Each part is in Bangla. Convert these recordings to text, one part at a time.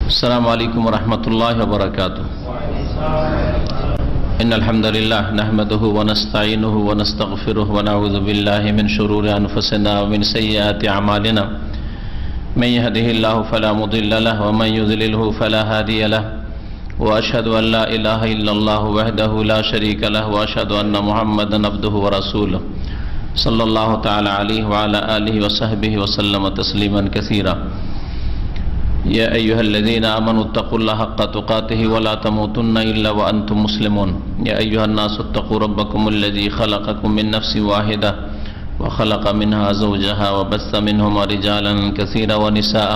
अस्सलामु अलैकुम वरहमतुल्लाहि वबरकातुह। इन्नल हम्दुलिल्लाह नहमदुहु व नस्तईनुहु व नस्तगफिरुहु व नऊज़ु बिल्लाहि मिन शुरूरि अनफुसिना व मिन सय्यिआति अमालिना। मन यहदिहिल्लाहु फला मुदिल्ल लहु व मन युज़लिलहु फला हादिय लहु व अशहदु अन ला इलाहा इल्लल्लाहु वहदहु ला शरीका लहु व अशहदु अन्ना मुहम्मदन अब्दुहु व रसूलुहु सल्लल्लाहु तआला अलैहि व अला आलिहि व सहबिहि व सल्लम तस्लीमन कसीरा। या अय्युहल्लज़ीना आमनुत्तक़ुल्लाहा हक़्क़ तुक़ातिहि व ला तमूतुन्ना इल्ला व अंतुम मुस्लिमून। या अय्युहन्नासुत्तक़ू रब्बकुमुल्लज़ी ख़लक़कुम मिन नफ़्सिन वाहिदा व ख़लक़ मिन्हा ज़ौजहा व बस्स मिन्हुमा रिजालन कसीरा व निसाअ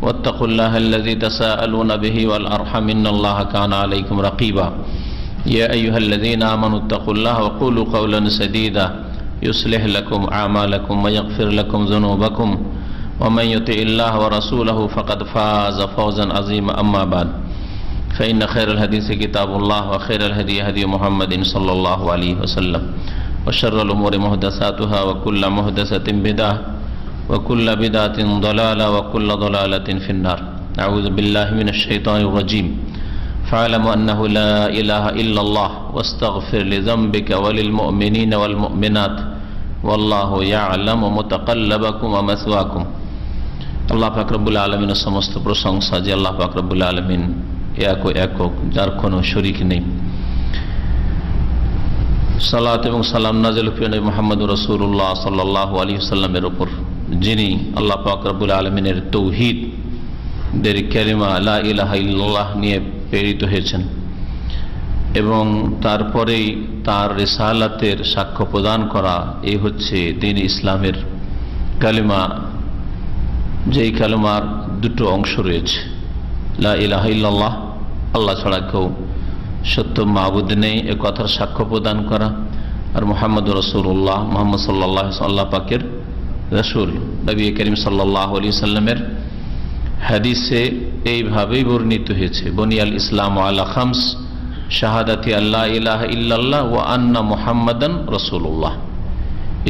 वत्तक़ुल्लाहल्लज़ी तसाअलूना बिही वल अर्हम इन्नल्लाहा काना अलैकुम रक़ीबा। या अय्युहल्लज़ीना आमनुत्तक़ुल्लाहा व क़ूलू क़ौलन सदीदा युस्लिह लकुम आमालकुम व यग़फ़िर लकुम ज़ुनूबकुम वमन युतिइल्लाह व रसूलहु फ़क़द फ़ाज़ फ़ौज़न अज़ीमा। अम्मा बाद फ़इन्न खैरल हदीस किताबुल्लाह व खैरल हदी हदी मुहम्मदिन सल्लल्लाहु अलैहि वसल्लम व शर्रल उमूरि मुहदसातुहा व कुल्लु मुहदसतिन बिदअह व कुल्लु बिदअतिन दलाला व कुल्लु दलालतिन फिन्नार। अऊज़ु बिल्लाहि मिनश शैतानिर रजीम। फ़अलमु अन्नहु ला इलाहा इल्लल्लाह वस्तग़फिर लिज़ंबिका व लिल मुअमिनीना वल मुअमिनात वल्लाहु याअलमु मुतक़ल्लबकुम व मस्वाकुम। আল্লাহ পাক রব্বুল আলামিনের সমস্ত প্রশংসা যে আল্লাহ পাক রব্বুল আলামিন একক, যার কোনো শরীক নেই। সালাত এবং সালাম নাযিল প্রিয় নবী মুহাম্মদুর রাসূলুল্লাহ সাল্লাল্লাহু আলাইহি ওয়াসাল্লামের উপর, যিনি আল্লাহ পাক রব্বুল আলামিনের তাওহীদের কালিমা লা ইলাহা ইল্লাল্লাহ নিয়ে প্রেরিত হয়েছেন এবং তারপরেই তার রিসালাতের সাক্ষ্য প্রদান করা। এই হচ্ছে দ্বীন ইসলামের কালিমা, যেই কালিমার দুটো অংশ রয়েছে, লা ইলাহা ইল্লাল্লাহ, আল্লাহ ছাড়া কেউ সত্য মাবুদ নেই এ কথার সাক্ষ্য প্রদান করা, আর মুহাম্মদুর রাসূলুল্লাহ, মুহাম্মদ সাল্লাল্লাহু আলাইহি আল্লাহ পাকের রাসূল। নবী করিম সাল্লাল্লাহু আলাইহি সাল্লামের হাদিসে এইভাবেই বর্ণিত হয়েছে, বুনিয়াল ইসলামু আলা খামস শাহাদাতি আল্লা ইলাহা ইল্লাল্লাহ ওয়া আন্না মুহাম্মাদান রাসূলুল্লাহ।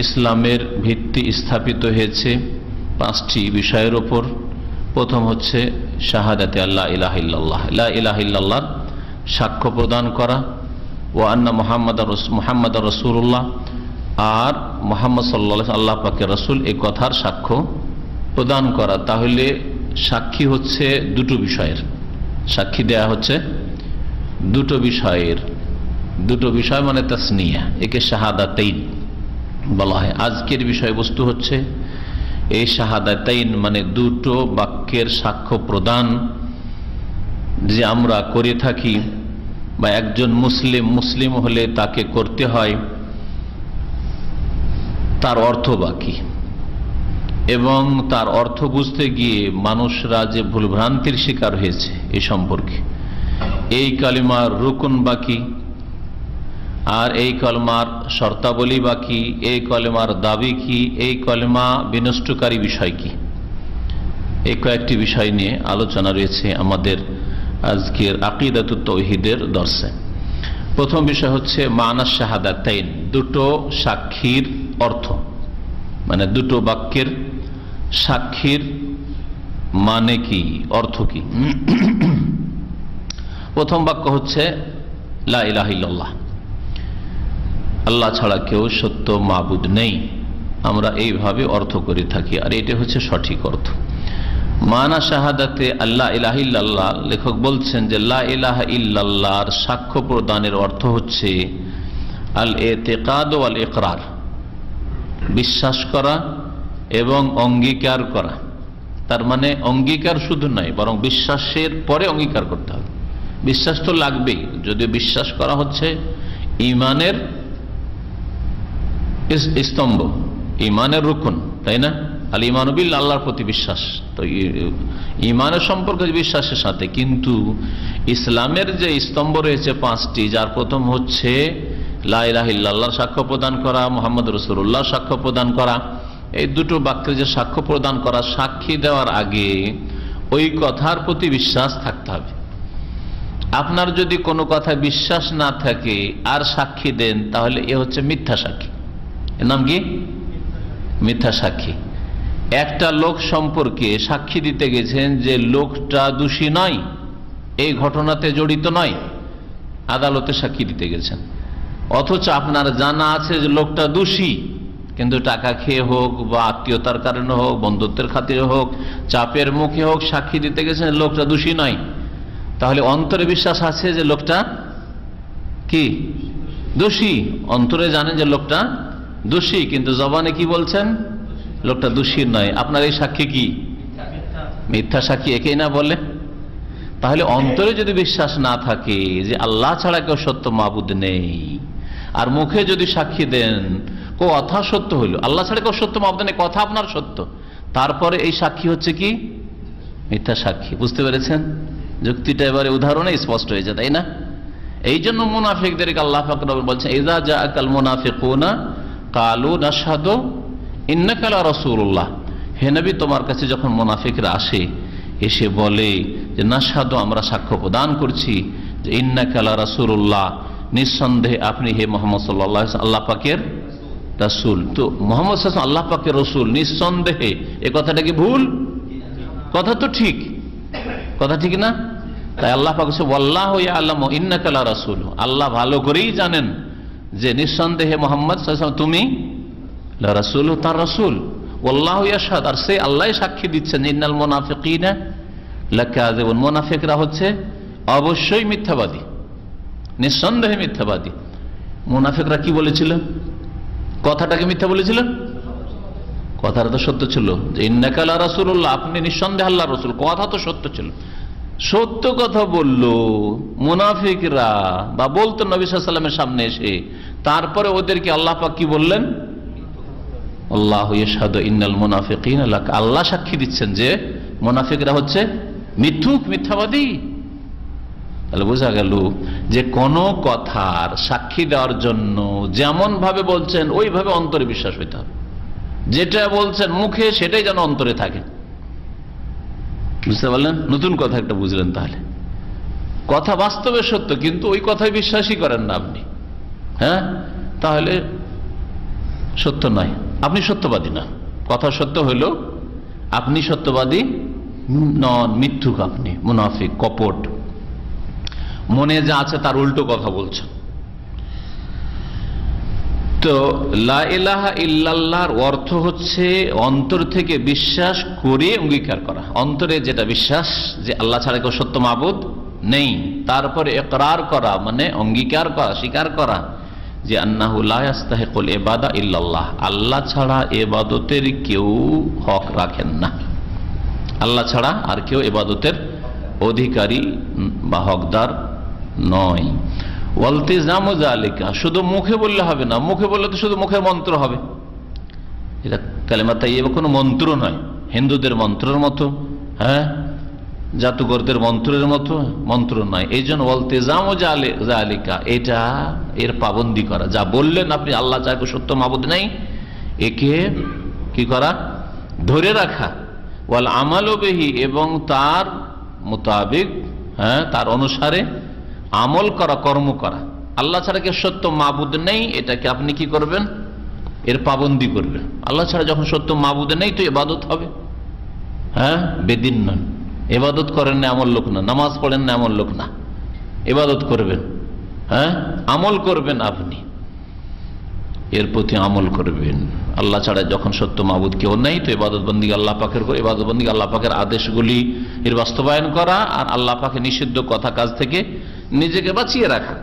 ইসলামের ভিত্তি স্থাপিত হয়েছে পাঁচটি বিষয়ের ওপর। প্রথম হচ্ছে শাহাদাতে আল্লাহ ইলাহা ইল্লাল্লাহ, লা ইলাহা ইল্লাল্লাহর সাক্ষ্য প্রদান করা, ওয়া আন্না মুহাম্মাদার রাসূলুল্লাহ, আর মুহাম্মদ সাল্লাল্লাহু আলাইহি আল্লাহ পাকের রাসূল এই কথার সাক্ষ্য প্রদান করা। তাহলে সাক্ষী হচ্ছে দুটো বিষয়ের, সাক্ষী দেয়া হচ্ছে দুটো বিষয়ের, দুটো বিষয় মানে তাসনিয়া, একে শাহাদাতাইন বলা হয়। আজকের বিষয়বস্তু হচ্ছে এই শাহাদাতাইন মানে দুটো বাক্যের সাক্ষ্য প্রদান যে আমরা করে থাকি, বা একজন মুসলিম হলে তাকে করতে হয়, তার অর্থ বাকি, এবং তার অর্থ বুঝতে গিয়ে মানুষরা যে ভুলভ্রান্তির শিকার হয়েছে এই সম্পর্কে। এই কালিমার রুকুন বাকি, আর এই কলমার শর্তাবলী বাকি, এই কলেমার দাবি কি, এই কলেমা বিনষ্টকারী বিষয় কি, এই কয়েকটি বিষয় নিয়ে আলোচনা রয়েছে আমাদের আজকের আকীদাতুত তাওহীদের দর্শে। প্রথম বিষয় হচ্ছে মানা শাহাদাতাইন, দুটো সাক্ষীর অর্থ, মানে দুটো বাক্যের সাক্ষীর মানে কি, অর্থ কি। প্রথম বাক্য হচ্ছে লা ইলাহা ইল্লাল্লাহ, আল্লাহ ছাড়া কেউ সত্য মাবুদ নেই, আমরা এইভাবে অর্থ করে থাকি, আর এটা হচ্ছে সঠিক অর্থ। মানা শাহাদাতে আল্লাহ ইলাহা ইল্লাল্লাহ, লেখক বলছেন যে লা ইলাহা ইল্লাল্লাহর সাক্ষ্য প্রদানের অর্থ হচ্ছে আল ইতিকাদ ওয়াল ইকরার, বিশ্বাস করা এবং অঙ্গীকার করা। তার মানে অঙ্গীকার শুধু নয়, বরং বিশ্বাসের পরে অঙ্গীকার করতে হবে। বিশ্বাস তো লাগবেই, যদিও বিশ্বাস করা হচ্ছে ইমানের স্তম্ভ, ইমানের রুকুন, তাই না? আল ঈমানু বিল্লাহ, আল্লাহর প্রতি বিশ্বাস। তো ইমানের সম্পর্ক বিশ্বাসের সাথে, কিন্তু ইসলামের যে স্তম্ভ রয়েছে পাঁচটি, যার প্রথম হচ্ছে লা ইলাহা ইল্লাল্লাহর সাক্ষ্য প্রদান করা, মুহাম্মদ রাসূলুল্লাহ সাক্ষ্য প্রদান করা। এই দুটো বাক্যের যে সাক্ষ্য প্রদান করা, সাক্ষী দেওয়ার আগে ওই কথার প্রতি বিশ্বাস থাকতে হবে। আপনার যদি কোনো কথা বিশ্বাস না থাকে আর সাক্ষী দেন, তাহলে এ হচ্ছে মিথ্যা সাক্ষী। এর নাম কি? মিথ্যা সাক্ষী। একটা লোক সম্পর্কে সাক্ষী দিতে গেছেন যে লোকটা দোষী নয়, এই ঘটনাতে জড়িত নয়, আদালতে সাক্ষী দিতে গেছেন, অথচ আপনার জানা আছে যে লোকটা দোষী, কিন্তু টাকা খেয়ে হোক বা আত্মীয়তার কারণে হোক, বন্ধুত্বের খাতিরে হোক, চাপের মুখে হোক সাক্ষী দিতে গেছেন লোকটা দোষী নয়, তাহলে অন্তরে বিশ্বাস আছে যে লোকটা কি দোষী, অন্তরে জানেন যে লোকটা দোষী, কিন্তু জবানে কি বলছেন লোকটা দোষী নয়। আপনার এই সাক্ষী কি মিথ্যা সাক্ষী, একেই না বলে? তাহলে অন্তরে যদি বিশ্বাস না থাকে যে আল্লাহ ছাড়া কেউ সত্য মাবুদ নেই, আর মুখে যদি সাক্ষী দেন কথা সত্য হইল, আল্লাহ ছাড়া কেউ সত্য মাবুদ নেই, কথা আপনার সত্য, তারপরে এই সাক্ষী হচ্ছে কি মিথ্যা সাক্ষী। বুঝতে পেরেছেন যুক্তিটা? এবারে উদাহরণে স্পষ্ট হয়েছে, তাই না? এই জন্য মুনাফিকদেরকে আল্লাহ পাক বলছেন, ইযা জাআকাল মুনাফিকুনা ক্বালু নাশহাদু ইন্নাকা লা রাসূলুল্লাহ, হে নবী তোমার কাছে যখন মুনাফিকরা আসে, এসে বলে যে নাশহাদু আমরা সাক্ষ্য প্রদান করছি যে ইন্নাকা লা রাসূলুল্লাহ, নিঃসন্দেহে আপনি হে মুহাম্মদ সাল্লাল্লাহু আলাইহি ওয়াসাল্লাম আল্লাহ পাকের রাসূল। তো মুহাম্মদ সাল্লাল্লাহু আলাইহি ওয়াসাল্লাম আল্লাহ পাকের রাসূল নিঃসন্দেহে, এই কথাটা কি ভুল? কথা তো ঠিক, কথা ঠিক না? তাই আল্লাহ পাক বলেন ওয়াল্লাহু ইয়ালামু ইন্নাকা লা রাসূল, আল্লাহ ভালো করেই জানেন যে নিঃসন্দেহে মুহাম্মদ সাল্লাল্লাহু আলাইহি ওয়াসাল্লাম তুমি লা রাসূল, তার রাসূল। ওয়াল্লাহু ইয়াশহাদ, আর সে আল্লাহ সাক্ষী দিচ্ছেন, ইন্নাল মুনাফিকিনা লাকাযিবুন, মুনাফিকরা হচ্ছে অবশ্যই মিথ্যাবাদী, নিঃসন্দেহে মিথ্যাবাদী। মুনাফিকরা কি বলেছিল? কথাটাকে মিথ্যা বলেছিল? কথাটা তো সত্য ছিল যে ইন্নাকা লা রাসূলুল্লাহ, আপনি নিঃসন্দেহে আল্লাহর রাসূল, কথা তো সত্য ছিল। সত্য কথা বললো মুনাফিকরা, বা বলতো নবী সাল্লাল্লাহু আলাইহি ওয়াসাল্লামের সামনে এসে, তারপরে ওদেরকে আল্লাহ পাক কি বললেন? আল্লাহু ইয়াশহাদু ইন্নাল মুনাফিকিনা লাক, আল্লাহ সাক্ষী দিচ্ছেন যে মুনাফিকরা হচ্ছে মিথ্যুক, মিথ্যাবাদী। তাহলে বোঝা গেল যে কোন কথার সাক্ষী দেওয়ার জন্য যেমন ভাবে বলছেন ওইভাবে অন্তরে বিশ্বাস হইতে হবে, যেটা বলছেন মুখে সেটাই যেন অন্তরে থাকে। বুঝতে পারলেন? নতুন কথা একটা বুঝলেন। তাহলে কথা বাস্তবে সত্য, কিন্তু ওই কথায় বিশ্বাসই করেন না আপনি, হ্যাঁ, তাহলে সত্য নয়, আপনি সত্যবাদী না। কথা সত্য হইল আপনি সত্যবাদী নন, মিথ্যুক, আপনি মুনাফিক, কপট, মনে যা আছে তার উল্টো কথা বলছেন। তো লা ইলাহা ইল্লাল্লাহর অর্থ হচ্ছে অন্তর থেকে বিশ্বাস করে অঙ্গীকার করা, অন্তরে যেটা বিশ্বাস যে আল্লাহ ছাড়া কেউ সত্য মাবুদ নেই, তারপরে ইকরার করা মানে অঙ্গীকার করা, স্বীকার করা যে আন্নাহু লা ইস্তাহিকুল ইবাদা ইল্লাল্লাহ, আল্লাহ ছাড়া ইবাদতের কেউ হক রাখেন না, আল্লাহ ছাড়া আর কেউ ইবাদতের অধিকারী বা হকদার নয়। ওয়ালতিজামু যালিকা, শুধু মুখে বললে হবে না, মুখে বললে তো শুধু মুখের মন্ত্র হবে, এটা কালেমা তাইয়্যিবা কোনো মন্ত্র নয়, হিন্দুদের মন্ত্রের মতো, হ্যাঁ, জাদুঘরদের মন্ত্রের মতো মন্ত্র নয়। এই জন্য ওয়ালতিজামু যালিকা, এটা এর পাবন্দি করা, যা বললেন আপনি আল্লাহ ছাড়া সত্য মাবুদ নেই, একে কি করা? ধরে রাখা। ওয়াল আমালু বিহি, এবং তার মোতাবেক, হ্যাঁ, তার অনুসারে আমল করা, কর্ম করা। আল্লাহ ছাড়া কেউ সত্য মাবুদ নেই, এটাকে আপনি কি করবেন? এর পাবন্দি করবেন। আল্লাহ ছাড়া যখন সত্য মাবুদ নেই তো ইবাদত হবে, হ্যাঁ, বেদিন নন, ইবাদত করেন না এমন লোক না, নামাজ পড়েন না এমন লোক না, ইবাদত করবেন, হ্যাঁ, আমল করবেন, আপনি এর প্রতি আমল করবেন। আল্লাহ ছাড়া যখন সত্য মাবুদ কেউ নেই তো ইবাদত বন্দি আল্লাহ পাকের, ইবাদত বন্দি আল্লাহ পাকের আদেশগুলি এর বাস্তবায়ন করা, আর আল্লাহ পাকের নিষিদ্ধ কথা কাজ থেকে নিজেকে বাঁচিয়ে রাখা।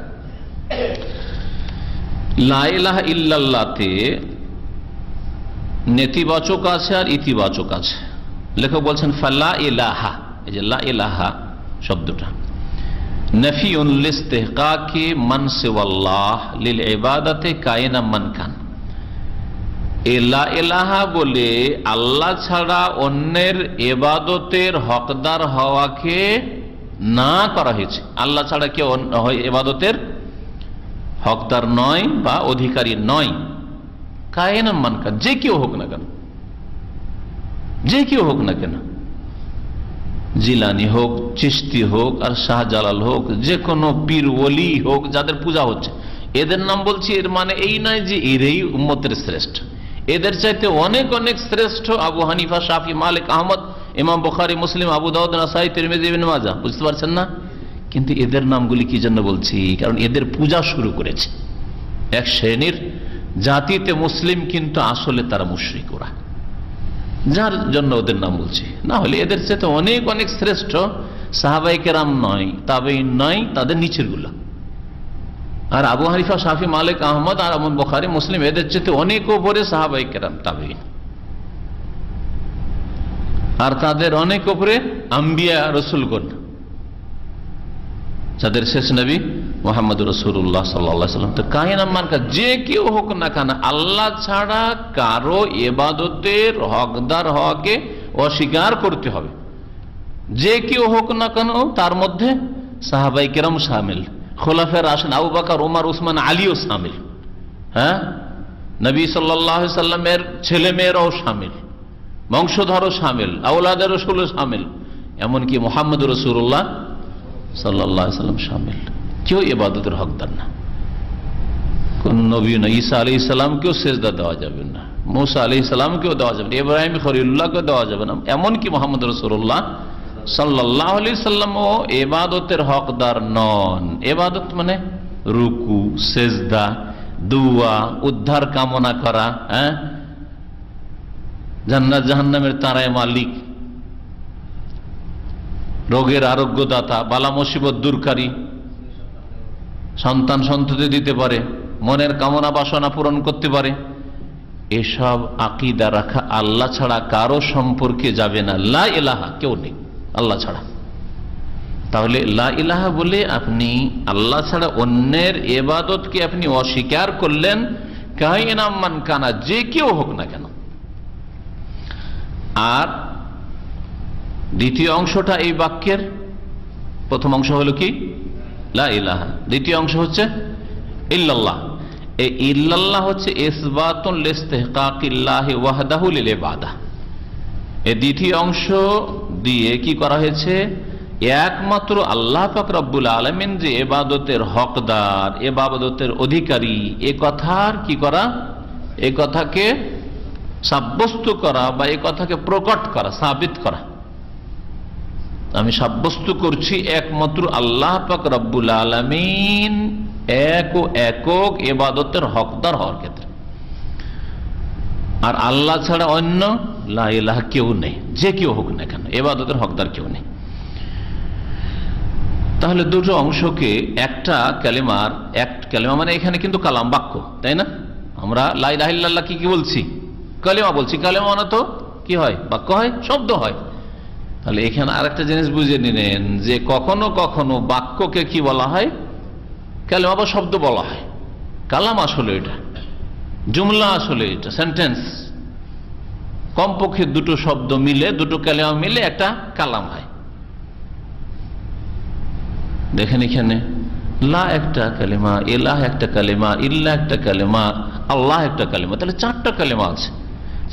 লা ইলাহা ইল্লাল্লাহতে নেতিবাচক আছে আর ইতিবাচক আছে। লেখক বলছেন ফালা ইলাহা, এই যে লা ইলাহা শব্দটা নাফিউন লিস্তিহকাকি মান সিওয়াল্লাহ লিল ইবাদাতি কায়িনা মান কান, লা ইলাহা বলে আল্লাহ ছাড়া অন্যের ইবাদতের হকদার হওয়াকে না করা হয়েছে। আল্লাহ ছাড়া কেউ ইবাদতের হকদার নয় বা অধিকারী নয়, কায়িনা মান কান, যে কেউ হোক না কেন, যে কেউ হোক না কেন, জিলানি হোক, চিশতি হোক, আর শাহজালাল হোক, যে কোনো পীর ওলি হোক, যাদের পূজা হচ্ছে, এদের নাম বলছি, এর মানে এই নয় যে এরাই উম্মতের শ্রেষ্ঠ, এদের চাইতে অনেক অনেক শ্রেষ্ঠ আবু হানিফা, শাফি, মালিক, আহমদ, ইমাম বুখারী, মুসলিম, আবু দাউদ, নাসাই, তিরমিজি, ইবনে মাজাহ। বুঝতে পারছেন না? কিন্তু এদের নামগুলি কি জন্য বলছি? কারণ এদের পূজা শুরু করেছে এক শ্রেণীর জাতিতে মুসলিম, কিন্তু আসলে তারা মুশরিক, ওরা, যার জন্য ওদের নাম বলছি। না হলে এদের চাইতে অনেক অনেক শ্রেষ্ঠ সাহাবায়ে কেরাম নয়, তাবেঈন নয়, তাদের নিচের গুলো। আর আবু হানিফা, শাফি, মালিক, আহমদ আর ইমাম বুখারী, মুসলিম এদের চাইতে অনেক উপরে সাহাবায়ে কেরাম, তাবেঈন। আর তাদের অনেক উপরে আম্বিয়া, রসুলগণ, যাদের শেষ নবী মুহাম্মদুর রাসূলুল্লাহ সাল্লাল্লাহু আলাইহি ওয়াসাল্লাম। তো কায়না মানকা যে কেউ হোক না কেন, আল্লাহ ছাড়া কারো ইবাদতের হকদার হওয়াকে অস্বীকার করতে হবে। যে কেউ হোক না কেন, তার মধ্যে সাহাবায়ে কেরাম শামিল, খোলাফায়ে রাশিদিন আবু বকর, ওমর, উসমান, আলীও শামিল। হ্যাঁ, নবী সাল্লাল্লাহু আলাইহি ওয়াসাল্লামের ছেলে মেয়েরাও শামিল, বংশধরও শামিল, আওলাদে রাসূলও শামিল, এমনকি মুহাম্মদুর রাসূলুল্লাহ সাল্লাল্লাহু আলাইহি ওয়াসাল্লাম শামিল। কেউ ইবাদতের হকদার না। কোন নবী না, ঈসা আলাইহিস সালামকেও সিজদা দেওয়া যাবে না, মুসা আলাইহিস সালামকেও দেওয়া যাবে না, ইব্রাহিম খলিলুল্লাহকে দেওয়া যাবে না, এমনকি মুহাম্মদ রাসূলুল্লাহ সাল্লাল্লাহু আলাইহি সাল্লামও ইবাদতের হকদার নন। ইবাদত মানে রুকু, সিজদা, দুয়া, উদ্ধার কামনা করা, হ্যাঁ, জান্নাত জাহান্নামের তারায় মালিক, রোগের আরোগ্যদাতা, বালা মুসিবত দূরকারী, সন্তান সন্ততি দিতে পারে, মনের কামনা বাসনা পূরণ করতে পারে, এসব আকীদা রাখা আল্লাহ ছাড়া কারো সম্পর্কে যাবে না। লা ইলাহা, কেউ নেই আল্লাহ ছাড়া। তাহলে লা ইলাহা বলে আপনি আল্লাহ ছাড়া অন্যের ইবাদতকে আপনি অস্বীকার করলেন, কায়না মান কানা, যে কেউ হোক না কেন। আর দ্বিতীয় অংশটা এই বাক্যের, প্রথম অংশ হলো কি লা ইলাহা, দ্বিতীয় অংশ হচ্ছে ইল্লাল্লাহ। এই ইল্লাল্লাহ হচ্ছে ইসবাতুন লিস্তিহকাকিল্লাহি ওয়াহদাহু লিল ইবাদাহ। এই দ্বিতীয় অংশ দিয়ে কি করা হয়েছে? একমাত্র আল্লাহ পাক রব্বুল আলামিন যে ইবাদতের হকদার, ইবাদতের অধিকারী, এ কথার কি করা, এ কথাকে সাব্যস্ত করা বা এ কথাকে প্রকট করা, সাবিত করা। আমি সাব্যস্ত করছি একমাত্র আল্লাহ পাক রব্বুল আলামিন এক ও একক ইবাদতের হকদার হওয়ার ক্ষেত্রে। আর আল্লাহ ছাড়া অন্য লা ইলাহা কেউ নেই, যে কেউ হোক না কেন, ইবাদতের হকদার কেউ নেই। তাহলে দুটো অংশকে একটা কালেমার, এক কালেমা মানে এখানে কিন্তু কালাম, বাক্য, তাই না? আমরা লা ইলাহা ইল্লাল্লাহ কি বলছি? কালেমা বলছি। কালেমা মানে তো কি হয়? বাক্য হয়, শব্দ হয়। তাহলে এখানে আরেকটা জিনিস বুঝে নিলেন যে কখনো কখনো বাক্যকে কি বলা হয়? কালেমা বা শব্দ বলা হয়। কালাম আসলে এটা জুমলা, আসলে এটা সেন্টেন্স। কমপক্ষে দুটো শব্দ মিলে, দুটো কালেমা মিলে একটা কালাম হয়। দেখেন এখানে লা একটা কালেমা, ইলাহ একটা কালেমা, ইল্লাহ একটা কালেমা, আল্লাহ একটা কালেমা। তাহলে চারটা কালেমা আছে।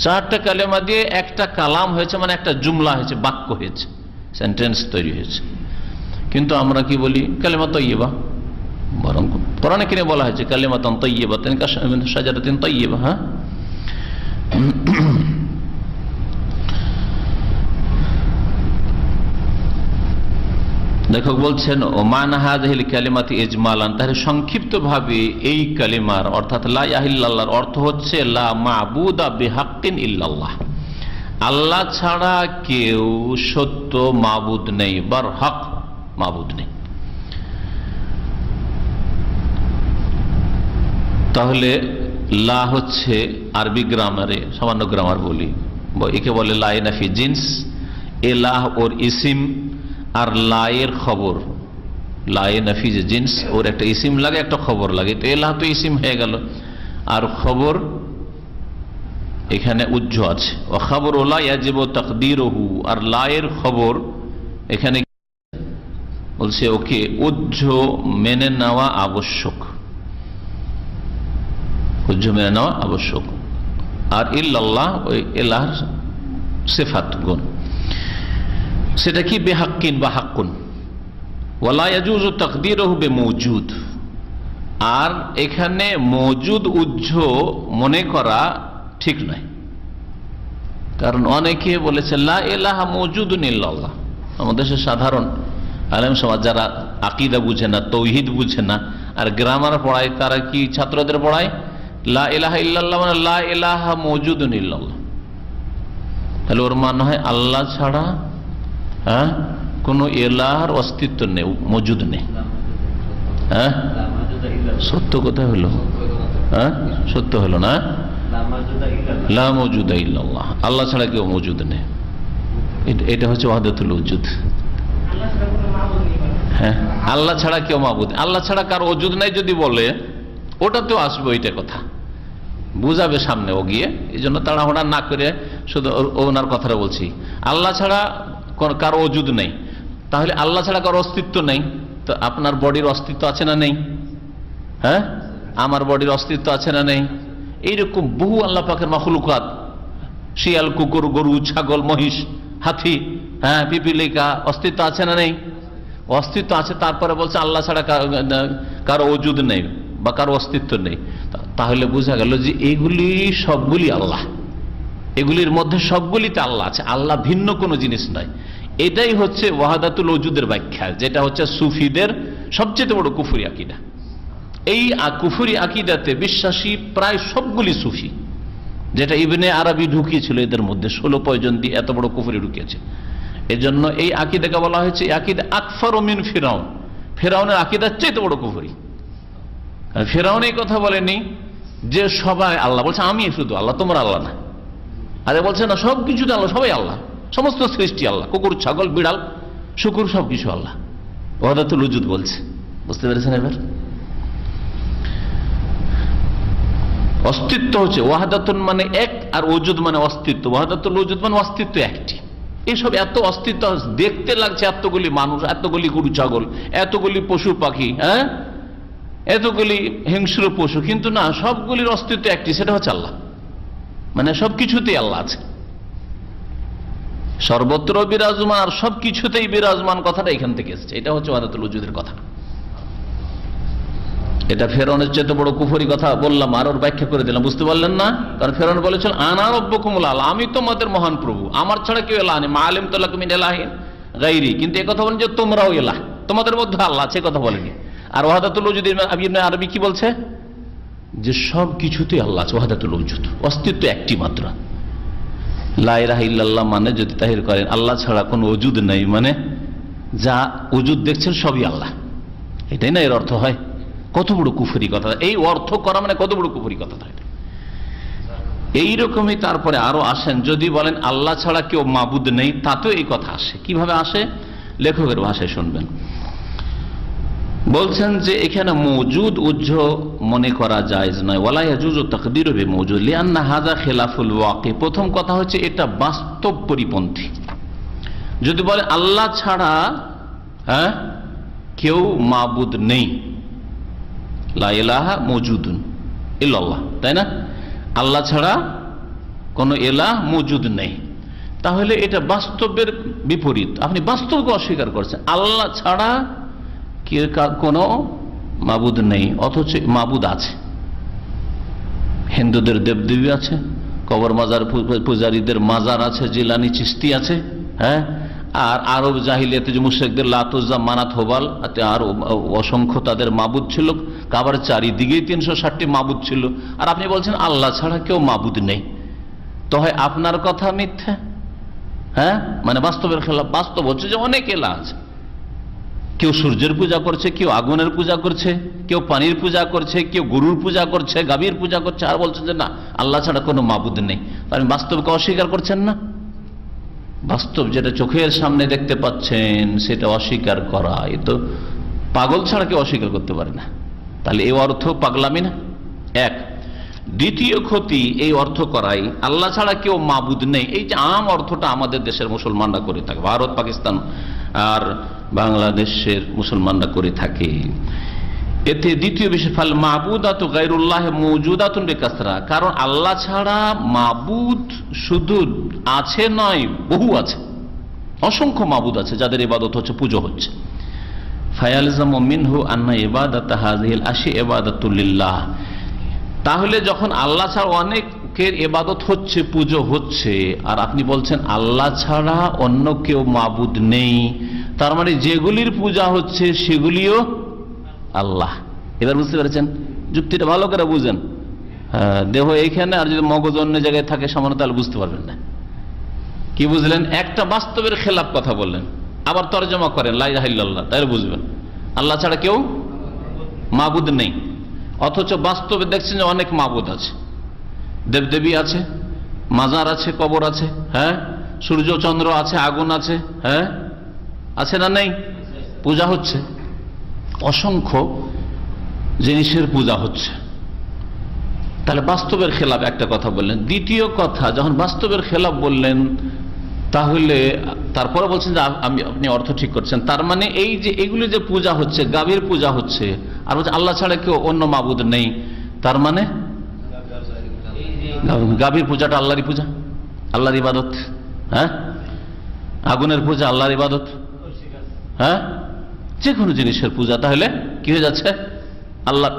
চারটা কালেমা দিয়ে একটা কালাম হয়েছে, মানে একটা জুমলা হয়েছে, বাক্য হয়েছে, সেন্টেন্স তৈরি হয়েছে। কিন্তু আমরা কি বলি? কালেমা তাইয়্যিবা। বরং কোরআনে কিনে বলা হয়েছে কালিমাতুন তাইয়্যিবাতুন কাশজারাতিন তাইয়্যিবা। হ্যাঁ, লেখক বলছেন ও মানা হাযিহিল কালিমাতি ইজমালান, তাহলে সংক্ষিপ্ত ভাবে এই কালিমার অর্থাৎ লা ইলাহা ইল্লাল্লাহর অর্থ হচ্ছে লা মা'বুদা বিহাক্কিন ইল্লাল্লাহ, আল্লাহ ছাড়া কেউ সত্য মাবুদ নেই, বরহক মাবুদ নেই। তাহলে লা হচ্ছে আরবি গ্রামারে, সামান্য গ্রামার বলি, একে বলে লা নাফি জিন্স। এলাহ ওর ইসিম, আর লায়ের খবর। লায়ে নাফি যে জিন্স, ওর একটা ইসিম লাগে, একটা খবর লাগে। তো এলাহ তো ইসিম হয়ে গেল, আর খবর এখানে উজ্জ আছে। ও খবর লা ইয়াজিবু তাকদীরুহু, আর লায়ের খবর এখানে বলছে ওকে উজ্জ মেনে নেওয়া আবশ্যক, উজ্জ মেনে নেওয়া আবশ্যক। আর ইল্লাল্লাহ ওই এলাহর সিফাত, গুণ, সেটা কি? বেহাক্কিন বা হাক্কুন। ওয়ালা ইয়াজুজু তাকদীরুহু বিমওজুদ, আর এখানে মওজুদ উজ্জ মনে করা ঠিক নয়। কারণ অনেকে বলেছে লা ইলাহা মাওজুদুন ইল্লাল্লাহ। আমাদের দেশের সাধারণ আলেম সমাজ যারা আকীদা বুঝে না, তৌহিদ বুঝে না, আর গ্রামার পড়ায়, তারা কি ছাত্রদের পড়ায় লা ইলাহা ইল্লাল্লাহ মানে লা ইলাহা মাওজুদুন ইল্লাল্লাহ। তাহলে ওর মানে হয় আল্লাহ ছাড়া কোন ইলাহর অস্তিত্ব নেই, মজুদ নেই। সত্য কোথায় হলো? সত্য হলো না, লা মাওজুদা ইল্লাল্লাহ, আল্লাহ ছাড়া কেউ মজুদ নেই। এটা হচ্ছে ওয়াহদাতুল ওজুদ। হ্যাঁ, আল্লাহ ছাড়া কেউ মাবুদ, আল্লাহ ছাড়া কার ওজুদ নাই যদি বলে, ওটাতেও আসবে ওইটা কথা, বুঝাবে সামনে ও গিয়ে। এই জন্য তাড়াহুড়া না করে শুধু ওনার কথাটা বলছি। আল্লাহ ছাড়া কার ওজুদ নেই, তাহলে আল্লাহ ছাড়া কারো অস্তিত্ব নেই। তো আপনার বডির অস্তিত্ব আছে না নেই? হ্যাঁ, আমার বডির অস্তিত্ব আছে না নেই? এইরকম বহু আল্লাহ পাকের মাখলুকাত, শিয়াল, কুকুর, গরু, ছাগল, মহিষ, হাতি, পিপিলিকা, অস্তিত্ব আছে না নেই? অস্তিত্ব আছে। তারপরে বলছে আল্লাহ ছাড়া কারো ওজুদ নেই বা কারো অস্তিত্ব নেই। তাহলে বোঝা গেল যে এগুলি সবগুলি আল্লাহ, এগুলির মধ্যে সবগুলিতে আল্লাহ আছে, আল্লাহ ভিন্ন কোনো জিনিস নয়। এটাই হচ্ছে ওয়াহাদাতুল ওজুদের ব্যাখ্যা, যেটা হচ্ছে সুফিদের সবচেয়ে বড় কুফরি আকীদা। এই কুফরি আকীদাতে বিশ্বাসী প্রায় সবগুলি সুফি, যেটা ইবনে আরবি ঢুকিয়েছিল এদের মধ্যে, 16 পয়জন দিয়ে এত বড় কুফরি ঢুকিয়েছে। এজন্য এই আকীদাকে বলা হয়েছে আকীদা আকফারু মিন ফিরাউন। ফিরাউনের আকীদার চাইতে বড় কুফরি। ফিরাউন এই কথা বলেনি যে সবাই আল্লাহ, বলছে আমি শুধু আল্লাহ, তোমরা আল্লাহ না। আরে বলছে না, সবকিছুতে আল্লাহ, সবাই আল্লাহ, সমস্ত সৃষ্টি আল্লাহ, কুকুর, ছাগল, বিড়াল, শুকুর, সবকিছু আল্লাহ। ওয়াহদাতুল ওজুদ বলছে। বুঝতে পেরেছেন এবার? অস্তিত্ব হচ্ছে ওয়াহদাতুন মানে এক, আর ওজুদ মানে অস্তিত্ব। ওয়াহদাতুল ওজুদ মানে অস্তিত্ব একটি। এইসব এত অস্তিত্ব দেখতে লাগছে, এতগুলি মানুষ, এতগুলি গরু, ছাগল, এতগুলি পশু পাখি, এতগুলি হিংস্র পশু, কিন্তু না, সবগুলির অস্তিত্ব একটি, সেটা হচ্ছে আল্লাহ। মানে সবকিছুতেই আল্লাহ আছে, সর্বত্র বিরাজমান, আর সবকিছুতেই বিরাজমান, কথাটা এখান থেকে এসেছে। এটা হচ্ছে ওয়াহদাতুল ওজুদের কথা। এটা ফেরাউনের চেয়ে বড় কুফরি কথা বললাম, আর ওর ব্যাখ্যা করে দিলাম। বুঝতে পারলেন না? কারণ ফেরাউন বলেছিল আনা রব্বুকুমুল আ'লা, আমি তোমাদের মহান প্রভু, আমার ছাড়া কেউ ইলাহ নেই, মা আলিমতু লাকুম মিন ইলাহিন গায়রি। কিন্তু এই কথা বলেন যে তোমরাও ইলাহ, তোমাদের মধ্যে আল্লাহ আছে, কথা বলেনি। আর ওয়াহদাতুল ওজুদ ইবনে আরবি কি বলছে? যে সব কিছুতেই আল্লাহ আছে, ওয়াহদাতুল ওজুদ, অস্তিত্ব একটি মাত্র। লা ইলাহা ইল্লাল্লাহ মানে যদি তাহির করেন আল্লাহ ছাড়া কোনো ওজুদ নেই, মানে যা ওজুদ দেখছেন সবই আল্লাহ, এটাই না এর অর্থ হয়? কত বড় কুফরি কথা! এই অর্থ করা মানে কত বড় কুফরি কথা! এইরকমই তারপরে আরো আসেন, যদি বলেন আল্লাহ ছাড়া কেউ মাবুদ নেই, তাতেও এই কথা আসে। কিভাবে আসে? লেখকের ভাষায় শুনবেন। বলছেন যে এখানে মওজুদ উজ্জ মনে করা জায়েজ নয়, ওয়ালা ইয়াজুজু তাকদিরু বিমওজুদ লিআন্না হাযা খিলাফুল ওয়াকি। প্রথম কথা হচ্ছে এটা বাস্তব পরিপন্থী। যদি বলে আল্লাহ ছাড়া কেউ মাবুদ নেই, লা ইলাহা মাওজুদুন ইল্লাল্লাহ, তাই না? আল্লাহ ছাড়া কোন ইলাহ মওজুদ নেই, তাহলে এটা বাস্তবের বিপরীত। আপনি বাস্তবকে অস্বীকার করছেন, আল্লাহ ছাড়া কোনো মাবুদ নেই, অথচ মাবুদ আছে। হিন্দুদের দেবদেবী আছে, কবর মাজার পূজারীদের মাজার আছে, জিলানি, চিস্তি আছে, আর আরব জাহিলিয়াতে যে মুশরিকদের লাত, উজ্জা, মানাত, হোবাল, আর অসংখ্য তাদের মাবুদ ছিল। কাবার চারিদিকেই 360টি মাবুদ ছিল, আর আপনি বলছেন আল্লাহ ছাড়া কেউ মাবুদ নেই। তো হয় আপনার কথা মিথ্যা, মানে বাস্তবের খেলাফ। বাস্তব হচ্ছে যে অনেক এলাহ আছে, কেউ সূর্যের পূজা করছে, কেউ আগুনের পূজা করছে, কেউ পানির পূজা করছে, কেউ গরুর পূজা করছে, গাভীর পূজা করছে, আর বলছেন যে না আল্লাহ ছাড়া কোনো মাবুদ নেই। আপনি বাস্তবকে অস্বীকার করছেন না? বাস্তব যেটা চোখের সামনে দেখতে পাচ্ছেন সেটা অস্বীকার করা, এ তো পাগল ছাড়া কেউ অস্বীকার করতে পারে না। তাহলে এই অর্থ পাগলামি না? এক। দ্বিতীয় ক্ষতি এই অর্থ করাই আল্লাহ ছাড়া কেউ মাবুদ নেই, এই যে আম অর্থটা আমাদের দেশের মুসলমানরা করে থাকে, ভারত, পাকিস্তান আর বাংলাদেশের মুসলমানরা করে থাকে। এতে দ্বিতীয় বিষয় ফাল মাবুদাতু গায়রুল্লাহ মাওজুদাতুন বিকাসরা, কারণ আল্লাহ ছাড়া মাবুদ শুধু আছে নয়, বহু আছে, অসংখ্য মাবুদ আছে যাদের ইবাদত হচ্ছে, পুজো হচ্ছে। ফায়ালজামু মিনহু আন্না ইবাদাত হাযিহিল আশি ইবাদাতুল লিল্লাহ। তাহলে যখন আল্লাহ ছাড়া অনেক লোকের ইবাদত হচ্ছে, পুজো হচ্ছে, আর আপনি বলছেন আল্লাহ ছাড়া অন্য কেউ মাবুদ নেই, তার মানে যেগুলির পূজা হচ্ছে সেগুলিও আল্লাহ। এবার বুঝতে পেরেছেন? যুক্তিটা ভালো করে বুঝেন। দেহ এইখানে, আর যদি মগজ অন্য জায়গায় থাকে সামান্য, তাহলে বুঝতে পারবেন না। কি বুঝলেন? একটা বাস্তবের খেলাফ কথা বললেন, আবার তরজমা করেন লা ইলাহা ইল্লাল্লাহ, তাহলে বুঝবেন আল্লাহ ছাড়া কেউ মাবুদ নেই। অথচ বাস্তবে দেখছেন যে অনেক মাবুদ আছে, দেবদেবী আছে, মাজার আছে, কবর আছে, হ্যাঁ, সূর্য চন্দ্র আছে, আগুন আছে, হ্যাঁ, আছে না নেই? পূজা হচ্ছে, অসংখ্য জিনিসের পূজা হচ্ছে। তাহলে বাস্তবের খেলাফ একটা কথা বললেন। দ্বিতীয় কথা, যখন বাস্তবের খেলাফ বললেন, তাহলে তারপরে বলছেন যে আপনি অর্থ ঠিক করছেন, তার মানে এই যে এগুলি যে পূজা হচ্ছে, গাভীর পূজা হচ্ছে, আর বলছে আল্লাহ ছাড়া কেউ অন্য মাবুদ নেই, তার মানে গাভীর পূজাটা আল্লাহরই পূজা, আল্লাহর ইবাদত। হ্যাঁ, আগুনের পূজা আল্লাহর ইবাদত, হ্যাঁ, যে কোনো জিনিসের পূজা। তাহলে কি হয়ে যাচ্ছে?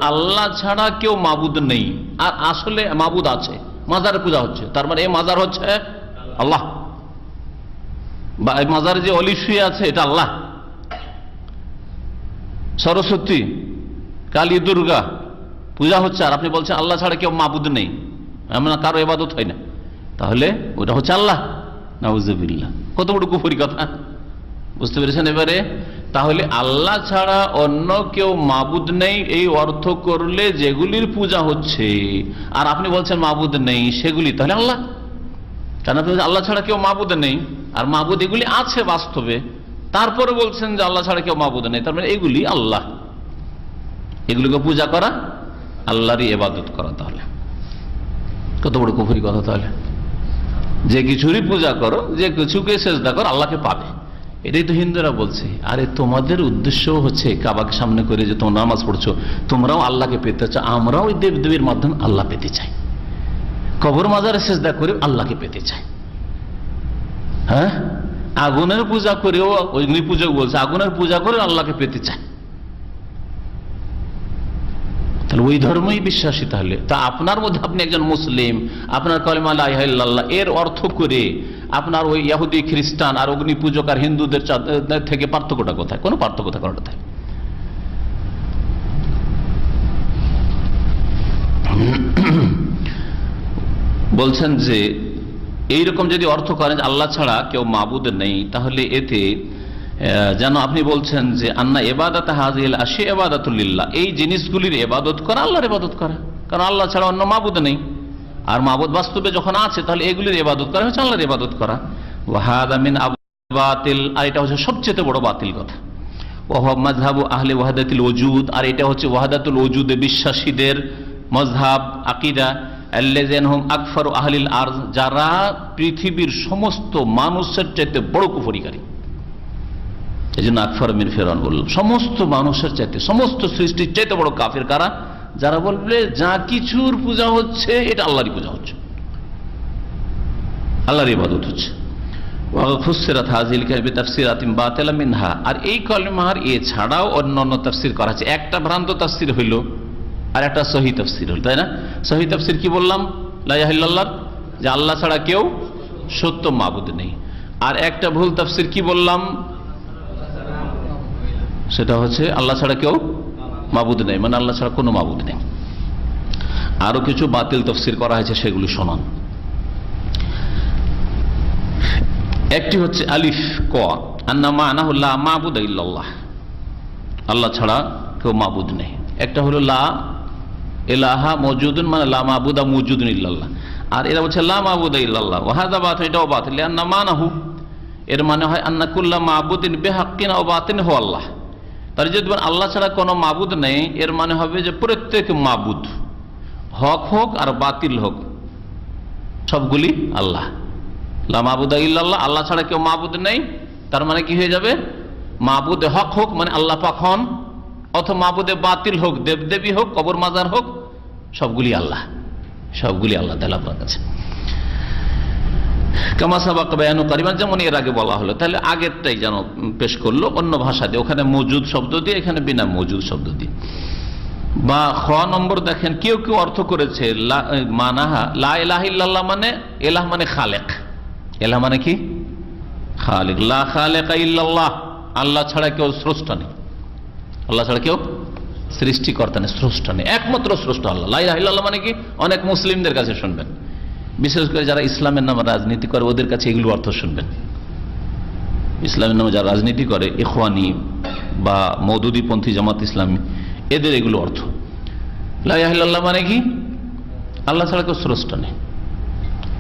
আল্লাহ ছাড়া কেউ মাবুদ নেই, আর আসলে মাবুদ আছে, মাজারের পূজা হচ্ছে, তার মানে এই মাজার হচ্ছে আল্লাহ, বা এই মাজারে যে অলি শুয়ে আছে এটা আল্লাহ। সরস্বতী, কালী, দুর্গা পূজা হচ্ছে, আর আপনি বলছেন আল্লাহ ছাড়া কেউ মাবুদ নেই, এমন কারো ইবাদত হয় না, তাহলে ওটা হচ্ছে আল্লাহ। নাউজুবিল্লাহ, কত বড় কুফরি কথা! বুঝতে পেরেছেন এবারে? তাহলে আল্লাহ ছাড়া অন্য কেউ মাবুদ নেই এই অর্থ করলে যেগুলির পূজা হচ্ছে আর আপনি বলছেন মাবুদ নেই সেগুলি তাহলে আল্লাহ। কেন? আল্লাহ ছাড়া কেউ মাবুদ নেই, আর মাবুদ এগুলি আছে বাস্তবে, তারপরে বলছেন যে আল্লাহ ছাড়া কেউ মাবুদ নেই, তার মানে এগুলি আল্লাহ, এগুলিকে পূজা করা আল্লাহরই ইবাদত করা। তাহলে কত বড় কুফরি কথা! তাহলে যে কিছুরই পূজা করো, যে কিছুকে সেজদা করো, আল্লাহকে পাবে, এটাই তো হিন্দুরা বলছে। আরে তোমাদের উদ্দেশ্য হচ্ছে কাবাকে সামনে করে যে তোমরা নামাজ পড়ছো, তোমরাও আল্লাহকে পেতে চাও, আমরাও ওই দেবদেবীর মাধ্যমে আল্লাহ পেতে চাই, কবর মাজারে সেজদা করে আল্লাহকে পেতে চাই। হ্যাঁ, আগুনের পূজা করেও, অগ্নি পূজা বলছে, আগুনের পূজা করে আল্লাহকে পেতে চায়, তাহলে ওই ধর্মই বিশ্বাসী। তাহলে তা আপনার মধ্যে আপনি একজন মুসলিম, আপনার কালিমা লা ইলাহা ইল্লাল্লাহ এর অর্থ করে আপনার ওই ইহুদি, খ্রিস্টান আর অগ্নি পূজক আর হিন্দুদের থেকে পার্থক্যটা কোথায়? কোনো পার্থক্য থাকার কথা। বলছেন যে এইরকম যদি অর্থ করেন আল্লাহ ছাড়া কেউ মাবুদ নেই, তাহলে এতে যেন আপনি বলছেন যে আন্না ইবাদাত হাযিহিল আশিয়া ইবাদাতুল লিল্লাহ, এই জিনিসগুলির ইবাদত করা আল্লাহর ইবাদত করা, কারণ আল্লাহ ছাড়া অন্য মাবুদ নেই, আর মাবুদ বাস্তবে যখন আছে তাহলে এগুলির ইবাদত করা হচ্ছে আল্লাহর ইবাদত করা। ওয়া হাযা মিন বাতিল, আর এটা হচ্ছে সবচেয়ে বড় বাতিল কথা। ওয়া হুয়া মাযহাবু আহলি ওয়াহদাতিল ওজুদ, আর এটা হচ্ছে ওয়াহদাতুল ওজুদে বিশ্বাসীদের মযহাব, আকীদা। আল্লাযিনা হুম আকফারু আহলিল আরজ, যারা পৃথিবীর সমস্ত মানুষের চাইতে বড় কুফরিকারী। এই জন্য আকফার মিন ফিরআউন বলল, সমস্ত মানুষের চাইতে, সমস্ত সৃষ্টির চাইতে বড় কাফের কারা? যারা বলবে যা কিছুর পূজা হচ্ছে এটা আল্লাহরই পূজা হচ্ছে, আল্লাহর ইবাদত হচ্ছে। আর এই কালিমার এছাড়াও অন্যান্য তাফসির করা হচ্ছে। একটা ভ্রান্ত তাফসির হইল আর একটা সহি তাফসির হইল, তাই না? সহি তাফসির কি বললাম? লা ইলাহা ইল্লাল্লাহ, যে আল্লাহ ছাড়া কেউ সত্য মাবুদ নেই। আর একটা ভুল তাফসির কি বললাম? সেটা হচ্ছে আল্লাহ ছাড়া কেউ মাবুদ নেই, মানে আল্লাহ ছাড়া কোনো মাবুদ নেই। আরো কিছু বাতিল তাফসির করা হয়েছে, সেগুলি শোনান। একটি হচ্ছে আলিফ ক, আন্না মা'নাহু লা মা'বুদা ইল্লাল্লাহ, আল্লাহ ছাড়া কেউ মাবুদ নেই। একটা হলো লা ইলাহা মওজুদুন, মানে লা মা'বুদা মওজুদুন ইল্লাল্লাহ। আর এরা বলছে লা মা'বুদা ইল্লাল্লাহ, ওয়া হাযা বাতিল, এটাও বাতিল। আন্না মা'নাহু, এর মানে হয় আন্না কুল্লা মা'বুদিন বিহাক্কিন আও বাতিন হুয়া আল্লাহ। তার যদি আল্লাহ ছাড়া কোনো মাবুদ নেই, এর মানে হবে যে প্রত্যেক মাবুদ, হক হোক আর বাতিল হোক, সবগুলি আল্লাহ। লা মাবুদা ইল্লাল্লাহ, আল্লাহ ছাড়া কেউ মাবুদ নেই, তার মানে কি হয়ে যাবে? মাবুদে হক হোক মানে আল্লাহ পাক হন, অথবা মাবুদে বাতিল হোক, দেবদেবী হোক, কবর মাজার হোক, সবগুলি আল্লাহ, সবগুলি আল্লাহ তাআলা পাক আছে। কামা সাবাক বায়ানু কারিমান, যেমন এর আগে বলা হলো। তাহলে আগেরটাই যেন পেশ করলো অন্য ভাষা দিয়ে, ওখানে মজুদ শব্দ দিয়ে, এখানে বিনা মজুদ শব্দ দিয়ে। আর একটা হচ্ছে আলিফ ক, আন্না মা'নাহু লা মা'বুদা ইল্লাল্লাহ, আল্লাহ ছাড়া কেউ মাবুদ নেই। একটা হলো লা ইলাহা মওজুদুন, মানে লা মা'বুদা মওজুদুন ইল্লাল্লাহ। আর এরা বলছে লা মা'বুদা ইল্লাল্লাহ, যে আল্লাহ ছাড়া কোনো মাবুদ নেই, এর মানে হবে যে প্রত্যেক মাবুদ, হক হোক আর বাতিল হোক, সবগুলি আল্লাহ, সবগুলি আল্লাহ। বা খ নম্বর দেখেন, কেউ কেউ অর্থ করেছে মানাহা লা ইলাহা ইল্লাল্লাহ মানে এলাহ মানে খালেক। এলাহ মানে কি? খালেক। লা খালেকা ইল্লাল্লাহ, আল্লাহ ছাড়া কেউ স্রষ্টা নেই। আল্লাহ ছাড়া কেউ সৃষ্টিকর্তা নেই, স্রষ্টা নেই, একমাত্র স্রষ্টা আল্লাহ। লা ইলাহা ইল্লাল্লাহ মানে কি? অনেক মুসলিমদের কাছে শুনবেন, বিশেষ করে যারা ইসলামের নামে রাজনীতি করে ওদের কাছে এগুলো অর্থ শুনবেন। ইসলামের নামে যারা রাজনীতি করে, ইখওয়ানি বা মওদুদীপন্থী জামাত ইসলামী, এদের এগুলো অর্থ। লা ইলাহা ইল্লাল্লাহ মানে কি? আল্লাহ ছাড়া কেউ স্রষ্টা নেই।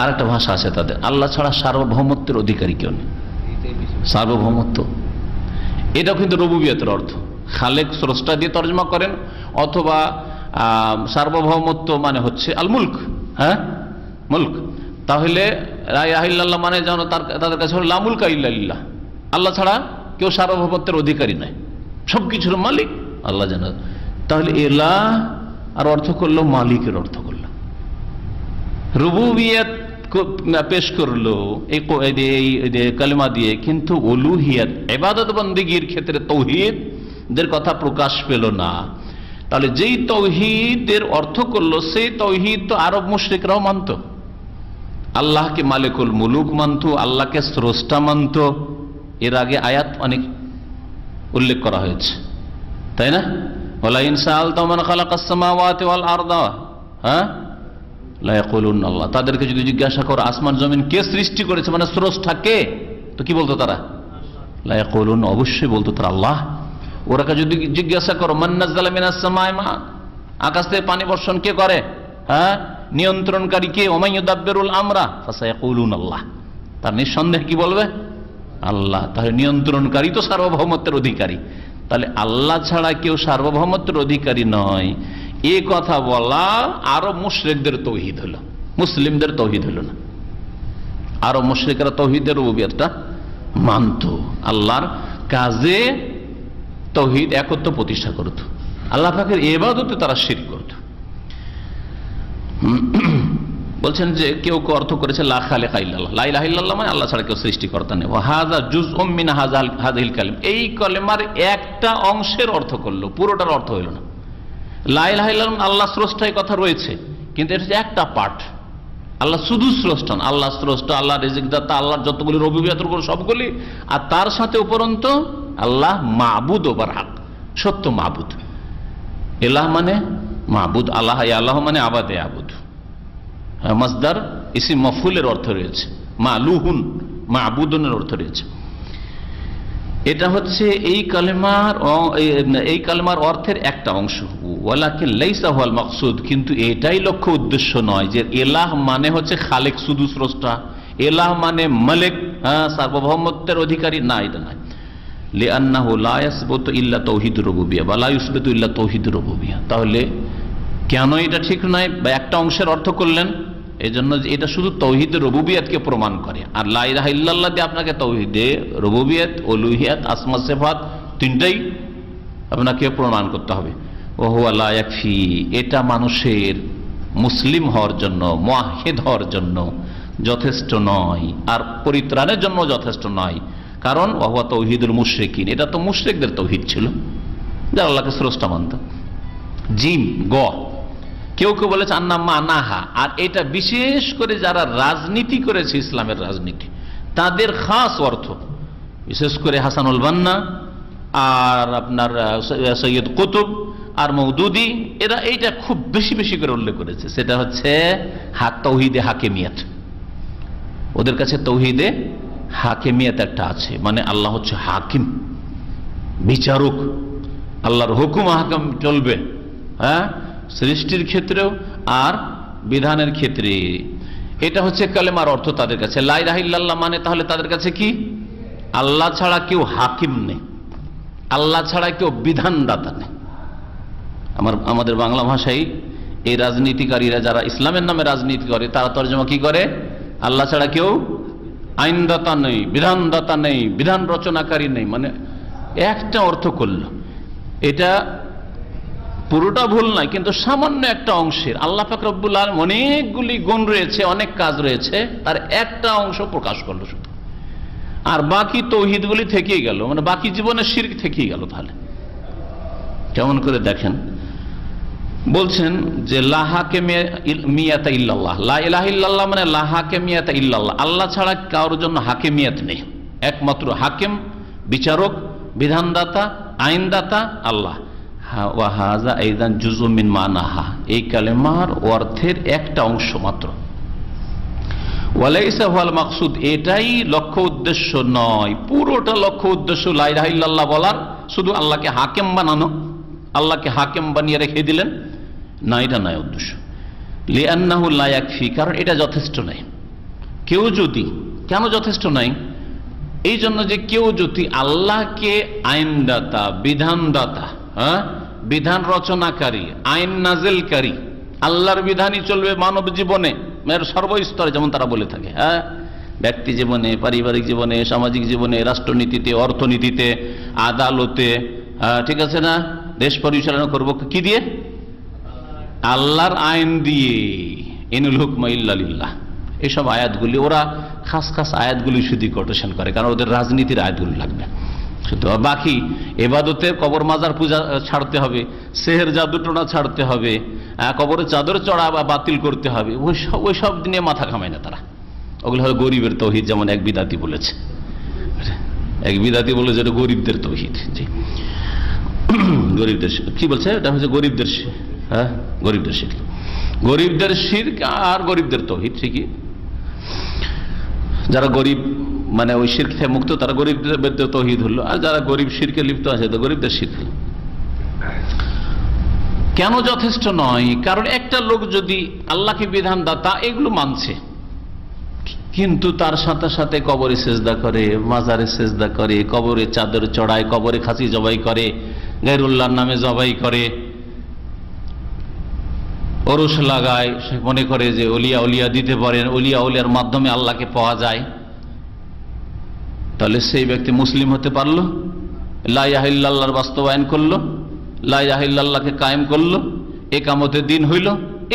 আর একটা ভাষা আছে তাদের, আল্লাহ ছাড়া সার্বভৌমত্বের অধিকারী কেউ নেই। সার্বভৌমত্ব এটাও কিন্তু রুবুবিয়তের অর্থ। খালেক স্রষ্টা দিয়ে তর্জমা করেন, অথবা সার্বভৌমত্ব মানে হচ্ছে আল মুলক, হ্যাঁ মুলক। তাহলে লা ইলাহা ইল্লাল্লাহ মানে যেন তাদের কাছে হলো লা মুলকা ইল্লা লিল্লাহ, আল্লাহ ছাড়া কেউ সার্বভৌমত্বের অধিকারী নাই, সবকিছুর মালিক আল্লাহ জানা। তাহলে এলাহ আর অর্থ করলো মালিকের অর্থ করলো, রুবুবিয়ত পেশ করলো এই কালেমা দিয়ে, কিন্তু উলুহিয়ত ইবাদত বন্দেগীর ক্ষেত্রে তৌহিদের কথা প্রকাশ পেল না। তাহলে যেই তৌহিদের অর্থ করলো সেই তৌহিদ তো আরব মুশরিকরাও মানত, আল্লাহকে মালিকুল মুলুক মানত, আল্লাহকে স্রষ্টা মানত। এর আগে আয়াত অনেক উল্লেখ করা হয়েছে, তাই না? ওয়ালা ইন সাআলতা মান খালাকাস সামাওয়াতি ওয়াল আরদা, হ্যাঁ লা ইয়াকুলুন আল্লাহ। তাদেরকে যদি জিজ্ঞাসা করো আসমান জমিন কে সৃষ্টি করেছে, মানে স্রষ্টা কে, তো কি বলতো তারা? লা ইয়াকুলুন, অবশ্যই বলতো তারা আল্লাহ। ওরা যদি জিজ্ঞাসা করো মান নাযালা মিনাস সামাই মা, আকাশ থেকে পানি বর্ষণ কে করে, হ্যাঁ নিয়ন্ত্রণকারী কে, ওয়া মান ইউদাব্বিরুল আমরা ফাসায়াকুলুন আল্লাহ, তার নিঃসন্দেহে কি বলবে? আল্লাহ। তাহলে নিয়ন্ত্রণকারী তো সার্বভৌমত্বের অধিকারী, তাহলে আল্লাহ ছাড়া কেউ সার্বভৌমত্বের অধিকারী নয়, এ কথা বলা আরব মুশরিকদের তৌহিদ হলো, মুসলিমদের তৌহিদ হলো না। আরব মুশরিকরা তৌহিদের রুবুবিয়তটা মানত, আল্লাহর কাজে তৌহিদ একত্ব প্রতিষ্ঠা করত, আল্লাহ পাকের ইবাদতে তারা শিরক করত। বলছেন যে কেউ কেউ অর্থ করেছে লা খালিকা ইল্লাল্লাহ, লা ইলাহা ইল্লাল্লাহ মানে আল্লাহ ছাড়া কেউ সৃষ্টিকর্তা নেই। ওয়া হাযা জুজউম মিন হাযিহিল কালিমা, এই কালেমার একটা অংশের অর্থ করলো, পুরোটার অর্থ হইল না। লা ইলাহা ইল্লাল্লাহ আল্লাহ স্রষ্টা এই কথা রয়েছে, কিন্তু এটা একটা পার্ট। আল্লাহ শুধু স্রষ্টা, আল্লাহ স্রষ্টা, আল্লাহ রিজিকদাতা, আল্লাহর যতগুলি রুবুবিয়ত সবগুলি, আর তার সাথে উপরন্তু আল্লাহ মাবুদ ও বারহাক, সত্য মাবুদ। ইলাহ মানে মাবুদ, আল্লাহ আল্লাহ মানে আবাদে আবুদ। মাসদার ইসিম মফউলের অর্থ রয়েছে, মালুহুন মাবুদুনের অর্থ রয়েছে। এটা হচ্ছে এই কালেমার অর্থের একটা অংশ। ওয়ালাকিন লাইসা হুয়াল মাকসুদ, কিন্তু এটাই লক্ষ্য উদ্দেশ্য নয় যে এলাহ মানে হচ্ছে খালেক শুধু স্রষ্টা, এলাহ মানে মালিক, সার্বভৌমত্বের অধিকারী, না, এটা নয়। লিআন্নাহু লা ইয়াসবুতু ইল্লা তাওহীদুর রুবুবিয়্যাহ ওয়া লা ইউসবিতু ইল্লা তাওহীদুর রুবুবিয়্যাহ। তাহলে কেন এটা ঠিক নয়, বা একটা অংশের অর্থ করলেন, এই জন্য এটা শুধু তৌহিদের রুবুবিয়তকে প্রমাণ করে। আর লা ইলাহা ইল্লাল্লাহ দিয়ে আপনাকে তৌহিদে রুবুবিয়ত, উলুহিয়ত, আসমা সিফাত তিনটাই আপনাকে প্রমাণ করতে হবে। ওয়া হুয়া লা ইয়াকফি, এটা মানুষের মুসলিম হওয়ার জন্য, মুওয়াহহিদ হওয়ার জন্য যথেষ্ট নয়, আর পরিত্রাণের জন্য যথেষ্ট নয়। কারণ ওয়া হুয়া তাওহীদুল মুশরিকিন, এটা তো মুশরিকদের তৌহিদ ছিল, যারা আল্লাহকে স্রষ্টা মানত। জিম গ, কেউ কেউ বলেছে আন্না মানাহা, আর এটা বিশেষ করে যারা রাজনীতি করেছে, ইসলামের রাজনীতি, তাদের খাস অর্থ, বিশেষ করে হাসানুল বান্না আর আপনার সৈয়দ কুতুব আর মওদুদি, এরা এইটা খুব বেশি বেশি করে উল্লেখ করেছে। সেটা হচ্ছে তাওহীদে হাকিমিয়াত। ওদের কাছে তাওহীদে হাকিমিয়াত একটা আছে, মানে আল্লাহ হচ্ছে হাকিম, বিচারক, আল্লাহর হুকুম হাকাম চলবে, হ্যাঁ, সৃষ্টির ক্ষেত্রেও আর বিধানের ক্ষেত্রে। এটা হচ্ছে কালেমার অর্থ তাদের কাছে। লা ইলাহা ইল্লাল্লাহ মানে তাহলে তাদের কাছে কি? আল্লাহ ছাড়া কেউ হাকিম নেই, আল্লাহ ছাড়া কেউ বিধানদাতা নেই। আমাদের বাংলা ভাষায় এই রাজনীতিকারীরা যারা ইসলামের নামে রাজনীতি করে, তারা তর্জমা কি করে? আল্লাহ ছাড়া কেউ আইনদাতা নেই, বিধানদাতা নেই, বিধান রচনাকারী নেই, মানে একটা অর্থ করল। এটা পুরোটা ভুল নয়, কিন্তু সামান্য একটা অংশের। আল্লাহ পাক রব্বুল আলামিন অনেকগুলি গুণ রয়েছে, অনেক কাজ রয়েছে, তার একটা অংশ প্রকাশ করলো শুধু, আর বাকি তৌহিদগুলি থেকেই গেল, মানে বাকি জীবনের শিরক থেকেই গেল। তাহলে কেমন করে দেখেন, বলছেন যে লা হাকিমিয়াতা ইল্লাল্লাহ, লা ইলাহা ইল্লাল্লাহ মানে লা হাকিমিয়াতা ইল্লাল্লাহ, আল্লাহ ছাড়া কারোর জন্য হাকিমিয়াত নেই, একমাত্র হাকিম, বিচারক, বিধানদাতা, আইনদাতা আল্লাহ। ওয়া হাযা আইদান জুজউ মিন মানাহা, এই কালেমার অর্থের একটা অংশ মাত্র। ওয়ালাইসা হুয়াল মাকসুদ, এটাই লক্ষ্য উদ্দেশ্য নয়, পুরোটা লক্ষ্য উদ্দেশ্য লা ইলাহা ইল্লাল্লাহ বলার শুধু আল্লাহকে হাকিম বানানো, আল্লাহকে হাকিম বানিয়ে রেখে দিলেন না, এটা নয় উদ্দেশ্য। লিআন্নাহু লা ইয়াকফি, কারণ এটা যথেষ্ট নয়। কেউ যদি, কেন যথেষ্ট নয়? এই জন্য যে কেউ যদি আল্লাহকে আইনদাতা, বিধানদাতা, বিধান রচনাকারী, আইন নাজিলকারী, আল্লাহর বিধানই চলবে মানব জীবনে সর্বস্তরে, যেমন তারা বলে থাকে, ব্যক্তি জীবনে, পারিবারিক জীবনে, সামাজিক জীবনে, রাষ্ট্রনীতিতে, অর্থনীতিতে, আদালতে, ঠিক আছে না, দেশ পরিচালনা করবো কি দিয়ে? আল্লাহর আইন দিয়ে। ইনুল হুকমা ইল্লা লিল্লাহ, এইসব আয়াতগুলি ওরা খাস খাস আয়াতগুলি শুধু কোটেশন করে, কারণ ওদের রাজনীতির আয়াতগুলি লাগবে শুধু। বাকি এবাদতের কবর মাজার পূজা ছাড়তে হবে, সেহের জাদুটোনা ছাড়তে হবে, কবরের চাদর চড়া বা বাতিল করতে হবে, ওই সব নিয়ে মাথা ঘামায় না তারা। ওগুলো হলো গরিবের তৌহিদ, যেমন এক বিদাতি বলেছে, এক বিদাতি বলেছে এটা গরিবদের তৌহিদ। জি, গরিবদের কি বলছে? এটা হচ্ছে গরিবদের, গরিবদের শিরক, গরিবদের শিরক আর গরিবদের তৌহিদ। ঠিকই, যারা গরিব মানে ওই শিরক থেকে মুক্ত তারা গরিবদের তৌহিদ হলো, আর যারা গরিব শিরকে লিপ্ত আছে তো গরিবদের শিরক হলো। কেন যথেষ্ট নয়? কারণ একটা লোক যদি আল্লাহকে বিধানদাতা এগুলো মানছে, কিন্তু তার সাথে সাথে কবরে সেজদা করে, মাজারে সেজদা করে, কবরে চাদর চড়ায়, কবরে খাসি জবাই করে, গায়রুল্লাহর নামে জবাই করে, ওরস লাগায়, সে মনে করে যে ওলিয়া উলিয়া দিতে পারেন, ওলিয়া উলিয়ার মাধ্যমে আল্লাহকে পাওয়া যায়, তাহলে সেই ব্যক্তি মুসলিম হতে পারলো? লা ইলাহা ইল্লাল্লাহর বাস্তবায়ন করলো, লা ইলাহা ইল্লাল্লাহকে কায়েম করলো, একামতের দিন হইল।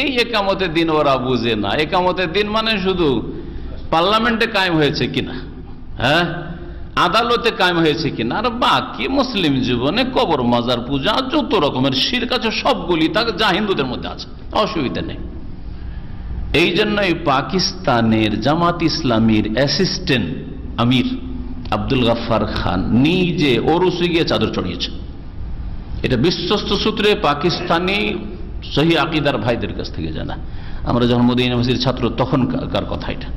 এই একামতের দিন ওরা বুঝে না। একামতের দিন মানে শুধু পার্লামেন্টে কায়েম হয়েছে কিনা, আদালতে কায়েম হয়েছে কিনা, আর বাকি মুসলিম জীবনে কবর মাজার পূজা যত রকমের শিরক আছে সবগুলি তা যা হিন্দুদের মধ্যে আছে, অসুবিধা নেই। এই জন্যই পাকিস্তানের জামাত ইসলামীর অ্যাসিস্ট্যান্ট আমির আব্দুল গাফফার খান নিজে ওরসে গিয়ে চাদর চড়িয়েছে। এটা বিশ্বস্ত সূত্রে পাকিস্তানি সহি আকিদার ভাইদের কাছ থেকে জানা। আমরা যখন মদিনা ইউনিভার্সিটির ছাত্র তখনকার কথা এটা।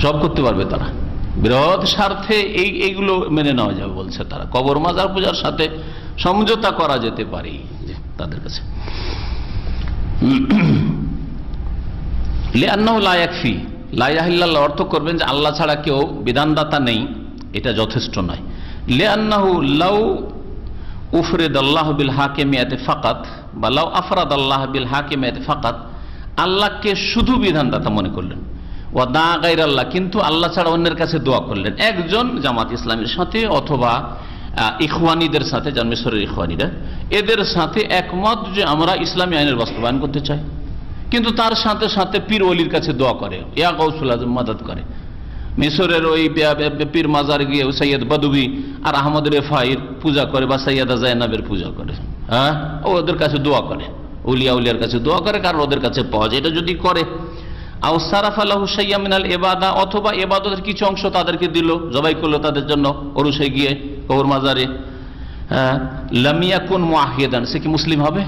সব করতে পারবে তারা, বৃহৎ স্বার্থে এইগুলো মেনে নেওয়া যাবে বলছে তারা। কবর মাজার পূজার সাথে সমঝোতা করা যেতে পারে তাদের কাছে। লিআন্নাহু লা ইয়াকফি, লা ইলাহা ইল্লাল্লাহ অর্থ করবেন যে আল্লাহ ছাড়া কেউ বিধানদাতা নেই, এটা যথেষ্ট নয়। লিআন্নাহু লাউ উফরিদাল্লাহু বিল হাকিমিয়াতি ফাকাত বা লাউ আফরাদাল্লাহু বিল হাকিমিয়াতি ফাকাত, আল্লাহকে শুধু বিধানদাতা মনে করলেন, ওয়া দা গায়রাল্লাহ, কিন্তু আল্লাহ ছাড়া অন্যের কাছে দোয়া করলেন। একজন জামাত ইসলামের সাথে অথবা ইখওয়ানিদের সাথে, যারা মিশরের ইখওয়ানিরা, এদের সাথে একমত যে আমরা ইসলামী আইনের বাস্তবায়ন করতে চাই, কিন্তু তার সাথে সাথে পীর ওলির কাছে দোয়া করে, ইয়া গাউসুল আজম মাদাদ করে। মিশরের ওই পীর মাজার গিয়ে সৈয়দ বদবি আর আহমদ রেফাইর পূজা করে বা সৈয়দা জায়নাবের পূজা করে, ওদের কাছে দোয়া করে, উলিয়া উলিয়ার কাছে দোয়া করে, কারণ ওদের কাছে পাওয়া যায়। এটা যদি করে, আও সারাফা লাহু শাইয়্যাম মিনাল ইবাদা, অথবা ইবাদতের কিছু অংশ তাদেরকে দিল, জবাই করলো তাদের জন্য ওরসে গিয়ে কবর মাজারে, লাম ইয়াকুন মুআহিদান, সে কি মুসলিম হবে,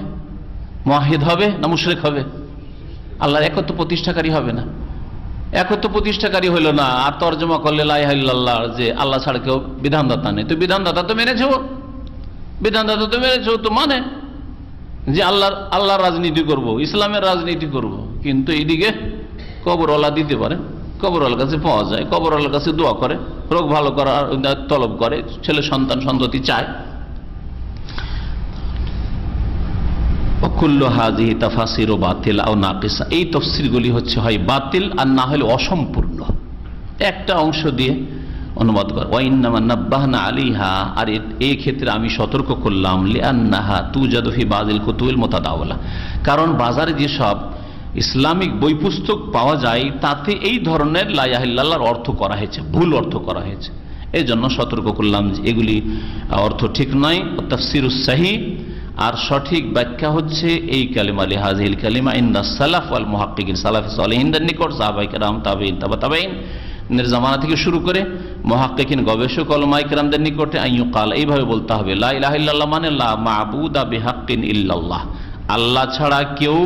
মুআহিদ হবে না মুশরিক হবে? আল্লাহর একত্ব প্রতিষ্ঠাকারী হবে না, একত্ব প্রতিষ্ঠাকারী হইল না। আর তর্জমা করলে লা ইলাহা ইল্লাল্লাহ, যে আল্লাহ ছাড়া কেউ বিধানদাতা নেই, তো বিধানদাতা তো মেনেছো, বিধানদাতা তো মেনেছো, তো মানে যে আল্লাহর রাজনীতি করব, ইসলামের রাজনীতি করব, কিন্তু এইদিকে কবরওয়ালা দিতে পারে, কবরওয়ালার কাছে পাওয়া যায়, কবরওয়ালার কাছে দোয়া করে, রোগ ভালো করার তলব করে, ছেলে সন্তান সন্ততি চায়। কুল্লু হাযিহি তাফাসিরু বাতিল আও নাকিসা, এই তাফসীরগুলি হচ্ছে হয় বাতিল আর না হলে অসম্পূর্ণ, একটা অংশ দিয়ে অনুবাদ করে। ওয়া ইন্নামা নাব্বাহনা আলাইহা, আর এই ক্ষেত্রে আমি সতর্ক করলাম, লিআন্নাহা তুজাদু ফি বাযিল কুতুবিল মুতাদাওয়ালা, কারণ বাজারে যেসব ইসলামিক বই পুস্তক পাওয়া যায় তাতে এই ধরনের লা ইলাহা ইল্লাল্লাহর অর্থ করা হয়েছে, ভুল অর্থ করা হয়েছে। এই জন্য সতর্ক করলাম যে এগুলি অর্থ ঠিক নয়। তাফসিরুস সহিহ, আর সঠিক ব্যাখ্যা হচ্ছে এই কালিমা, লিহাযিল কালিমা ইনদা সালাফ ওয়াল মুহাক্কিকিন, সালাফে সালেহিনদের নিকট, সাহাবায়ে কেরাম, তাবেঈন, তাবেঈন এর জামানা থেকে শুরু করে মুহাক্কিকিন, গবেষক, উলামায়ে কেরামদের নিকটে আইয়ুকাল, এইভাবে বলতে হবে লা ইলাহা ইল্লাল্লাহ মানে লা মা'বুদা বিহাক্কিন ইল্লাল্লাহ, আল্লাহ ছাড়া কেউ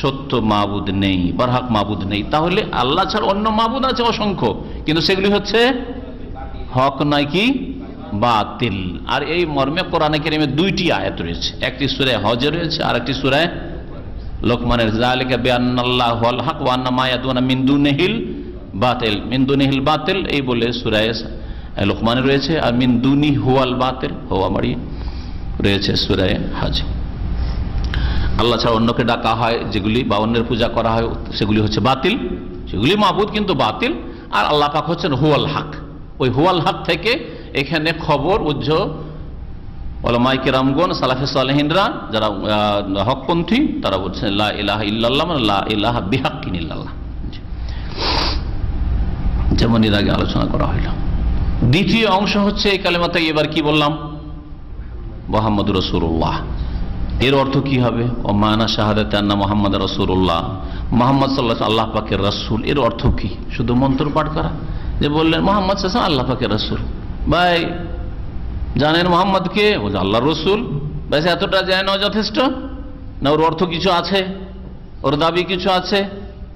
সত্য মাবুদ নেই, বরহক মাবুদ নেই। তাহলে আল্লাহ ছাড়া অন্য মাবুদ আছে অসংখ্য, কিন্তু সেগুলি হচ্ছে হক নয় কি বাতিল। আর এই মর্মে কোরআনে কারীমে দুইটি আয়াত রয়েছে, একটি সূরা হজে রয়েছে আর একটি সূরা লোকমানের, যালিকা বিআন্নাল্লাহু হুয়াল হক ওয়া আন্না মা ইয়াদুনা মিন দুনিহিল বাতিল, মিন দুনিহিল বাতিল এই বলে সূরা লোকমানে রয়েছে, আর মিন দুনি হুয়াল বাতিল হুয়া মারি রয়েছে সূরা হজ। আল্লাহ ছাড়া অন্যকে ডাকা হয় যেগুলি, বা অন্যের পূজা করা হয় সেগুলি হচ্ছে বাতিল, সেগুলি মাবুদ কিন্তু বাতিল। আর আল্লাহ পাক হচ্ছেন হুয়াল হক, ওই হুয়াল হক থেকে এখানে খবর উজ্জ উলামায়ে কেরামগণ, সালাফে সালেহিনরা যারা হকপন্থী, তারা বলছেন লা ইলাহা ইল্লাল্লাহ মানে লা ইলাহা বিহাক্কিন ইল্লাল্লাহ, যেমন এর আগে আলোচনা করা হইল। দ্বিতীয় অংশ হচ্ছে এই কালেমা তাইয়্যিবা, কি বললাম, মুহাম্মদুর রাসূলুল্লাহ। এর অর্থ কি হবে, ও মানা শাহাদাতে আন্না মুহাম্মাদ রাসূলুল্লাহ, মুহাম্মদ সাল্লাল্লাহু আলাইহি ওয়াসাল্লাম আল্লাহ পাকের রাসূল। এর অর্থ কি, শুধু মন্ত্র পাঠ করা, যে বললেন মুহাম্মদ সাল্লাল্লাহু আলাইহি ওয়াসাল্লাম আল্লাহ পাকের রাসূল, ভাই জানেন মোহাম্মদ কে, বলছে আল্লাহর রাসূল, ব্যাস এতটা জানা যথেষ্ট না? ওর অর্থ কিছু আছে, ওর দাবি কিছু আছে,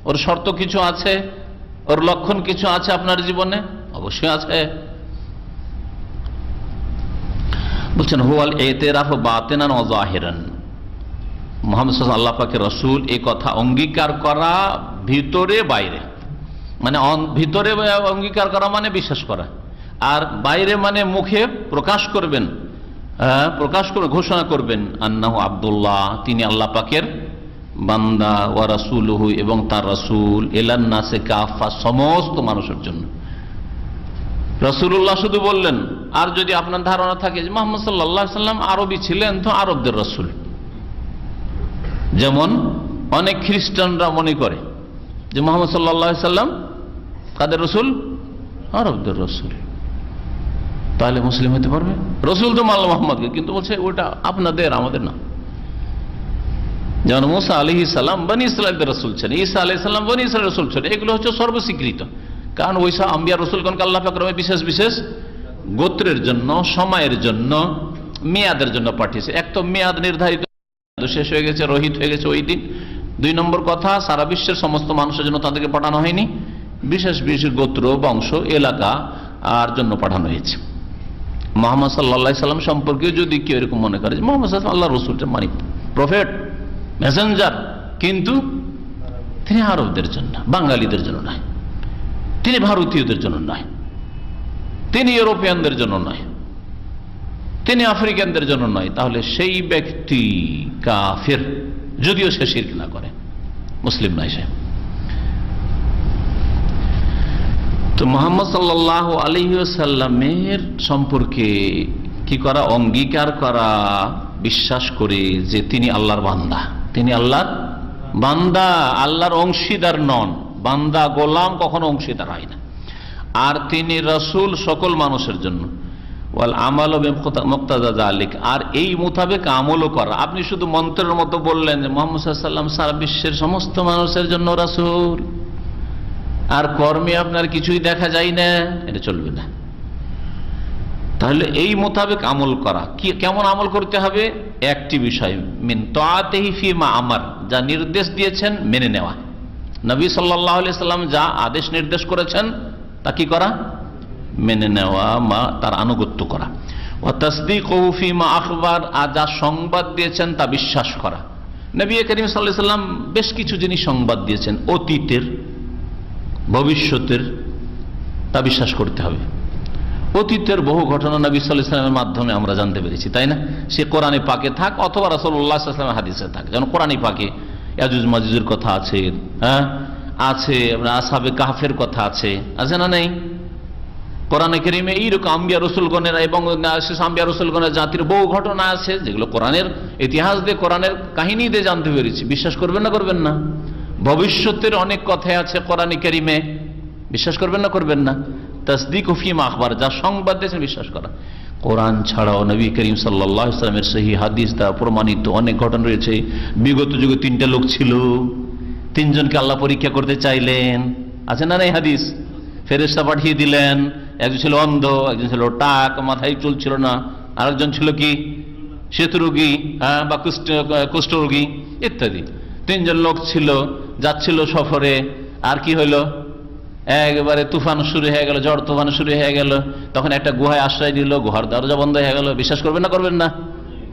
ওর শর্ত কিছু আছে, ওর লক্ষণ কিছু আছে আপনার জীবনে? অবশ্যই আছে। বলছেন হুয়াল ইতিরাফ বাতিনান ওয়া যাহিরান, মুহাম্মদ সাল্লাল্লাহু আলাইহি ওয়াসাল্লাম আল্লাহ পাকের রাসূল এই কথা অঙ্গীকার করা ভিতরে বাইরে, মানে ভিতরে অঙ্গীকার করা মানে বিশ্বাস করা, আর বাইরে মানে মুখে প্রকাশ করবেন, প্রকাশ করে ঘোষণা করবেন আন্নাহু আব্দুল্লাহ, তিনি আল্লাহ পাকের বান্দা, ওয়া রাসূলুহু এবং তার রাসূল, ইলান নাসে কাফা, সমস্ত মানুষের জন্য। রাসূলুল্লাহ শুধু বললেন। আর যদি আপনার ধারণা থাকে যে মুহাম্মদ সাল্লাল্লাহু আলাইহি ওয়াসাল্লাম আরবি ছিলেন, তো আরবদের রাসূল, যেমন অনেক খ্রিস্টানরা মনে করে যে মুহাম্মদ সাল্লাল্লাহু আলাইহি ওয়াসাল্লাম কাদের রাসূল, আরবদের রাসূল, তাহলে মুসলিম হতে পারবে? রাসূল তো মানল মুহাম্মদকে, কিন্তু বলছে ওটা আপনাদের, আমাদের না। যেমন মুসা আলাইহিস সালাম বনি ইসরাঈলের রাসূল ছিলেন, ঈসা আলাইহিস সালাম বনি ইসরাঈলের রাসূল ছিলেন, এগুলো হচ্ছে সর্বস্বীকৃত। কারণ ওইসব আম্বিয়া রাসূলগণকে আল্লাহ পাক বিশেষ বিশেষ গোত্রের জন্য, সময়ের জন্য, মেয়াদের জন্য পাঠিয়েছে। এক তো মেয়াদ নির্ধারিত শেষ হয়ে গেছে, রহিত হয়ে গেছে ওই দিন। দুই নম্বর কথা, সারা বিশ্বের সমস্ত মানুষের জন্য তাদেরকে পাঠানো হয়নি, বিশেষ বিশেষ গোত্র, বংশ, এলাকা আর জন্য পাঠানো হয়েছে। মুহাম্মদ সাল্লাল্লাহু আলাইহি সাল্লাম সম্পর্কে যদি কেউ এরকম মনে করে যে মুহাম্মদ সাল্লাল্লাহু আল্লাহর রাসূল, মানে প্রফেট, মেসেঞ্জার, কিন্তু তিনি আরবদের জন্য, বাঙালিদের জন্য নয়, তিনি ভারতীয়দের জন্য নয়, তিনি ইউরোপিয়ানদের জন্য নয়, তিনি আফ্রিকানদের জন্য নয়, তাহলে সেই ব্যক্তি কাফের, যদিও সে শিরক না করে, মুসলিম নয় সে। তো মুহাম্মদ সাল্লাল্লাহু আলাইহি ওয়াসাল্লামের সম্পর্কে কি করা, অঙ্গীকার করা, বিশ্বাস করে যে তিনি আল্লাহর বান্দা, তিনি আল্লাহর বান্দা, আল্লাহর অংশীদার নন। বান্দা গোলাম কখনো অংশীদার হয় না। আর তিনি রাসূল সকল মানুষের জন্য, ওয়াল আমালু বিমুক্তাদা যালিক, আর এই মোতাবেক আমলও করা। আপনি শুধু মন্ত্রের মতো বললেন যে মুহাম্মদ সাল্লাল্লাহু আলাইহি ওয়াসাল্লাম সারা বিশ্বের সমস্ত মানুষের জন্য রাসূল, আর কর্মে আপনার কিছুই দেখা যায় না, এটা চলবে না। তাহলে এই মোতাবেক আমল করা, কি কেমন আমল করতে হবে? একটি বিষয়, মিন তাআতিহি ফিমা আমার, যা নির্দেশ দিয়েছেন মেনে নেওয়া। নবী সাল্লাল্লাহু আলাইহি সাল্লাম যা আদেশ নির্দেশ করেছেন তা কি করা? মেনে নেওয়া, তার আনুগত্য করা। ওয়া তাসদীকুহু ফিমা আখবার, আর যা সংবাদ দিয়েছেন তা বিশ্বাস করা। নবী করিম সাল্লাল্লাহু আলাইহি সাল্লাম বেশ কিছু জিনিস সংবাদ দিয়েছেন, অতীতের, ভবিষ্যতের, তা বিশ্বাস করতে হবে। অতীতের বহু ঘটনা নবী সাল্লাল্লাহু আলাইহি সাল্লামের মাধ্যমে আমরা জানতে পেরেছি, তাই না? সে কোরআনে পাকে থাক অথবা রাসূলুল্লাহ সাল্লাল্লাহু আলাইহি ওয়াসাল্লামের হাদিসে থাক। যেমন কোরআনে পাকে ইয়াজুজ মাজুজের কথা আছে, হ্যাঁ আছে, আসহাবে কাহফের কথা আছে, আছে না নেই? কোরআনে কারীমে এইরকম আম্বিয়া রাসূলগণের এবং শেষ আম্বিয়া রাসূলগণের জাতির বহু ঘটনা আছে, যেগুলো কোরআনের ইতিহাস দিয়ে, কোরআনের কাহিনী দিয়ে জানতে পেরেছি। বিশ্বাস করবেন না করবেন না? ভবিষ্যতের অনেক কথা আছে কোরআনে কারীমে, বিশ্বাস করবেন না করবেন না? তাসদিক ফিমা আখবার, যা সংবাদ দিয়েছেন বিশ্বাস করা। কোরআন ছাড়াও নবী করিম সাল্লাল্লাহু আলাইহি ওয়াসাল্লামের সহিহ হাদিস দ্বারা প্রমাণিত অনেক ঘটনা রয়েছে। বিগত যুগে 3টা লোক ছিল, 3 জনকে আল্লাহ পরীক্ষা করতে চাইলেন, আছে না এই হাদিস? ফেরেশতা পাঠিয়ে দিলেন, একজন ছিল অন্ধ, একজন ছিল টাক, মাথায় চুল ছিল না, আরেকজন ছিল কি শ্বেতরোগী বা কুষ্ঠরোগী ইত্যাদি। 3 জন লোক ছিল, যাচ্ছিল সফরে, আর কি হইল, একেবারে তুফান শুরু হয়ে গেল, ঝড় তুফান শুরু হয়ে গেল। তখন একটা গুহায় আশ্রয় দিল, গুহার দরজা বন্ধ হয়ে গেল। বিশ্বাস করবেন না করবেন না?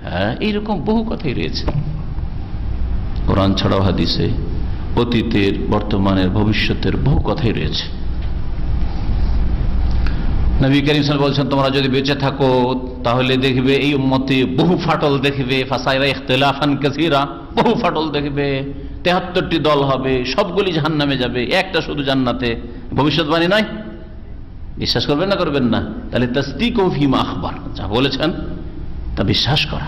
হ্যাঁ, এইরকম বহু কথাই রয়েছে কোরআন ছাড়াও হাদিসে, অতীতের, বর্তমানের, ভবিষ্যতের বহু কথাই রয়েছে। নবী করিম সাল্লাল্লাহু আলাইহি ওয়াসাল্লাম বলছেন, তোমরা যদি বেঁচে থাকো তাহলে দেখবে এই উম্মতে বহু ফাটল দেখবে, ফাসাইরা ইখতিলাফান কাসীরা, বহু ফাটল দেখবে, 73টি দল হবে, সবগুলি জাহান্নামে যাবে, একটা শুধু জান্নাতে। ভবিষ্যৎবাণী নয়? বিশ্বাস করবেন না করবেন না? তাহলে তাসদিক ফিমা আখবার, যা বলেছেন তা বিশ্বাস করা,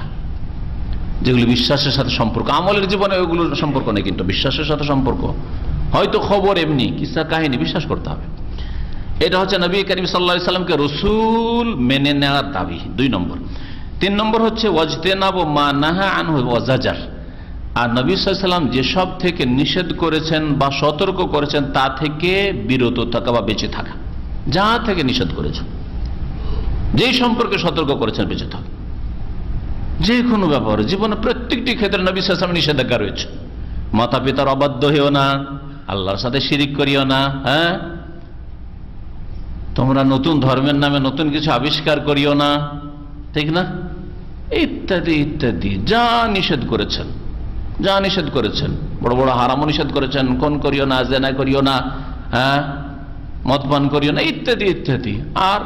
যেগুলো বিশ্বাসের সাথে সম্পর্ক। আমলের জীবনে ওইগুলোর সম্পর্ক নেই, কিন্তু বিশ্বাসের সাথে সম্পর্ক। হয়তো খবর এমনি কিসসা কাহিনী, বিশ্বাস করতে হবে। এটা হচ্ছে নবী করিম সাল্লাল্লাহু আলাইহি ওয়াসাল্লামকে রাসূল মেনে নেওয়ার দাবি, 2 নম্বর। 3 নম্বর হচ্ছে ওয়াজতেনাবু মা নাহা আনহু ওয়া জাজার। আর নবী সাল্লাল্লাহু আলাইহি ওয়াসাল্লাম যেসব থেকে নিষেধ করেছেন বা সতর্ক করেছেন তা থেকে বিরত থাকা বা বেঁচে থাকা। যা থেকে নিষেধ করেছেন, যেই সম্পর্কে সতর্ক করেছেন, বেঁচে থাকা। যে কোনো ব্যাপারে, জীবনে প্রত্যেকটি ক্ষেত্রে নবী সাল্লাল্লাহু আলাইহি ওয়াসাল্লাম নিষেধাজ্ঞা রয়েছে। মাতা পিতার অবাধ্য হইও না, আল্লাহর সাথে শিরিক করিও না, হ্যাঁ, তোমরা নতুন ধর্মের নামে নতুন কিছু আবিষ্কার করিও না, ঠিক না, ইত্যাদি ইত্যাদি যা নিষেধ করেছেন, যা নিষেধ করেছেন। বড় বড় হারামও নিষেধ করেছেন, কোন করিও না, জেনা করিও না, হ্যাঁ, মদ পান করিও না, ইত্যাদি ইত্যাদি। আর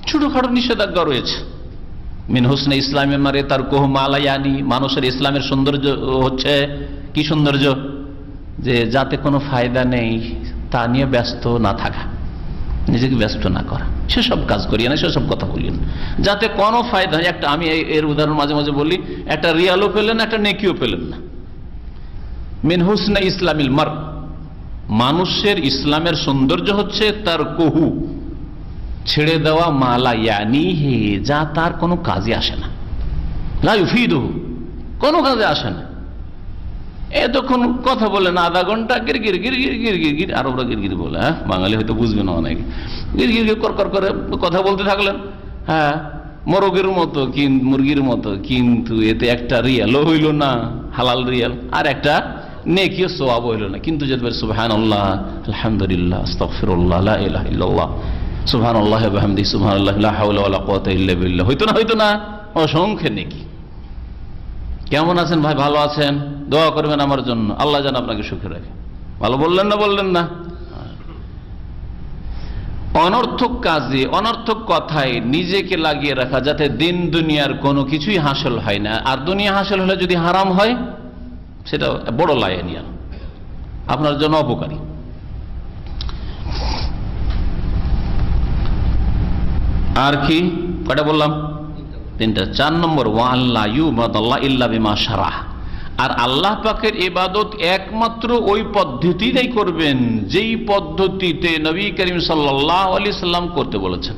ছোটখাটো নিষেধাজ্ঞা রয়েছে। মিন হুসনে ইসলামে মারে তার কোহ মালায়ানি, মানুষের ইসলামের সৌন্দর্য হচ্ছে কি সৌন্দর্য, যে যাতে কোনো ফায়দা নেই তা নিয়ে ব্যস্ত না থাকা, নিজেকে ব্যস্ত না করা, সেসব কাজ করিয়ে না, সেসব কথা বলিয়ে না, যাতে কোনো ফায়দা নেই। একটা আমি এর উদাহরণ মাঝে মাঝে বলি, একটা রিয়ালও পেলেন না, একটা নেকিও পেলেন না। মিন হুসনে ইসলামিল মার, মানুষের ইসলামের সৌন্দর্য হচ্ছে তার কহু, ছেড়ে দেওয়া, মালা ইয়ানি হে, যা তার কোনো কাজে আসে না, লা ইউফিদুহু, কোনো কাজে আসে না। এতক্ষণ কথা বলেন আধা ঘন্টা, গির গির গির গির গির গির গির, আর ওরা গির গির বলে, হ্যাঁ, বাঙালি হয়তো বুঝবে না অনেক, গির গির গির কর কর করে কথা বলতে থাকলেন, হ্যাঁ, মোরগের মতো, মুরগির মতো, কিন্তু এতে একটা রিয়ালও হইল না, হালাল রিয়াল, আর একটা নেকিও সওয়াব হইল না। কিন্তু যদি সুবহানাল্লাহ, আলহামদুলিল্লাহ, আস্তাগফিরুল্লাহ, লা ইলাহা ইল্লাল্লাহ, সুবহানাল্লাহি ওয়া বিহামদিহি, সুবহানাল্লাহি লা হাওলা ওয়ালা কুওয়াতা ইল্লা বিল্লাহ, হইতো না, হইতো না, অসংখ্য নেকি। কেমন আছেন ভাই? ভালো আছেন? দোয়া করবেন আমার জন্য, আল্লাহ যেন আপনাকে সুখে রাখে। ভালো বললেন না, বললেন না? অনর্থক কাজে, অনর্থক কথায় নিজেকে লাগিয়ে রাখা, যাতে দিন দুনিয়ার কোনো কিছুই হাসিল হয় না। আর দুনিয়া হাসিল হলে যদি হারাম হয়, সেটা বড় লাইনিয়া, আপনার জন্য অপকারী। আর কি কয়টা বললাম? 3টা। 4 নম্বর, ওয়াল্লা ইউবাদাল্লাহ ইল্লা বিমা শারাহ, আর আল্লাহ পাকের ইবাদত একমাত্র ওই পদ্ধতিতেই করবেন যেই পদ্ধতিতে নবী করিম সাল্লাল্লাহু আলাইহি সাল্লাম করতে বলেছেন।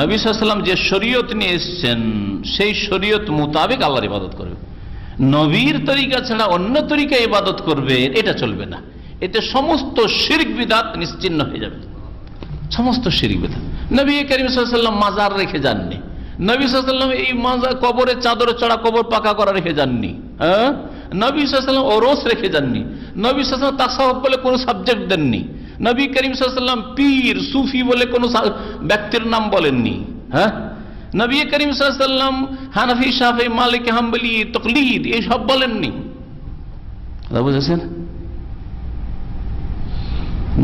নবী সাল্লাল্লাহু আলাইহি সাল্লাম যে শরীয়ত নিয়ে এসেছেন সেই শরীয়ত মোতাবেক আল্লাহর ইবাদত করবে। নবীর তরিকা ছাড়া অন্য তরিকায় ইবাদত করবে, এটা চলবে না। এতে সমস্ত শিরক বিদআত নিশ্চিহ্ন হয়ে যাবে, সমস্ত শিরক বিদআত। নবী করিম সাল্লাল্লাহু আলাইহি সাল্লাম মাজার রেখে যাননি, নবী সাল্লাল্লাহু আলাইহি সাল্লাম এই মাজার কবরের চাদরে চড়া, কবর পাকা করা রেখে যাননি, হ্যাঁ, নবী সাল্লাল্লাহু আলাইহি সাল্লাম ওরস রেখে যাননি, নবী সাল্লাল্লাহু আলাইহি সাল্লাম তাসাউফ বলে কোনো সাবজেক্ট দেননি, নবী করিম সাল্লাল্লাহু আলাইহি সাল্লাম পীর সুফি বলে কোনো ব্যক্তির নাম বলেননি, হ্যাঁ, নবী করিম সাল্লাল্লাহু আলাইহি সাল্লাম হানাফি, শাফি, মালিকি, হাম্বলি, তাকলিদ এইসব বলেননি। কথা বুঝেছেন?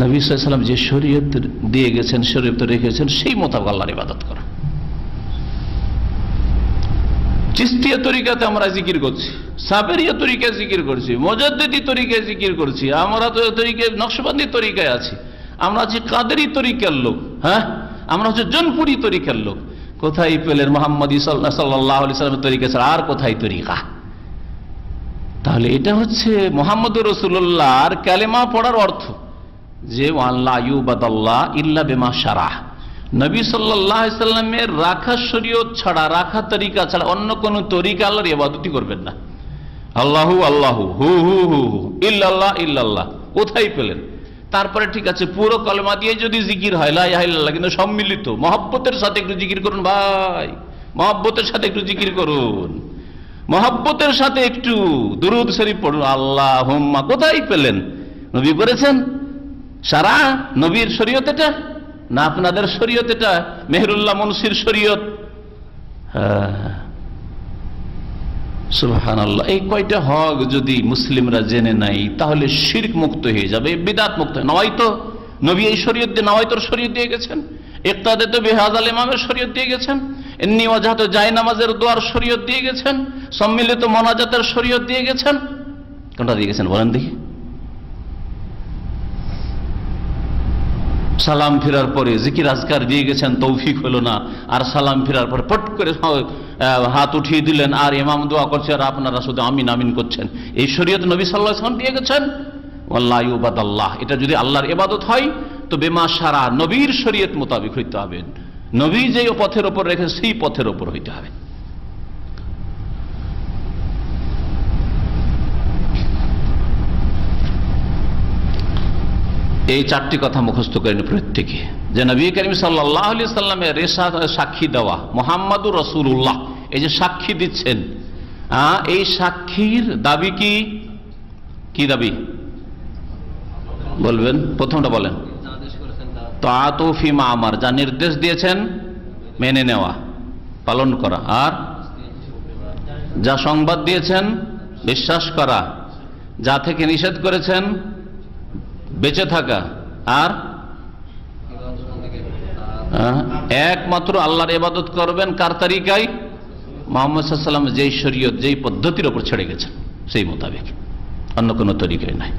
নবী সাল্লাল্লাহু আলাইহি সাল্লাম যে শরীয়ত দিয়ে গেছেন, শরীয়ত রেখেছেন, সেই মোতাবেক আল্লাহর ইবাদত করা। চিশতিয়া তরিকাতে আমরা জিকির করছি, সাবেরিয়া তরিকায় জিকির করছি, মুজাদ্দিদি তরিকায় জিকির করছি, আমরা তো তরিকায় নকশবন্দি তরিকায় আছি, আমরা আছি কাদেরি তরিকার লোক, হ্যাঁ, আমরা হচ্ছে জনপুরি তরিকার লোক। কোথায় পেলেন মুহাম্মদী সাল্লাল্লাহু আলাইহি সাল্লামের তরিকা ছাড়া আর কোথায় তরিকা? তাহলে এটা হচ্ছে মুহাম্মদুর রাসূলুল্লাহর কালেমা পড়ার অর্থ, যে ওয়াল্লা ইউবাদাল্লাহ ইল্লা বিমা শারাহ, নবী সাল্লাল্লাহু আলাইহি সাল্লামের রাখা শরীয়ত ছাড়া, রাখা তরিকা ছাড়া অন্য কোন তরিকা আল্লাহর ইবাদতই করবেন না। আল্লাহু আল্লাহু, হু হু হু, ইল্লাল্লাহ ইল্লাল্লাহ কোথায় পেলেন? তারপরে ঠিক আছে পুরো কলমা দিয়ে যদি জিকির হয় লা ইলাহা ইল্লাল্লাহ, কিন্তু সম্মিলিত মহব্বতের সাথে একটু জিকির করুন ভাই, মহব্বতের সাথে একটু জিকির করুন, মহব্বতের সাথে একটু দুরূদ শরীফ পড়ুন। আল্লাহুম্মা কোথায় পেলেন? নবী করেছেন? সারা নবীর শরীয়ত এটা না আপনাদের শরীয়ত এটা? মেহেরুল্লাহ মুনসির শরীয়ত। সুবহানাল্লাহ। এই কয়টা হক যদি মুসলিমরা জেনে নাই তাহলে শিরক মুক্ত হয়ে যাবে, বিদআত মুক্ত। নওয়াইতো নবী এই শরীয়ত দিয়ে, নওয়াইতোর শরীয়ত দিয়ে গেছেন, ইক্তাদাত বিহাযাল ইমামের শরীয়ত দিয়ে গেছেন, ইন্নী ওয়াজহাতু জায়নামাজের দোয়ার শরীয়ত দিয়ে গেছেন, সম্মিলিত মোনাজাতের শরীয়ত দিয়ে গেছেন। কোনটা দিয়ে গেছেন বলেন দেখি? সালাম ফেরার পরে জিকির আজকার দিয়ে গেছেন, তৌফিক হলো না, আর সালাম ফেরার পরে পট করে হাত উঠিয়ে দিলেন আর ইমাম দোয়া করছে আর আপনারা শুধু আমিন আমিন করছেন। এই শরীয়ত নবী সাল্লাল্লাহু আলাইহি ওয়াসাল্লাম দিয়ে গেছেন। ওয়াল্লাহু ইবাদাল্লাহ, এটা যদি আল্লাহর ইবাদত হয় তো বেমা সারা নবীর শরীয়ত মোতাবেক হইতে হবে, নবী যে পথের উপর রেখে সেই পথের উপর হইতে হবে। এই চারটি কথা মুখস্থ করেন প্রত্যেকে, যে নবী করিম সাল্লাল্লাহু আলাইহি সাল্লামের সাক্ষী দেওয়া মুহাম্মাদুর রাসূলুল্লাহ, এই যে সাক্ষী দিচ্ছেন, এই সাক্ষীর দাবি কি? কি দাবি বলবেন? প্রথমটা বলেন। তাআতু ফিমা আমার, যা নির্দেশ দিয়েছেন মেনে নেওয়া, পালন করা, আর যা সংবাদ দিয়েছেন বিশ্বাস করা, যা থেকে নিষেধ করেছেন বেঁচে থাকা, আর একমাত্র আল্লাহর ইবাদত করবেন কার তরিকায়? মুহাম্মদ সাল্লাল্লাহু আলাইহি ওয়াসাল্লাম যেই শরীয়ত, যেই পদ্ধতির উপর ছেড়ে গেছেন সেই মোতাবেক, অন্য কোনো তরিকায় নাই।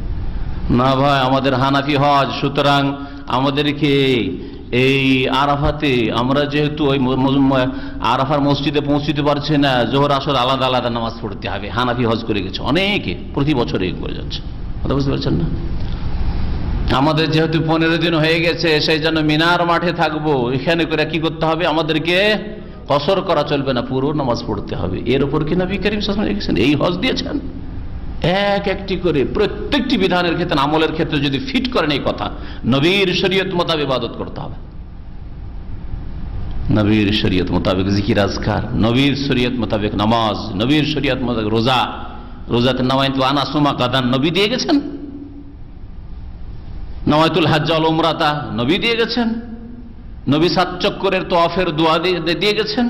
না ভাই আমাদের হানাফি হজ, সুতরাং আমাদেরকে এই আরাফাতে আমরা যেহেতু ওই আরাফার মসজিদে পৌঁছতে পারছি না, জোহর আসর আলাদা আলাদা নামাজ পড়তে হবে। হানাফি হজ করে গেছে অনেকে, প্রতি বছর এই করে যাচ্ছে, কথা বুঝতে পারছেন না? আমাদের যেহেতু 15 দিন হয়ে গেছে, সেই জন্য মিনার মাঠে থাকবো, এখানে করে কি করতে হবে? আমাদেরকে কসর করা চলবে না, পুরো নামাজ পড়তে হবে। এর উপর কি নবী করিম সাল্লাল্লাহু আলাইহি ওয়াসাল্লাম এই হজ দিয়েছেন? এক একটি করে প্রত্যেকটি বিধানের ক্ষেত্রে, আমলের ক্ষেত্রে যদি ফিট করেন এই কথা, নবীর শরীয়ত মোতাবেক ইবাদত করতে হবে, নবীর শরীয়ত মোতাবেক জিকির আজকার, নবীর শরীয়ত মোতাবেক নামাজ, নবীর শরীয়ত মোতাবেক রোজা, রোজাতে নাওয়াইতু আন আসুমা গাদান নবী দিয়ে গেছেন, নাওয়াইতুল হজ্জ ওয়াল উমরাতা নবী দিয়ে গেছেন, নবী 7 চক্করের তওয়াফের দোয়া দিয়ে গেছেন,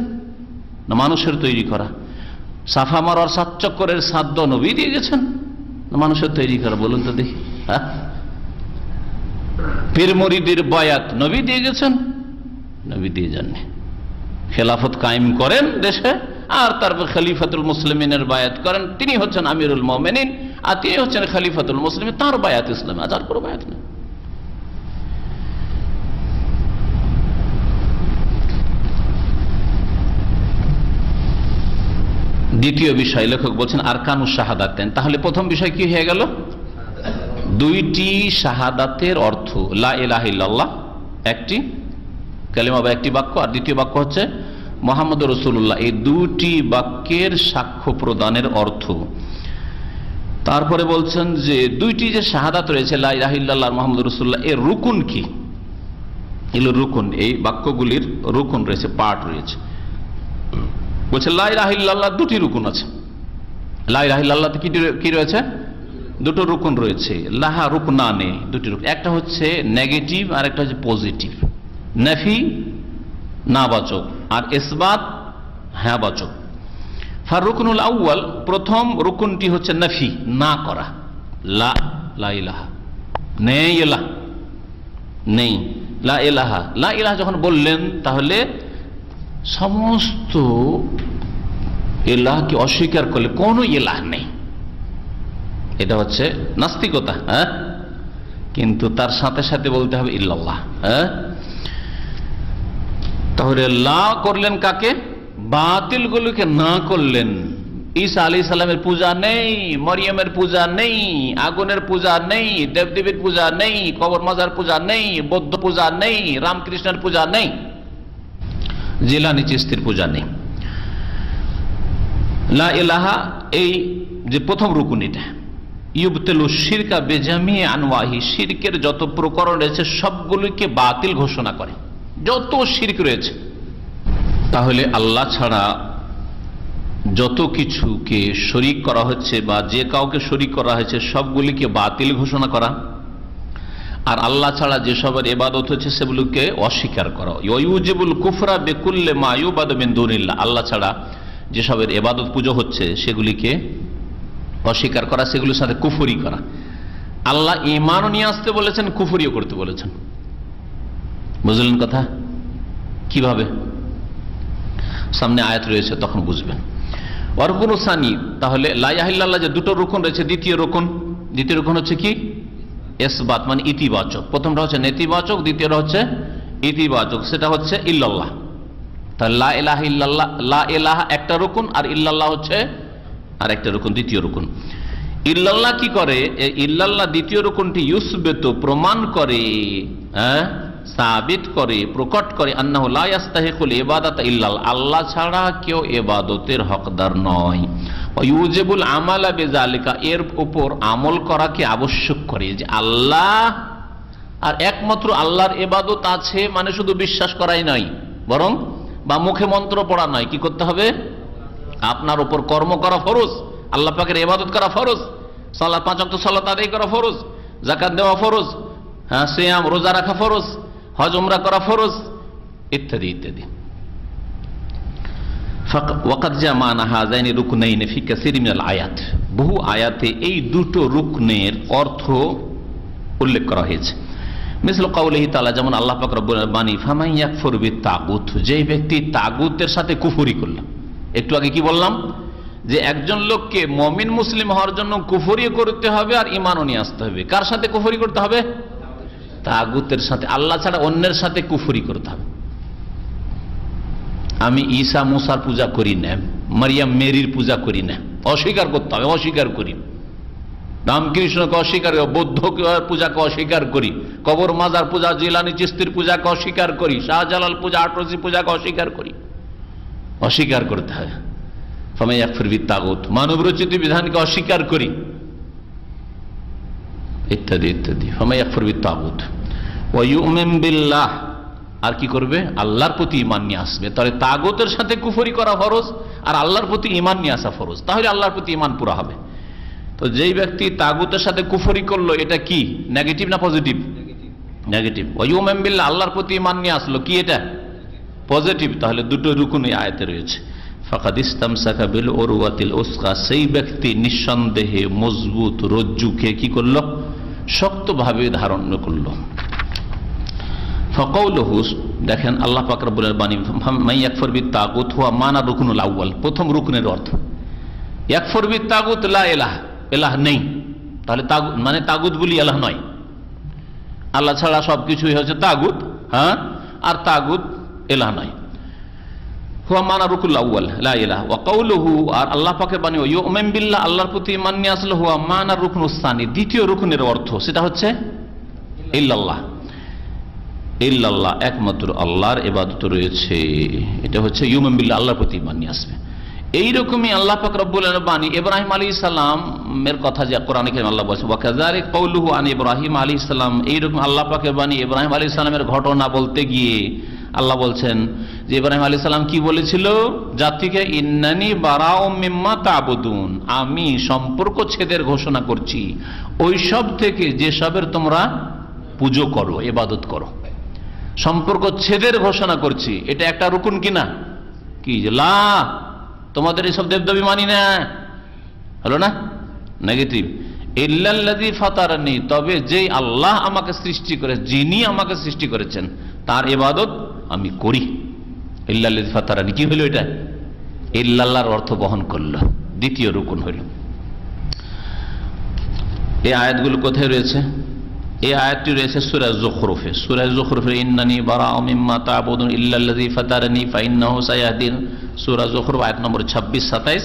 না মানুষের তৈরি করা? সাফা মারওয়ার 7 চক্করের সাধ্য নবী দিয়ে গেছেন, না মানুষের তৈরি করা? বলুন তো দেখি। পীর মুরিদের বায়াত নবী দিয়ে গেছেন? নবী দিয়ে যাননি। খেলাফত কায়েম করেন দেশে, আর তারপর খলিফাতুল মুসলিমিনের বায়াত করেন, তিনি হচ্ছেন আমিরুল মুমিনিন, আর তিনি হচ্ছেন খলিফাতুল মুসলিমিন, তার বায়াত ইসলামে, আর কোনো বায়াত নেই। দ্বিতীয় বিষয় লেখক বলছেন আরকানুস শাহাদাতাইন। তাহলে প্রথম বিষয় কি হয়ে গেল? দুইটি শাহাদাতের অর্থ, লা ইলাহা ইল্লাল্লাহ একটি কালিমা বা একটি বাক্য, আর দ্বিতীয় বাক্য হচ্ছে মুহাম্মদুর রাসূলুল্লাহ। এই দুটি বাক্যের সাক্ষ্য প্রদানের অর্থ। তারপরে বলছেন যে দুইটি যে শাহাদাত রয়েছে লা ইলাহা ইল্লাল্লাহ মুহাম্মদুর রাসূলুল্লাহ, এর রুকুন কি? এগুলো রুকুন, এই বাক্যগুলির রুকুন রয়েছে, পার্ট রয়েছে। বলছে লা ইলাহা ইল্লাল্লাহ দুটি রুকুন আছে। লা ইলাহা ইল্লাল্লাহতে কি রয়েছে? দুটো রুকুন রয়েছে। লাহা রুকনানে, দুটি রুকুন, একটা হচ্ছে নেগেটিভ আর একটা হচ্ছে পজিটিভ। নাফি না বাচক, আর ইসবাত হ্যাঁ বাচক। ফার রুকনুল আউয়াল, প্রথম রুকুনটি হচ্ছে নাফি, না করা। লা ইলাহা নেই, ইলাহ নেই, লা ইলাহা। লা ইলাহা যখন বললেন তাহলে সমস্ত ইলাহকে অস্বীকার করলে কোনো ইলাহ নেই, এটা হচ্ছে নাস্তিকতা। হ্যাঁ, কিন্তু তার সাথে সাথে বলতে হবে ইল্লাল্লাহ। হ্যাঁ, তাহলে লা করলেন কাকে? বাতিলগুলোকে না করলেন। ঈসা আলাইহিস সালামের পূজা নেই, মরিয়মের পূজা নেই, আগুনের পূজা নেই, দেবদেবীর পূজা নেই, কবর মাজার পূজা নেই, বৌদ্ধ পূজা নেই, রামকৃষ্ণের পূজা নেই। জিলানী চিশতির পূজা নেই। লা ইলাহা এই যে প্রথম রুকুন, এটা ইউবতিলু শিরকা বেজামি আনওয়াহি, শিরকের যত প্রকরণ রয়েছে সবগুলোকে বাতিল ঘোষণা করে, যত শিরক রয়েছে। তাহলে আল্লাহ ছাড়া যত কিছুকে শরীক করা হচ্ছে বা যে কাউকে শরীক করা হয়েছে সবগুলিকে বাতিল ঘোষণা করা, আর আল্লাহ ছাড়া যেসবের ইবাদত হচ্ছে সেগুলোকে অস্বীকার করা। ইউজিবুল কুফরা বিকুল্লি মা ইউবাদু মিন দুনিল্লাহ, আল্লাহ ছাড়া যেসবের ইবাদত পুজো হচ্ছে সেগুলিকে অস্বীকার করা, সেগুলোর সাথে কুফরি করা। আল্লাহ ঈমানও নিয়ে আসতে বলেছেন, কুফরিও করতে বলেছেন। বুঝলেন কথা? কিভাবে? সামনে আয়াত রয়েছে, তখন বুঝবেন। ওয়ারকুনু সানি, তাহলে লা ইলাহা ইল্লাল্লাহ যে দুটো রুকন রয়েছে, দ্বিতীয় রুকন হচ্ছে কি? ইসবাত, মানে ইতিবাচক। প্রথমটা হচ্ছে নেতিবাচক, দ্বিতীয়টা হচ্ছে ইতিবাচক, সেটা হচ্ছে ইল্লাল্লাহ। তাহলে লা ইলাহা ইল্লাল্লাহ, লা ইলাহা একটা রুকন, আর ইল্লাল্লাহ হচ্ছে আর একটা রুকন, দ্বিতীয় রুকন। ইল্লাল্লাহ কি করে? ইল্লাল্লাহ দ্বিতীয় রুকনটি ইউসবিতু, প্রমাণ করে, সাবিত করে, প্রকট করে, আন্নাহু লা ইস্তাহিকুল ইবাদাতা ইল্লাল্লাহ, আল্লাহ ছাড়া কেউ ইবাদতের হকদার নয়। ইউজিবুল আমালা বিযালিকা, এর উপর আমল করাকে আবশ্যক করে, যে আল্লাহ আর একমাত্র আল্লাহর ইবাদত আছে, মানে শুধু বিশ্বাস করাই নয়, বরং বা মুখে মন্ত্র পড়া নয়। কি করতে হবে? আপনার উপর কর্ম করা ফরজ, আল্লাহ পাকের ইবাদত করা ফরজ, সালাত 5 ওয়াক্ত সালাত আদায় করা ফরজ, যাকাত দেওয়া ফরজ, সিয়াম রোজা রাখা ফরজ, হজ উমরা করা ফরজ, ইত্যাদি ইত্যাদি। ওয়াকাদ জামানা হাযাইনি রুকনাইনি ফি কাসীরিন মিনাল আয়াত, বহু আয়াতে এই দুটো রুকনের অর্থ উল্লেখ করা হয়েছে। মিসল কাউলিহি তাআলা, যেমন আল্লাহ পাক রব্বুল বাণী, ফামান ইয়াকফুর বিত্তাগুত, যে ব্যক্তি তাগুতের সাথে কুফরি করল। একটু আগে কি বললাম? যে একজন লোককে মুমিন মুসলিম হওয়ার জন্য কুফরি করতে হবে আর ঈমানও নিয়ে আসতে হবে। কার সাথে কুফরি করতে হবে? তাগুতের সাথে। আল্লাহ ছাড়া অন্যের সাথে কুফরি করতে হবে। আমি ঈসা মুসার পূজা করি না, মারিয়াম মেরির পূজা করি না, অস্বীকার করতে হবে, অস্বীকার করি। রামকৃষ্ণকে অস্বীকার করি, বৌদ্ধ পূজাকে অস্বীকার করি, কবর মাজার পূজা, জিলানী চিশতির পূজাকে অস্বীকার করি, শাহজালাল পূজা, আটরসি পূজাকে অস্বীকার করি। অস্বীকার করতে হবে। ফামান ইয়াকফুর বিত্তাগুত, মানব রচিত বিধানকে অস্বীকার করি, ইত্যাদি ইত্যাদি। ফামান ইয়াকফুর বিত্তাগুত ওয়া ইউমিন বিল্লাহ, আর কি করবে? আল্লাহর প্রতি ঈমান নিয়ে আসবে। তাহলে তাগুতের সাথে কুফরি করা ফরজ, আর আল্লাহর প্রতি ঈমান নিয়ে আসা ফরজ। তাহলে আল্লাহর প্রতি ঈমান পুরা হবে। তো যেই ব্যক্তি তাগুতের সাথে কুফরি করলো, এটা কি নেগেটিভ না পজিটিভ? নেগেটিভ। ওয়া ইউমিন বিল্লাহ, আল্লাহর প্রতি ঈমান নিয়ে আসলো, কি এটা? পজিটিভ। তাহলে দুটো রুকুন এই আয়াতে রয়েছে। ফাকাদ ইসতামসাকা বিল উরওয়াতিল উসকা, সেই ব্যক্তি নিঃসন্দেহে মজবুত রজ্জুকে কি করলো? শক্তভাবে ধারণ করলো। ফাকাউলুহু, দেখেন আল্লাহ পাক রব্বুল বাণী, মান ইয়াকফুর বিত্তাগুত হুয়া মানা রুকনুল আউয়াল, প্রথম রুকনের অর্থ। ইয়াকফুর বিত্তাগুত লা ইলাহা, ইলাহ নেই। তাহলে তাগুত মানে তাগুত বলি ইলাহ নয়, আল্লাহ ছাড়া সবকিছুই হচ্ছে তাগুত, হ্যাঁ, আর তাগুত ইলাহ নয়। হুয়া মানা রুকুল আউয়াল লা ইলাহা, ওয়া কাউলুহু, আর আল্লাহ পাকের বাণী, ইউমিন বিল্লাহ, আল্লাহর প্রতি ঈমান নিয়ে আসলে, হুয়া মানা রুকনুস সানি, দ্বিতীয় রুকনের অর্থ, সেটা হচ্ছে ইল্লাল্লাহ। ইল্লাল্লাহ, একমাত্র আল্লাহর ইবাদত রয়েছে, এটা হচ্ছে ইউমিন বিল্লাহ, আল্লাহর প্রতি ঈমান নিয়ে আসবে। এইরকমই আল্লাহ পাক রব্বুল বাণী ইব্রাহিম আলাইহিস সালামের কথা যে কোরআনে কারীমে আল্লাহ বলেছেন, ওয়া কাযালিক কাউলুহু আন ইব্রাহিম আলাইহিস সালাম, এইরকম আল্লাহ পাকের বাণী ইব্রাহিম আলাইহিস সালামের ঘটনা বলতে গিয়ে আল্লাহ বলছেন যে ইব্রাহিম আলাইহিস সালাম কি বলেছিল জাতিকে? ইন্নানি বারাউম মিম্মা তা'বুদুন, আমি সম্পর্ক ছেদের ঘোষণা করছি ওই সব থেকে যেসবের তোমরা পূজা করো, ইবাদত করো। সম্পর্ক ছেদের ঘোষণা করছি, এটা একটা রুকুন কিনা? কি যে লা, তোমাদের এইসব দেবদেবী মানি না, হলো না? নেগেটিভ। ইল্লাল্লাযী ফাতারানি, তবে যেই আল্লাহ আমাকে সৃষ্টি করে, যিনি আমাকে সৃষ্টি করেছেন তার ইবাদত আমি করি। ইল্লাল্লাযী ফাতারানি কি হলো? এটা ইল্লাল্লাহর অর্থ বহন করলো, দ্বিতীয় রুকুন হইল। এই আয়াতগুলো কোথায় রয়েছে? এই আয়াতটি রয়েছে সূরা যুখরুফে। সূরা যুখরুফে ইন্নানি বারাউ মিম্মা তা'বুদুন ইল্লাল্লাযী ফাতারানি ফাইন্নাহু সায়াহদিন, সূরা যুখরুফ আয়াত নম্বর 26-27।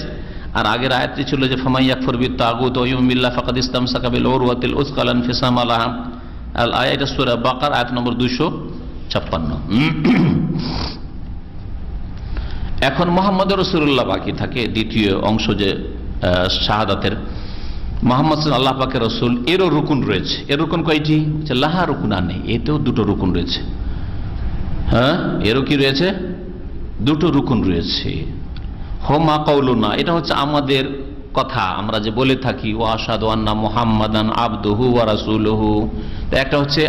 আর আগের আয়াতটি ছিল যে ফামান ইয়াকফুর বিত্তাগুত ওয়া ইউমিন বিল্লাহি ফাকাদ ইসতামসাকা বিল উরওয়াতিল উসকা লা ইনফিসামা লাহা। আল আয়াত সূরা বাকারা আয়াত নম্বর 256। এখন মোহাম্মদ রসুল্লাহ বাকি থাকে, দ্বিতীয় অংশ যে শাহাদাতের, মোহাম্মদ আল্লাহ পাকের রসুল, এরও রুকুন রয়েছে। এর রুকুন কয়টি? লাহা রুকুনা নেই, এতেও দুটো রুকুন রয়েছে। হ্যাঁ, এরও কি রয়েছে? দুটো রুকুন রয়েছে। হোমা কওলুনা, এটা হচ্ছে আমাদের কথা, আমরা যে বলে থাকি ওয়া আশহাদু আন্না মুহাম্মাদান আবদুহু ওয়া রাসূলুহু। একটা হচ্ছে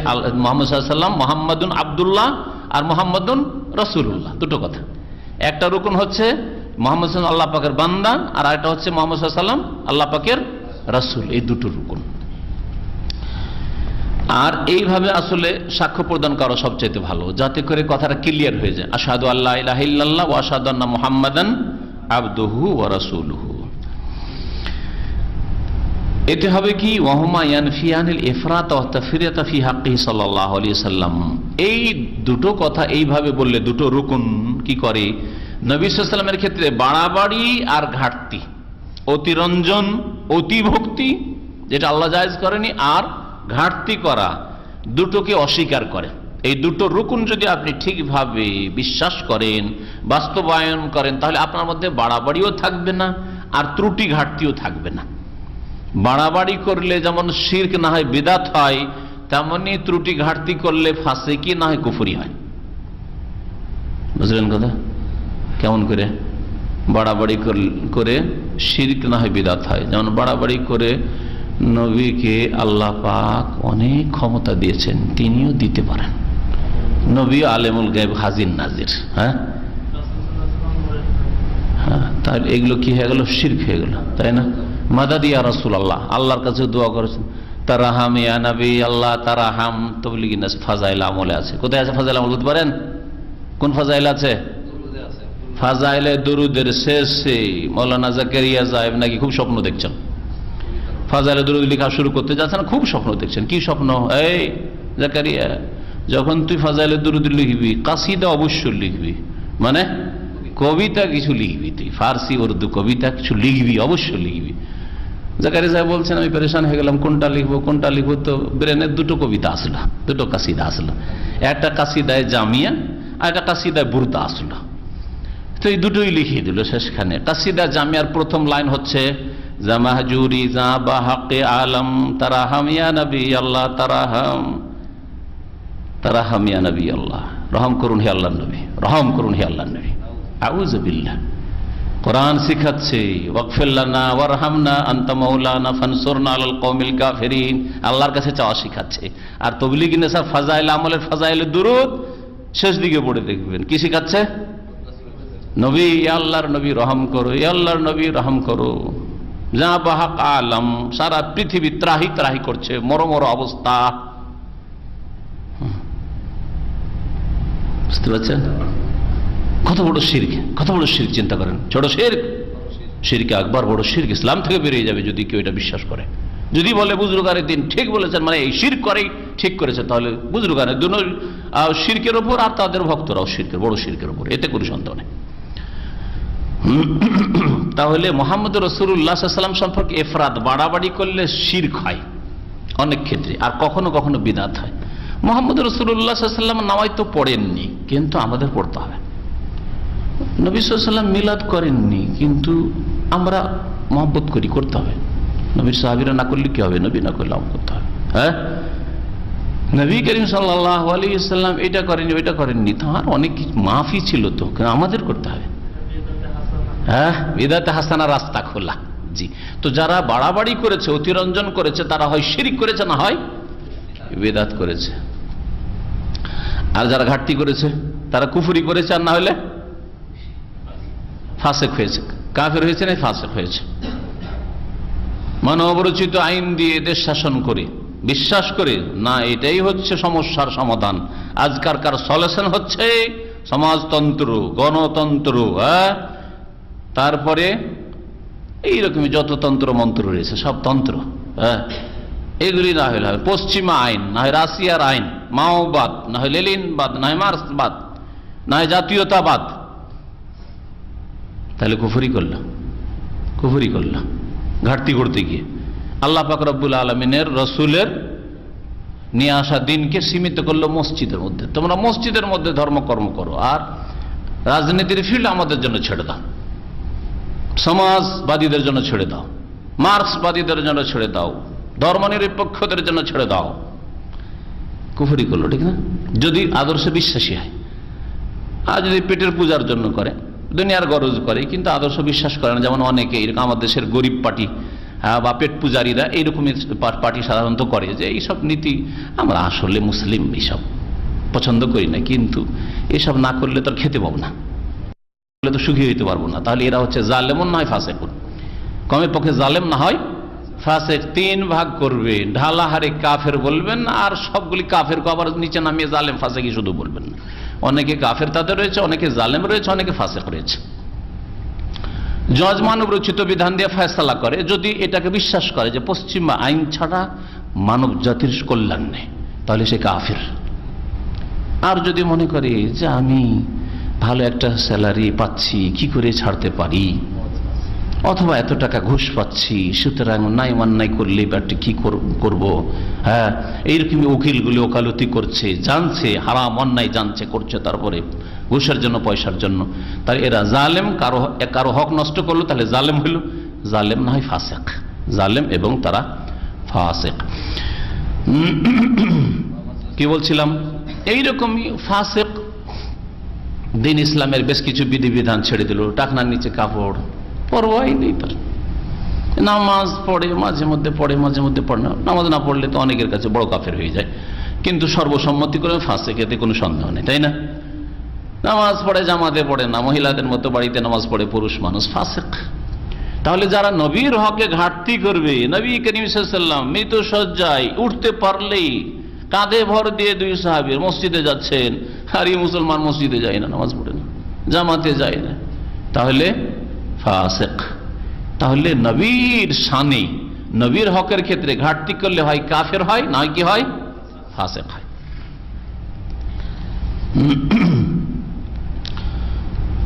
মুহাম্মদ সাল্লাল্লাহু আলাইহি ওয়াসাল্লাম মুহাম্মাদুন আব্দুল্লাহ আর মুহাম্মাদুন রাসূলুল্লাহ, দুটো কথা। একটা রুকুন হচ্ছে মুহাম্মদ সাল্লাল্লাহু আল্লাহ পাকের বান্দা, আর একটা হচ্ছে মুহাম্মদ সাল্লাল্লাহু আলাইহি ওয়াসাল্লাম আল্লাহ পাকের রাসূল, এই দুটো রুকুন। আর এইভাবে আসলে সাক্ষ্য প্রদান করা সবচেয়ে ভালো, যাতে করে কথাটা ক্লিয়ার হয়ে যায়, আশহাদু আল্লা ইলাহা ইল্লাল্লাহ ওয়া আশহাদু আন্না মুহাম্মাদান আবদুহু ওয়া রাসূলুহু। এতে হবে কি, ওয়াহুমা ইয়ানফিয়ানিল ইফরাত ওয়া তাফরিয়াত ফি হাক্কিহি সাল্লাল্লাহু আলাইহি ওয়াসাল্লাম। এই দুটো কথা এইভাবে বললে, দুটো রুকুন কি করে, নবী সাল্লাল্লাহু আলাইহি ওয়াসাল্লামের ক্ষেত্রে বাড়াবাড়ি আর ঘাটতি, অতিরঞ্জন, অতিভক্তি যেটা আল্লাহ জায়েজ করেনি, আর ঘাটতি করা, দুটোকে অস্বীকার করে। এই দুটো রুকুন যদি আপনি ঠিকভাবে বিশ্বাস করেন, বাস্তবায়ন করেন, তাহলে আপনার মধ্যে বাড়াবাড়িও থাকবে না আর ত্রুটি ঘাটতিও থাকবে না। বাড়াবাড়ি করলে যেমন শিরক না হয় বিদআত হয়, তেমনি ত্রুটি ঘাটতি করলে ফাসিকি না হয় কুফরি হয়। বুঝলেন কথা? কেমন করে? বাড়াবাড়ি করে শিরক না হয় বিদআত হয়। যেমন বাড়াবাড়ি করে নবীকে আল্লাহ পাক অনেক ক্ষমতা দিয়েছেন, তিনিও দিতে পারেন, নবী আলেমুল গায়ব হাজির নাজির। হ্যাঁ, তাহলে এগুলো কি হয়ে গেল? শিরক হয়ে গেল, তাই না? মাদাদ ইয়া রাসূলুল্লাহ, আল্লাহর কাছে দোয়া করেছেন, তারাহাম ইয়া নবী আল্লাহ তারাহাম। তাবলীগী নাস ফাজাইল আমলে আছে। কোথায় আছে ফাজাইল আমল? বলতে পারেন কোন ফাজাইল আছে? ফাজাইলে দুরুদের শেষে মাওলানা জাকারিয়া সাহেব নাকি খুব স্বপ্ন দেখছেন, ফাজাইলে দুরুদ লেখা শুরু করতে যাচ্ছেন, খুব স্বপ্ন দেখছেন। কি স্বপ্ন? এই জাকারিয়া, যখন তুই ফাজাইলে দুরুদ লিখবি, কাসিদা অবশ্যই লিখবি, মানে কবিতা কিছু লিখবি, তুই ফার্সি উর্দু কবিতা কিছু লিখবি, অবশ্যই লিখবি। জাকারিয়া সাহেব বলছেন, আমি পরেশান হয়ে গেলাম, কোনটা লিখবো কোনটা লিখবো। তো ব্রেনের দুটো কবিতা আসলো, দুটো কাসিদা আসলো, একটা কাসিদায় জামিয়া আর একটা কাসিদায় বুরদা আসলো। তো এই দুটোই লিখিয়ে দিল শেষখানে। কাসিদা জামিয়ার প্রথম লাইন হচ্ছে, জামাহজুরি জা বাহাকে আলম তারাহাম ইয়া নবী আল্লাহ তারাহাম, তারাহাম ইয়া নবী আল্লাহ, রহম করুন হে আল্লাহর নবী, রহম করুন হে আল্লাহর নবী। আউযু বিল্লাহ। কোরআন শিখাচ্ছে, ওয়াগফির লানা ওয়ারহামনা আনতা মাওলানা ফানসুরনা আলাল কওমিল কাফিরিন, আল্লাহর কাছে চাওয়া শিখাচ্ছে। আর তাবলীগী নেশা ফাজাইল আমলের ফাজাইলে দুরুদ শেষ দিকে পড়ে দেখবেন কি শিখাচ্ছে, নবী ইয়া আল্লাহর নবী রহম করো, ইয়া আল্লাহর নবী রহম করো। যা বাহাক আলম, সারা পৃথিবী ত্রাহি ত্রাহি করছে, মরমর অবস্থা। বুঝতে পারছেন কত বড় শিরক, কত বড় শিরক? চিন্তা করেন, ছোট শিরক, শিরকে আকবার, বড় শিরক। ইসলাম থেকে বেরিয়ে যাবে যদি কেউ এটা বিশ্বাস করে। যদি বলে বুজরুগানের দিন ঠিক বলেছেন, মানে এই শিরক করেই ঠিক করেছে, তাহলে বুজরুগানের দুনো শিরকের ওপর আর তাদের ভক্তরাও শিরকের, বড় শিরকের ওপর, এতে কোনো সন্দেহ নেই। তাহলে মুহাম্মদ রাসূলুল্লাহ সাল্লাল্লাহু আলাইহি ওয়াসাল্লাম সম্পর্কে ইফরাত, বাড়াবাড়ি করলে শিরক হয় অনেক ক্ষেত্রে, আর কখনো কখনো বিদআত হয়। মুহাম্মদ রাসূলুল্লাহ সাল্লাল্লাহু আলাইহি ওয়াসাল্লাম নামাজ তো পড়েননি, কিন্তু আমাদের পড়তে হবে। নবী সাল্লাল্লাহু আলাইহি ওয়াসাল্লাম মিলাদ করেননি, কিন্তু আমরা মহব্বত করি, করতে হবে। নবীর সাহাবীরা না করলে কি হবে? নবী না করলে আমল করতে হবে। হ্যাঁ, নবী করিম সাল্লাল্লাহু আলাইহি ওয়াসাল্লাম এটা করেননি, ওইটা করেননি, তার অনেক মাফি ছিল, তো আমাদের করতে হবে। হ্যাঁ, বিদআতে হাসানা রাস্তা খোলা। জি, তো যারা বাড়াবাড়ি করেছে, অতিরঞ্জন করেছে, তারা হয় শিরক করেছে, না হয় বিদআত করেছে। আর যারা ঘাটতি করেছে, তারা কুফরি করেছে, আর না হলে ফাসিক হয়েছে, কাফের হয়েছে, না ফাসিক হয়েছে। মানবরচিত আইন দিয়ে দেশ শাসন করে, বিশ্বাস করে না এটাই হচ্ছে সমস্যার সমাধান, আজকালকার সলিউশন হচ্ছে সমাজতন্ত্র, গণতন্ত্র, তারপরে এইরকমই যত তন্ত্র মন্ত্র রয়েছে, সব তন্ত্র, এগুলি না হলে হবে পশ্চিমা আইন, না হয় রাশিয়ার আইন, মাওবাদ, না হয় লেলিনবাদ, না হয় মার্ক্সবাদ, না হয় জাতীয়তাবাদ। তাহলে কুফরি করলাম, কুফরি করলাম ঘাটতি করতে গিয়ে। আল্লাহ পাক রব্বুল আলামিনের রসুলের নিয়ে আসা দিনকে সীমিত করলো মসজিদের মধ্যে। তোমরা মসজিদের মধ্যে ধর্মকর্ম করো, আর রাজনীতির ফিল্ড আমাদের জন্য ছেড়ে দাও, সমাজবাদীদের জন্য ছেড়ে দাও, মার্ক্সবাদীদের জন্য ছেড়ে দাও, ধর্মনিরপেক্ষদের জন্য ছেড়ে দাও। কুফরি করলো, ঠিক না? যদি আদর্শে বিশ্বাসী হয়। আর যদি পেটের পূজার জন্য করে, দুনিয়ার গরজ করে, কিন্তু আদর্শ বিশ্বাস করে না, যেমন অনেকে এরকম আমাদের দেশের গরিব পার্টি বা পেট পূজারীরা এইরকমই পার্টি সাধারণত করে, যে এইসব নীতি আমরা আসলে মুসলিম এইসব পছন্দ করি না, কিন্তু এসব না করলে তো খেতে পাবো না, তো সুখী হইতে পারবো না। তাহলে এরা হচ্ছে জালেমন না হয় ফাসেকুন, কমের পক্ষে জালেম না হয় ফাসেক। 3 ভাগ করবে, ঢালাহারে কাফের বলবেন, আর সবগুলি কাফের আবার নিচে নামিয়ে জালেম ফাসেকি শুধু বলবেন না। অনেকে কাফের তাদের রয়েছে, অনেকে জালেম রয়েছে, অনেকে ফাসেক রয়েছে। জজ মানব রচিত বিধান দিয়ে ফয়সালা করে, যদি এটাকে বিশ্বাস করে যে পশ্চিমা আইন ছাড়া মানব জাতির কল্যাণ নেই, তাহলে সে কাফের। আর যদি মনে করে যে আমি ভালো একটা স্যালারি পাচ্ছি, কি করে ছাড়তে পারি, অথবা এত টাকা ঘুষ পাচ্ছি, সুতরাং নাই অন্যায় করলে ব্যাপারটি কি করব, হ্যাঁ এইরকমই উকিলগুলি ওকালতি করছে, জানছে হারাম অন্যায় জানছে, করছে, তারপরে ঘুষের জন্য পয়সার জন্য, তাহলে এরা জালেম। কারো হক নষ্ট করলো তাহলে জালেম হইল, জালেম না হয় ফাসেক, জালেম এবং তারা ফাসেক। কি বলছিলাম? এইরকমই ফাসেক দিন ইসলামের বেশ কিছু বিধিবিধান ছেড়ে দিল, টাকনার নিচে কাপড়, পরোয়াই নেই তার। নামাজ পড়ে মাঝে মধ্যে পড়ে, মাঝে মধ্যে পড়ে না, নামাজ না পড়লে তো অনেকের কাছে বড় কাফের হয়ে যায়, কিন্তু সর্বসম্মতি করে ফাসেক, এতে কোনো সন্দেহ নেই, তাই না? নামাজ পড়ে জামাতে পড়ে না, মহিলাদের মতো বাড়িতে নামাজ পড়ে পুরুষ মানুষ, ফাসেক। তাহলে যারা নবীর হকে ঘাটতি করবে, নবী করিম সাল্লাল্লাহু আলাইহি ওয়াসাল্লাম মৃত শয্যায় উঠতে পারলেই কাঁধে ভর দিয়ে 2 সাহাবী মসজিদে যাচ্ছেন, আর এই মুসলমান মসজিদে যায় না, নামাজ পড়ে না, জামাতে যায় না, তাহলে ফাসেক। তাহলে নবীর শানে, নবীর হকের ক্ষেত্রে ঘাটতি করলে হয় কাফের হয়, নয় কি হয়? ফাসেক হয়।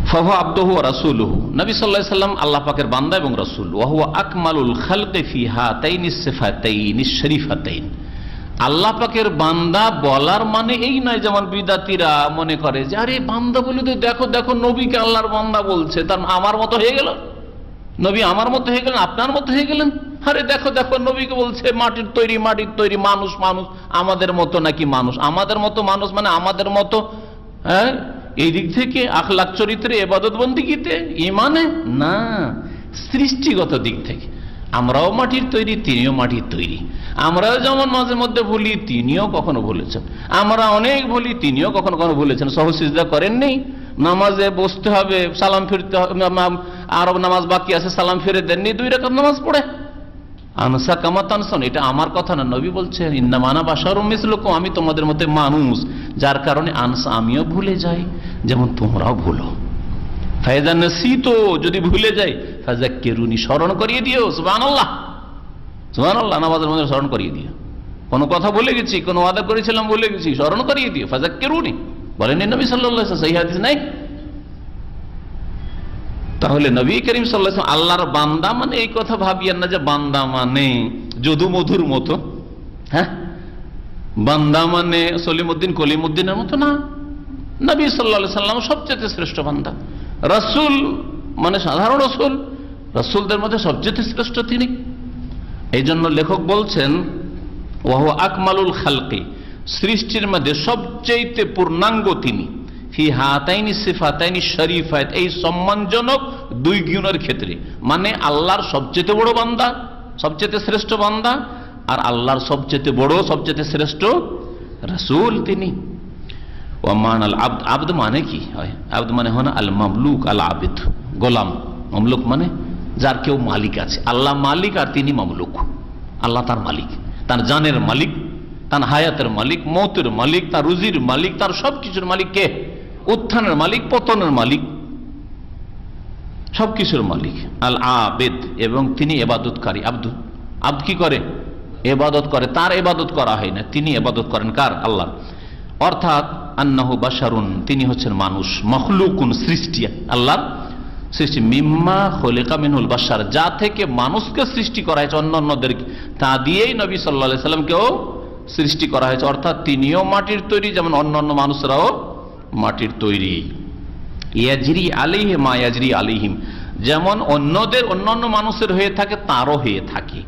ফাহুয়া আবদুহু ওয়া রাসূলুহু, নবী সাল্লাল্লাহু আলাইহি ওয়াসাল্লাম আল্লাহ পাকের বান্দা এবং রাসূল। ওয়া হুয়া আকমালুল খালকি ফি হাতাইনিস সিফাতাইনিস শরীফাতাইন। আল্লাহ পাকের বান্দা বলার মানে এই নয় যেমন বিদাতীরা মনে করে যে আরে বান্দা বলে তো দেখো দেখো নবীকে আল্লাহর বান্দা বলছে, তার আমার মতো হয়ে গেল, নবী আমার মতো হয়ে গেলেন, আপনার মতো হয়ে গেলেন। আরে দেখো দেখো নবীকে বলছে মাটির তৈরি, মাটির তৈরি মানুষ, মানুষ আমাদের মতো নাকি মানুষ? আমাদের মতো মানুষ মানে আমাদের মতো, হ্যাঁ, এই দিক থেকে আখলাক চরিত্রে, ইবাদত বন্দেগীতে, ঈমানে না, সৃষ্টিগত দিক থেকে আমরাও মাটির তৈরি, তিনিও মাটির তৈরি। আমরাও যেমন মাঝে মধ্যে ভুলি, তিনিও কখনো ভুলেছেন। আমরা অনেক ভুলি, তিনিও কখনো কখনো ভুলেছেন। সহসিজদা করেননি, নামাজে বসতে হবে, সালাম ফিরতে হবে, আরব নামাজ বাকি আছে, সালাম ফিরে দেননি, 2 রাকাত নামাজ পড়ে। আনসা কামা তানসুন, এটা আমার কথা না, নবী বলছেন ইন্নামা আনা বাশারুম মিসলুকুম, আমি তোমাদের মতো মানুষ, যার কারণে আনসা, আমিও ভুলে যাই যেমন তোমরাও ভুলো। ফায়দা নাসিতু, যদি ভুলে যাই, ফাযাক্কিরুনি, স্মরণ করিয়ে দিও। সুবহানাল্লাহ, সুবহানাল্লাহ, নামাজের মধ্যে স্মরণ করিয়ে দিও। কোনো কথা ভুলে গেছি, কোনো ওয়াদা করেছিলাম ভুলে গেছি, স্মরণ করিয়ে দিও। ফাযাক্কিরুনি বলেন নবী সাল্লাল্লাহু আলাইহি ওয়াসাল্লাম, সহিহ হাদিস নাই? তাহলে নবী করিম সাল্লাল্লাহু আলাইহি ওয়াসাল্লাম আল্লাহর বান্দা মানে এই কথা ভাবিয়েন না যে বান্দা মানে যদু মধুর মতো, হ্যাঁ, বান্দা মানে সলিমউদ্দিন কলিমউদ্দিনের মতো না। নবী সাল্লাল্লাহু আলাইহি ওয়াসাল্লাম সবচেয়ে শ্রেষ্ঠ বান্দা। রাসূল মানে সাধারণ রাসূল, রাসূলদের মধ্যে সবচেয়ে শ্রেষ্ঠ তিনি। এই জন্য লেখক বলছেন ওয়া হুয়া আকমালুল খালকি, সৃষ্টির মধ্যে সবচেয়ে পূর্ণাঙ্গ তিনি। ফি হাতাইনি সিফাতাইনি শরীফাত, এই সম্মানজনক 2 গুণের ক্ষেত্রে, মানে আল্লাহর সবচেয়ে বড় বান্দা, সবচেয়ে শ্রেষ্ঠ বান্দা, আর আল্লাহর সবচেয়ে বড়, সবচেয়ে শ্রেষ্ঠ রাসূল তিনি। ওয়ামান আল আবদ, আবদ মানে কি হয়? আবদ মানে হয় না আল মামলুক, আল আবিদ গোলাম। মামলুক মানে যার কেউ মালিক আছে। আল্লাহ মালিক আর তিনি মামলুক। আল্লাহ তার মালিক, তার জানের মালিক, তার হায়াতের মালিক, মৌতের মালিক, তার রুজির মালিক, তার সবকিছুর মালিক কে? উত্থানের মালিক, পতনের মালিক, সবকিছুর মালিক। আল আবেদ, এবং তিনি ইবাদতকারী। আব্দু, আব্দ কি করে? ইবাদত করে। তার ইবাদত করা হয় না, তিনি ইবাদত করেন কার? আল্লাহর। অর্থাৎ আন্নাহু বাশারুন, তিনি হচ্ছেন মানুষ, মখলুকুন, সৃষ্টি, আল্লাহর সৃষ্টি। মিম্মা খলিকা মিনহুল বাশার, যা থেকে মানুষকে সৃষ্টি করা হয়েছে, অন্যান্যদেরকে, তা দিয়েই নবী সাল্লাল্লাহু আলাইহি সাল্লামকেও সৃষ্টি করা হয়েছে। অর্থাৎ তিনিও মাটির তৈরি, যেমন অন্যান্য মানুষরাও মাটির তৈরি। ইয়াজরি আলাইহি মা ইয়াজরি আলাইহিম, যেমন অন্যান্য মানুষের হয়ে থাকে তারও হয়ে থাকে।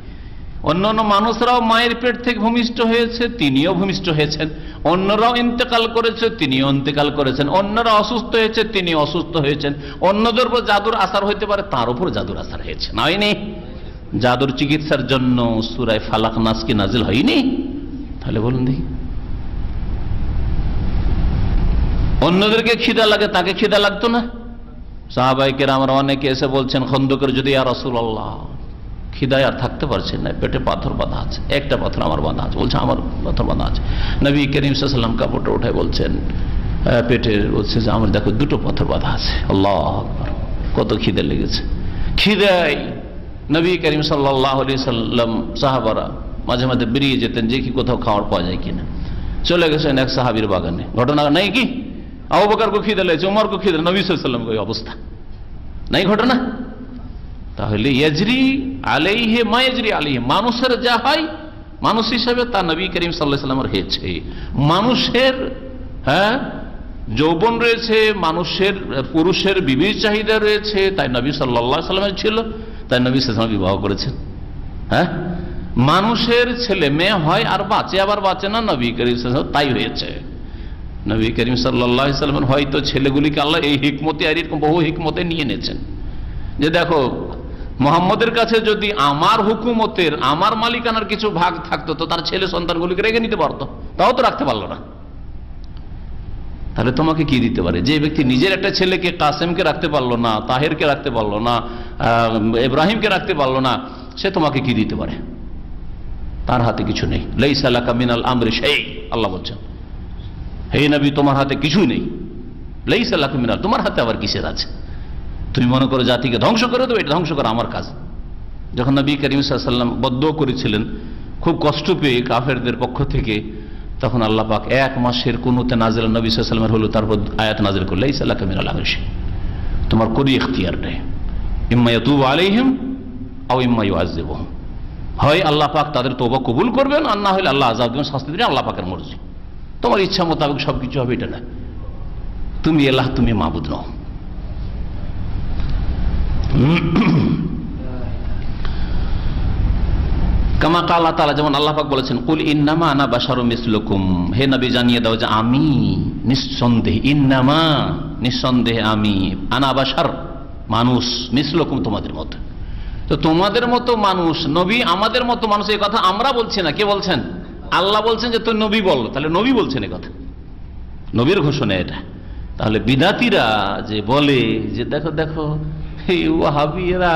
অন্যান্য মানুষরাও মায়ের পেট থেকে ভূমিষ্ঠ হয়েছে, তিনিও ভূমিষ্ঠ হয়েছেন। অন্যরাও ইন্তেকাল করেছে, তিনিও ইন্তেকাল করেছেন। অন্যরা অসুস্থ হয়েছে, তিনি অসুস্থ হয়েছেন। অন্যদের উপর জাদুর আসার হইতে পারে, তার উপর জাদুর আসার হয়েছে, না হয়নি? জাদুর চিকিৎসার জন্য সূরা ফালাক নাস কি নাজিল হয়নি? তাহলে বলুন দেখি। অন্যদেরকে খিদা লাগে, তাকে খিদা লাগতো না? সাহাবায়ে কেরামরা অনেকে এসে বলছেন খন্দকের যদি, ইয়া রাসূলুল্লাহ খিদায় আর থাকতে পারছেন না, পেটে পাথর বাঁধা আছে, একটা পাথর আমার বাঁধা আছে। বলছে আমার পাথর বাঁধা আছে। নবী করিম সাল্লাল্লাহু আলাইহি ওয়াসাল্লাম কাপড়টা উঠায় বলছেন পেটের, বলছে যে আমার দেখো দুটো পাথর বাঁধা আছে। আল্লাহু আকবার, কত খিদে লেগেছে। খিদায় নবী করিম সাল্লাল্লাহু আলাইহি ওয়াসাল্লাম সাহাবারা মাঝে মাঝে বেরিয়ে যেতেন যে কি কোথাও খাবার পাওয়া যায় কিনা। চলে গেছেন এক সাহাবীর বাগানে। ঘটনা নাই কি? আবু বকরকে খিদে লেগেছে, ওমরকে খিদে, নবী সাল্লাল্লাহু আলাইহি ওয়াসাল্লাম এই অবস্থা নাই ঘটনা? তাহলে ইয়াজরি আলাইহি মা ইয়াজরি আলাইহি, মানুষের যা হয় মানুষ হিসেবে তা নবী করিম সাল্লাল্লাহু আলাইহি ওয়াসাল্লামের হয়েছে। মানুষের যৌবন রয়েছে, মানুষের পুরুষের বিবির চাহিদা রয়েছে, তাই নবী সাল্লাল্লাহু আলাইহি ওয়াসাল্লামের ছিল, তাই নবী সাল্লাল্লাহু আলাইহি ওয়াসাল্লাম বিবাহ করেছেন। মানুষের ছেলে মেয়ে হয় আর বাঁচে, আবার বাঁচে না, নবী করিম সাল্লাল্লাহু আলাইহি ওয়াসাল্লাম তাই হয়েছে। নবী করিম সাল্লাল্লাহু আলাইহি ওয়াসাল্লামের হয়তো ছেলেগুলিকে আল্লাহ এই হিকমতে আর এরকম বহু হিকমতে নিয়ে নিয়েছেন যে দেখো মুহাম্মদের কাছে যদি আমার হুকুমতের, আমার মালিকানার কিছু ভাগ থাকতো তো তার ছেলে সন্তানগুলিকে রেখে নিতে পারতো, তাও তো রাখতে পারলো না। তাহলে তোমাকে কি দিতে পারে? যে ব্যক্তি নিজের একটা ছেলেকে, কাসেমকে রাখতে পারলো না, তাহেরকে রাখতে পারলো না, ইব্রাহিমকে রাখতে পারলো না, সে তোমাকে কি দিতে পারে? তার হাতে কিছু নেই। লাইসা লাকা মিনাল আমরি শাই, আল্লাহ বলছেন হে নবী তোমার হাতে কিছুই নেই। লাইসা লাকা মিনাল, তোমার হাতে আবার কিসের আছে? তুমি মনে করো জাতিকে ধ্বংস করে দেবে, এটা ধ্বংস করা আমার কাজ। যখন নবী করিম সাল্লাল্লাহু আলাইহি ওয়াসাল্লাম বদদুয়া করেছিলেন খুব কষ্ট পেয়ে কাফেরদের পক্ষ থেকে, তখন আল্লাহ পাক এক মাসের কুনুতে নাজিল নবী সাল্লাল্লাহু আলাইহি ওয়াসাল্লামের হলো, তারপর আয়াত নাজিল করলেন লাইসা লাকা মিনাল আমরি শাই, তোমার কোনো ইখতিয়ার নেই। ইম্মা ইয়াতুবু আলাইহিম আও ইম্মা ইউআযযিবুহুম, হয় আল্লাহ পাক তাদের তওবা কবুল করবেন, আর না হলে আল্লাহ আযাব দিবেন, শাস্তি দিবেন, আল্লাহ পাকের মর্জি। তোমার ইচ্ছা মোতাবেক সবকিছু হবে এটা না। তুমি আল্লাহ, তুমি মাবুদ নও। কামা কালা তাআলা, যেমন আল্লাহ পাক বলেছেন কুল ইন্নামা আনা বাশারুম মিসলুকুম, হে নবী জানিয়ে দাও যে আমি নিঃসন্দেহে, ইন্নামা নিঃসন্দেহে আমি, আনা বাশার মানুষ, মিসলুকুম তোমাদের মতো। তো তোমাদের মতো মানুষ, নবী আমাদের মতো মানুষ, এই কথা আমরা বলছি না। কে বলছেন? আল্লাহ বলছেন যে তুই নবী বল, তাহলে নবী বলছেন এই কথা, নবীর ঘোষণা এটা। তাহলে বিদাতীরা যে বলে যে দেখো দেখো এই ওয়াহাবিরা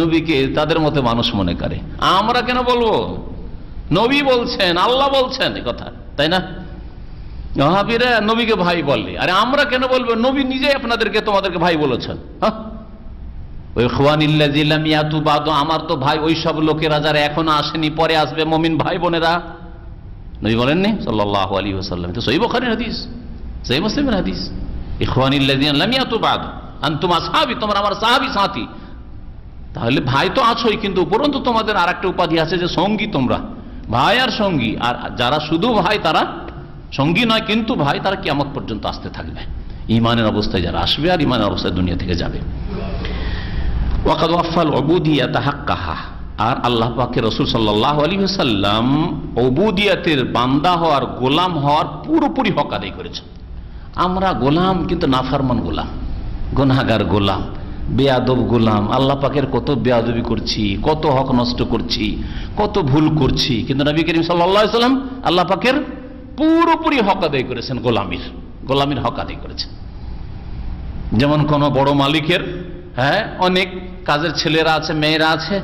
নবীকে তাদের মতো মানুষ মনে করে, আমরা কেন বলবো? নবী বলছেন, আল্লাহ বলছেন এই কথা, তাই না? ওয়াহাবিরা নবীকে ভাই বলে, আরে আমরা কেন বলবো? নবী নিজেই আপনাদেরকে, তোমাদেরকে ভাই বলেছেন। আমার তো ভাই ওই সব লোকেরা যারা এখনো আসেনি, পরে আসবে, মুমিন ভাই বোনেরা। নবী বলেননি সাল্লাল্লাহু আলাইহি ওয়াসাল্লাম? তো সহিহ বুখারীর হাদিস, সহিহ মুসলিমের হাদিস, ইখওয়ানিল্লাযিনা লাম ইয়াতু বাদ আনতুম আসহাবি, তোমরা আমার সাহাবী সাথী। তাহলে ভাই তো আছোই, কিন্তু উপরন্তু তোমাদের আরেকটা উপাধি আছে যে সঙ্গী, তোমরা ভাই আর সঙ্গী। আর যারা শুধু ভাই তারা সঙ্গী নয় কিন্তু ভাই, তারা কিয়ামত পর্যন্ত আসতে থাকবে, ঈমানের অবস্থায় যারা আসবে আর ঈমানের অবস্থায় দুনিয়া থেকে যাবে। ওয়াকাদ ওয়াফাল উবুদিয়াতা হাক্কাহা, আর আল্লাহ পাকের রাসূল সাল্লাল্লাহু আলাইহি ওয়াসাল্লাম উবুদিয়াতের, বান্দা হওয়ার, গোলাম হওয়ার পুরোপুরি হক আদায় করেছেন। আমরা গোলাম, কিন্তু নাফরমান গোলাম, গুনাহগার গোলাম, বেয়াদব গোলাম। আল্লাহ পাকের কত বেয়াদবি করছি, কত হক নষ্ট করছি, কত ভুল করছি, কিন্তু নবী করিম সাল্লাল্লাহু আলাইহি ওয়াসাল্লাম আল্লাহ পাকের পুরোপুরি হক আদায় করেছেন, গোলামির হক আদায় করেছেন। যেমন কোন বড় মালিকের অনেক কাজের ছেলেরা আছে, মেয়েরা আছে,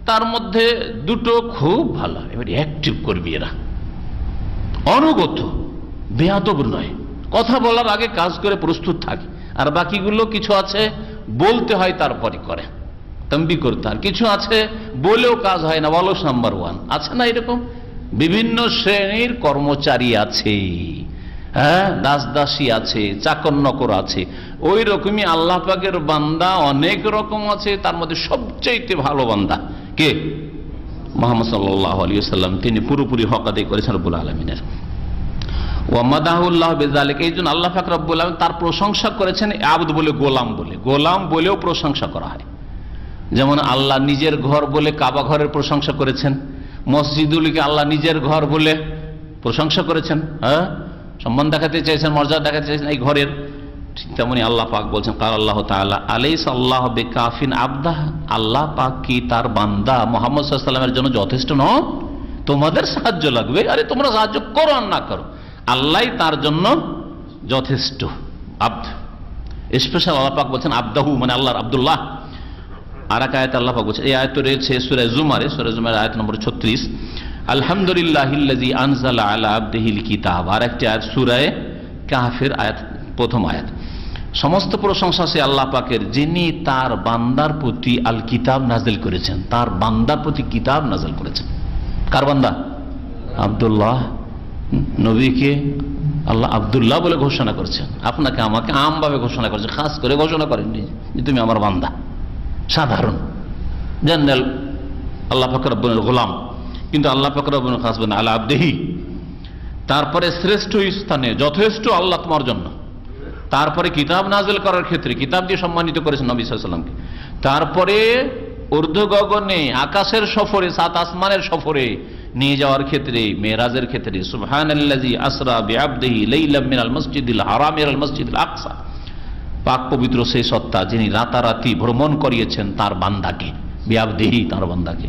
তার মধ্যে দুটো খুব ভালো, এবার অ্যাক্টিভ করবি, এরা অনুগত, বেয়াদব নয়, কথা বলার আগে কাজ করে প্রস্তুত থাকে। আর বাকিগুলো কিছু আছে বলতে হয় তারপরে করে, তম্বি করতে হয়। কিছু আছে বলেও কাজ হয় না, অলস নাম্বার ওয়ান আছে না, এরকম বিভিন্ন শ্রেণীর কর্মচারী আছে, দাস দাসী আছে, চাকর নকর আছে। ওই রকমই আল্লাহ পাকের বান্দা অনেক রকম আছে, তার মধ্যে সবচেয়ে ভালো বান্দা কে? মুহাম্মদ সাল্লাল্লাহু আলাইহি ওয়াসাল্লাম। তিনি পুরোপুরি হক আদায় করেছেন রব্বুল আলামিনের। ওয়া মাদাহুল্লাহ বিযালিক, এই জন্য আল্লাহ পাক রব্বুল আলামিন তার প্রশংসা করেছেন আবদ বলে, গোলাম বলে। গোলাম বলেও প্রশংসা করা হয়, যেমন আল্লাহ নিজের ঘর বলে কাবা ঘরের প্রশংসা করেছেন, মসজিদুলকে আল্লাহ নিজের ঘর বলে প্রশংসা করেছেন, হ্যাঁ, সম্মান দেখাতে চাইছেন, মর্যাদা দেখাতে চাইছেন এই ঘরের। ঠিক তেমনি আল্লাহ পাক বলছেন কাল আল্লাহ তাআলা আলাইসা আল্লাহু বিকাফিন আবদাহ, আল্লাহ পাক কি তার বান্দা মুহাম্মদ সাল্লাল্লাহু আলাইহি ওয়াসাল্লামের জন্য যথেষ্ট নন? তোমাদের সাহায্য লাগবে, আরে তোমরা সাহায্য করো আর না করো, আল্লাহই তার জন্য যথেষ্ট। আব্দ স্পেশাল আল্লাহ পাক বলছেন আবদাহু মানে আল্লাহর আব্দুল্লাহ। আর এক আয়াতে আল্লাহ পাক বলছেন, এই আয়াত রয়েছে সূরা জুমারে, সূরা জুমারের আয়াত নম্বর 36, আলহামদুলিল্লাহিল্লাযী আনজালা আলা আবদিহিল কিতাব। আর একটি আয়াত সূরা কাহফের আয়াত, প্রথম আয়াত। সমস্ত প্রশংসা সে আল্লাহ পাকের, যিনি তার বান্দার প্রতি আল কিতাব নাজিল করেছেন, তার বান্দার প্রতি কিতাব নাজিল করেছেন। কার বান্দা? আব্দুল্লাহ। নবীকে আল্লাহ আব্দুল্লাহ বলে ঘোষণা করেছেন, আপনাকে আমাকে আমভাবে ঘোষণা করেছেন, খাস করে ঘোষণা করেননি যে তুমি আমার বান্দা। সাধারণ জেনারেল আল্লাহ পাক রব্বুল গোলাম, কিন্তু আল্লাহ পাক রব্বুল খাস বলেন আলা আবদিহি, তারপরে শ্রেষ্ঠ স্থানে যথেষ্ট আল্লাহ তোমার জন্য। তারপরে কিতাব নাজিল করার ক্ষেত্রে কিতাব দিয়ে সম্মানিত করেছেন নবী সাল্লাল্লাহু আলাইহি ওয়াসাল্লামকে। তারপরে ঊর্ধ্ব গগনে আকাশের সফরে, সাত আসমানের সফরে নিয়ে যাওয়ার ক্ষেত্রে, মেরাজের ক্ষেত্রে সুবহানাল্লাযী আসরা বিআবদিহি লাইলাম মিনাল মসজিদিল হারাম ইলাল মসজিদিল আকসা, পাক পবিত্র সেই সত্তা যিনি রাতারাতি ভ্রমণ করিয়েছেন তার বান্দাকে, বিআবদিহি তার বান্দাকে,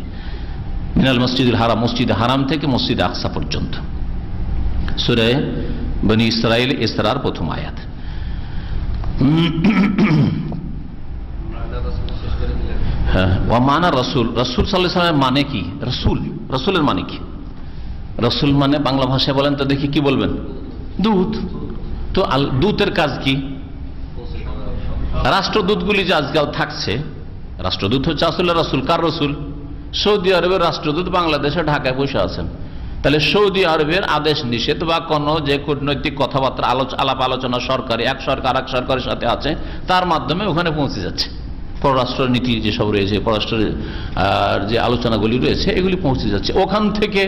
মিনাল মসজিদিল হারাম মসজিদ হারাম থেকে মসজিদ আকসা পর্যন্ত। সূরা বনী ইসরাঈল ইসরার প্রথম আয়াত। হ্যাঁ, ওয়া মানা রাসূল, রাসূল সাল্লাল্লাহু আলাইহি ওয়াসাল্লামের মানে কি? রাসূল, রাসূলের মানে কি? রাসূল মানে বাংলা ভাষায় বলেন তো দেখি, কি বলবেন? দূত। তো দূতের কাজ কি? রাষ্ট্রদূতগুলি যে আজকাল থাকছে, রাষ্ট্রদূত হচ্ছে আসলে রাসূল। কার রাসূল? সৌদি আরবের রাষ্ট্রদূত বাংলাদেশে ঢাকায় বসে আছেন। তাহলে সৌদি আরবের আদেশ নিষেধ বা কোনো যে কূটনৈতিক কথাবার্তা আলাপ আলোচনা সরকারি এক সরকার এক সরকারের সাথে আছে, তার মাধ্যমে ওখানে পৌঁছে যাচ্ছে। পররাষ্ট্র নীতি যেসব রয়েছে, পররাষ্ট্রের যে আলোচনাগুলি রয়েছে, এগুলি পৌঁছে যাচ্ছে। ওখান থেকে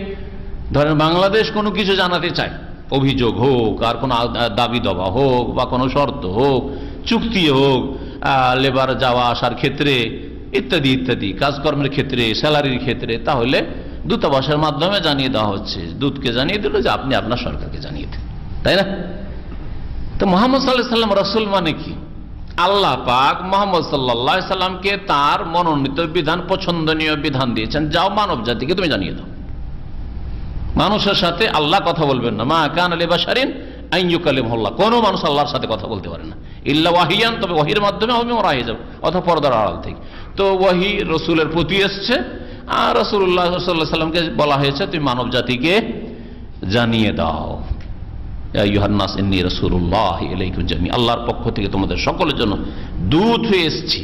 ধরেন বাংলাদেশ কোনো কিছু জানাতে চায়, অভিযোগ হোক, আর কোনো দাবি দাবা হোক, বা কোনো শর্ত হোক, চুক্তি হোক, লেবার যাওয়া আসার ক্ষেত্রে ইত্যাদি ইত্যাদি, কাজকর্মের ক্ষেত্রে, স্যালারির ক্ষেত্রে, তাহলে দূতাবাসের মাধ্যমে জানিয়ে দেওয়া হচ্ছে। দূতকে জানিয়ে দিল যে আপনি আপনার সরকারকে জানিয়ে দেন, তাই না? তো মুহাম্মদ সাল্লাল্লাহু আলাইহি ওয়াসাল্লাম রাসূল মানে কি? আল্লাহ পাক মুহাম্মদ সাল্লাল্লাহু আলাইহি সাল্লামকে তার মনোনীত বিধান, পছন্দনীয় বিধান দিয়েছেন, যাও মানব জাতিকে তুমি জানিয়ে দাও। মানুষের সাথে আল্লাহ কথা বলবেন না, মা কানা লিবাশারিন আন ইউকাল্লিমাহুল্লাহ, কোনো মানুষ আল্লাহর সাথে কথা বলতে পারে না ইল্লা ওয়াহিয়ান, তবে ওহীর মাধ্যমে হবে ওরাই যাবে, অথবা পর্দার আড়াল থেকে। তো ওহী রাসূলের প্রতি এসছে, আর রাসূলুল্লাহ সাল্লাল্লাহু আলাইহি সাল্লামকে বলা হয়েছে তুমি মানব জাতিকে জানিয়ে দাও, ইয়া আইয়ুহান নাস ইন্নী রাসূলুল্লাহি ইলাইকুম জামিআ, আল্লাহর পক্ষ থেকে তোমাদের সকলের জন্য দূত হয়ে এসেছি।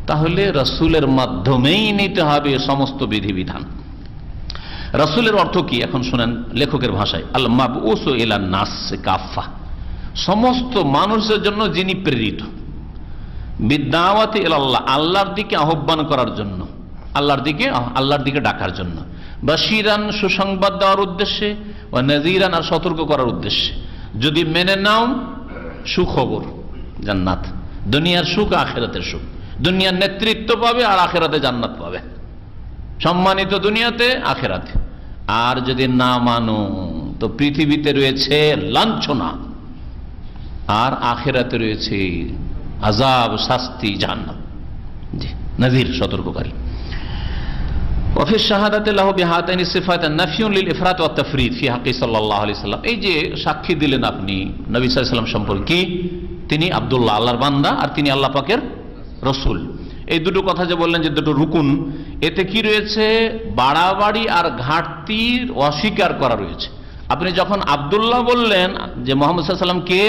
তাহলে রাসূলের মাধ্যমেই নিতে হবে সমস্ত বিধিবিধান। রাসূলের অর্থ কি এখন শুনেন লেখকের ভাষায়, আল মাবউসু ইলান নাস কাফা, সমস্ত মানুষের জন্য যিনি প্রেরিত, বিদাওয়াতি ইলাল্লাহ, আল্লাহর দিকে আহ্বান করার জন্য, আল্লাহর দিকে ডাকার জন্য, বাশিরান সুসংবাদ দেওয়ার উদ্দেশ্যে, ওয়া নাযিরান আর সতর্ক করার উদ্দেশ্যে। যদি মেনে নাও সুখবর, জান্নাত, দুনিয়ার সুখ আখিরাতের সুখ, দুনিয়ার নেতৃত্ব পাবে আর আখিরাতে জান্নাত পাবে, সম্মানিত দুনিয়াতে আখিরাতে। আর যদি না মানো তো পৃথিবীতে রয়েছে লাঞ্ছনা, আর আখিরাতে রয়েছে আযাব, শাস্তি, জাহান্নাম। জি, নাযির, সতর্ককারী। ওয়াফি শাহাদাতি লাহু বিহাতাইনি সিফাতান নাফিউন লিল ইফরাত ওয়াত তাফরিদ ফি হাক্কি সাল্লাল্লাহু আলাইহি সাল্লাম, এই যে সাক্ষী দিলেন আপনি নবী সাল্লাল্লাহু আলাইহি সাল্লাম সম্পর্কে, তিনি আব্দুল্লাহ, আল্লাহর বান্দা, আর তিনি আল্লাহ পাকের রাসূল। এই দুটো কথা যে বললেন যে দুটো রুকুন, এতে কি রয়েছে? বাড়াবাড়ি আর ঘাটতির অস্বীকার করা রয়েছে। আপনি যখন আব্দুল্লাহ বললেন যে মুহাম্মদ সাল্লাল্লাহু আলাইহি সাল্লাম কে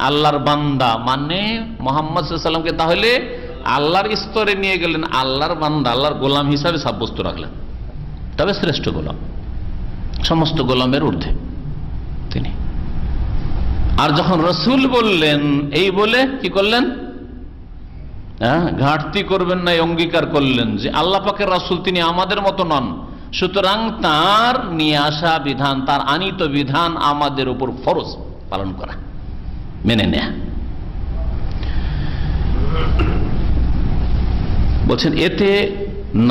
আল্লাহর বান্দা, মানে মুহাম্মদ সাল্লাল্লাহু আলাইহি সাল্লামকে তাহলে আল্লাহর স্তরে নিয়ে গেলেন, আল্লাহর বান্দা, আল্লাহর গোলাম হিসাবে সাব্যস্ত রাখলেন, তবে শ্রেষ্ঠ গোলাম, সমস্ত গোলামের ঊর্ধ্বে তিনি। আর যখন রাসূল বললেন, এই বলে কি করলেন? ঘাটতি করবেন না, অঙ্গীকার করলেন যে আল্লাহ পাকের রাসূল তিনি আমাদের মতো নন, সুতরাং তার নিয়ে আসা বিধান, তার আনিত বিধান আমাদের উপর ফরজ পালন করা, মেনে নেয়া। বলছেন এতে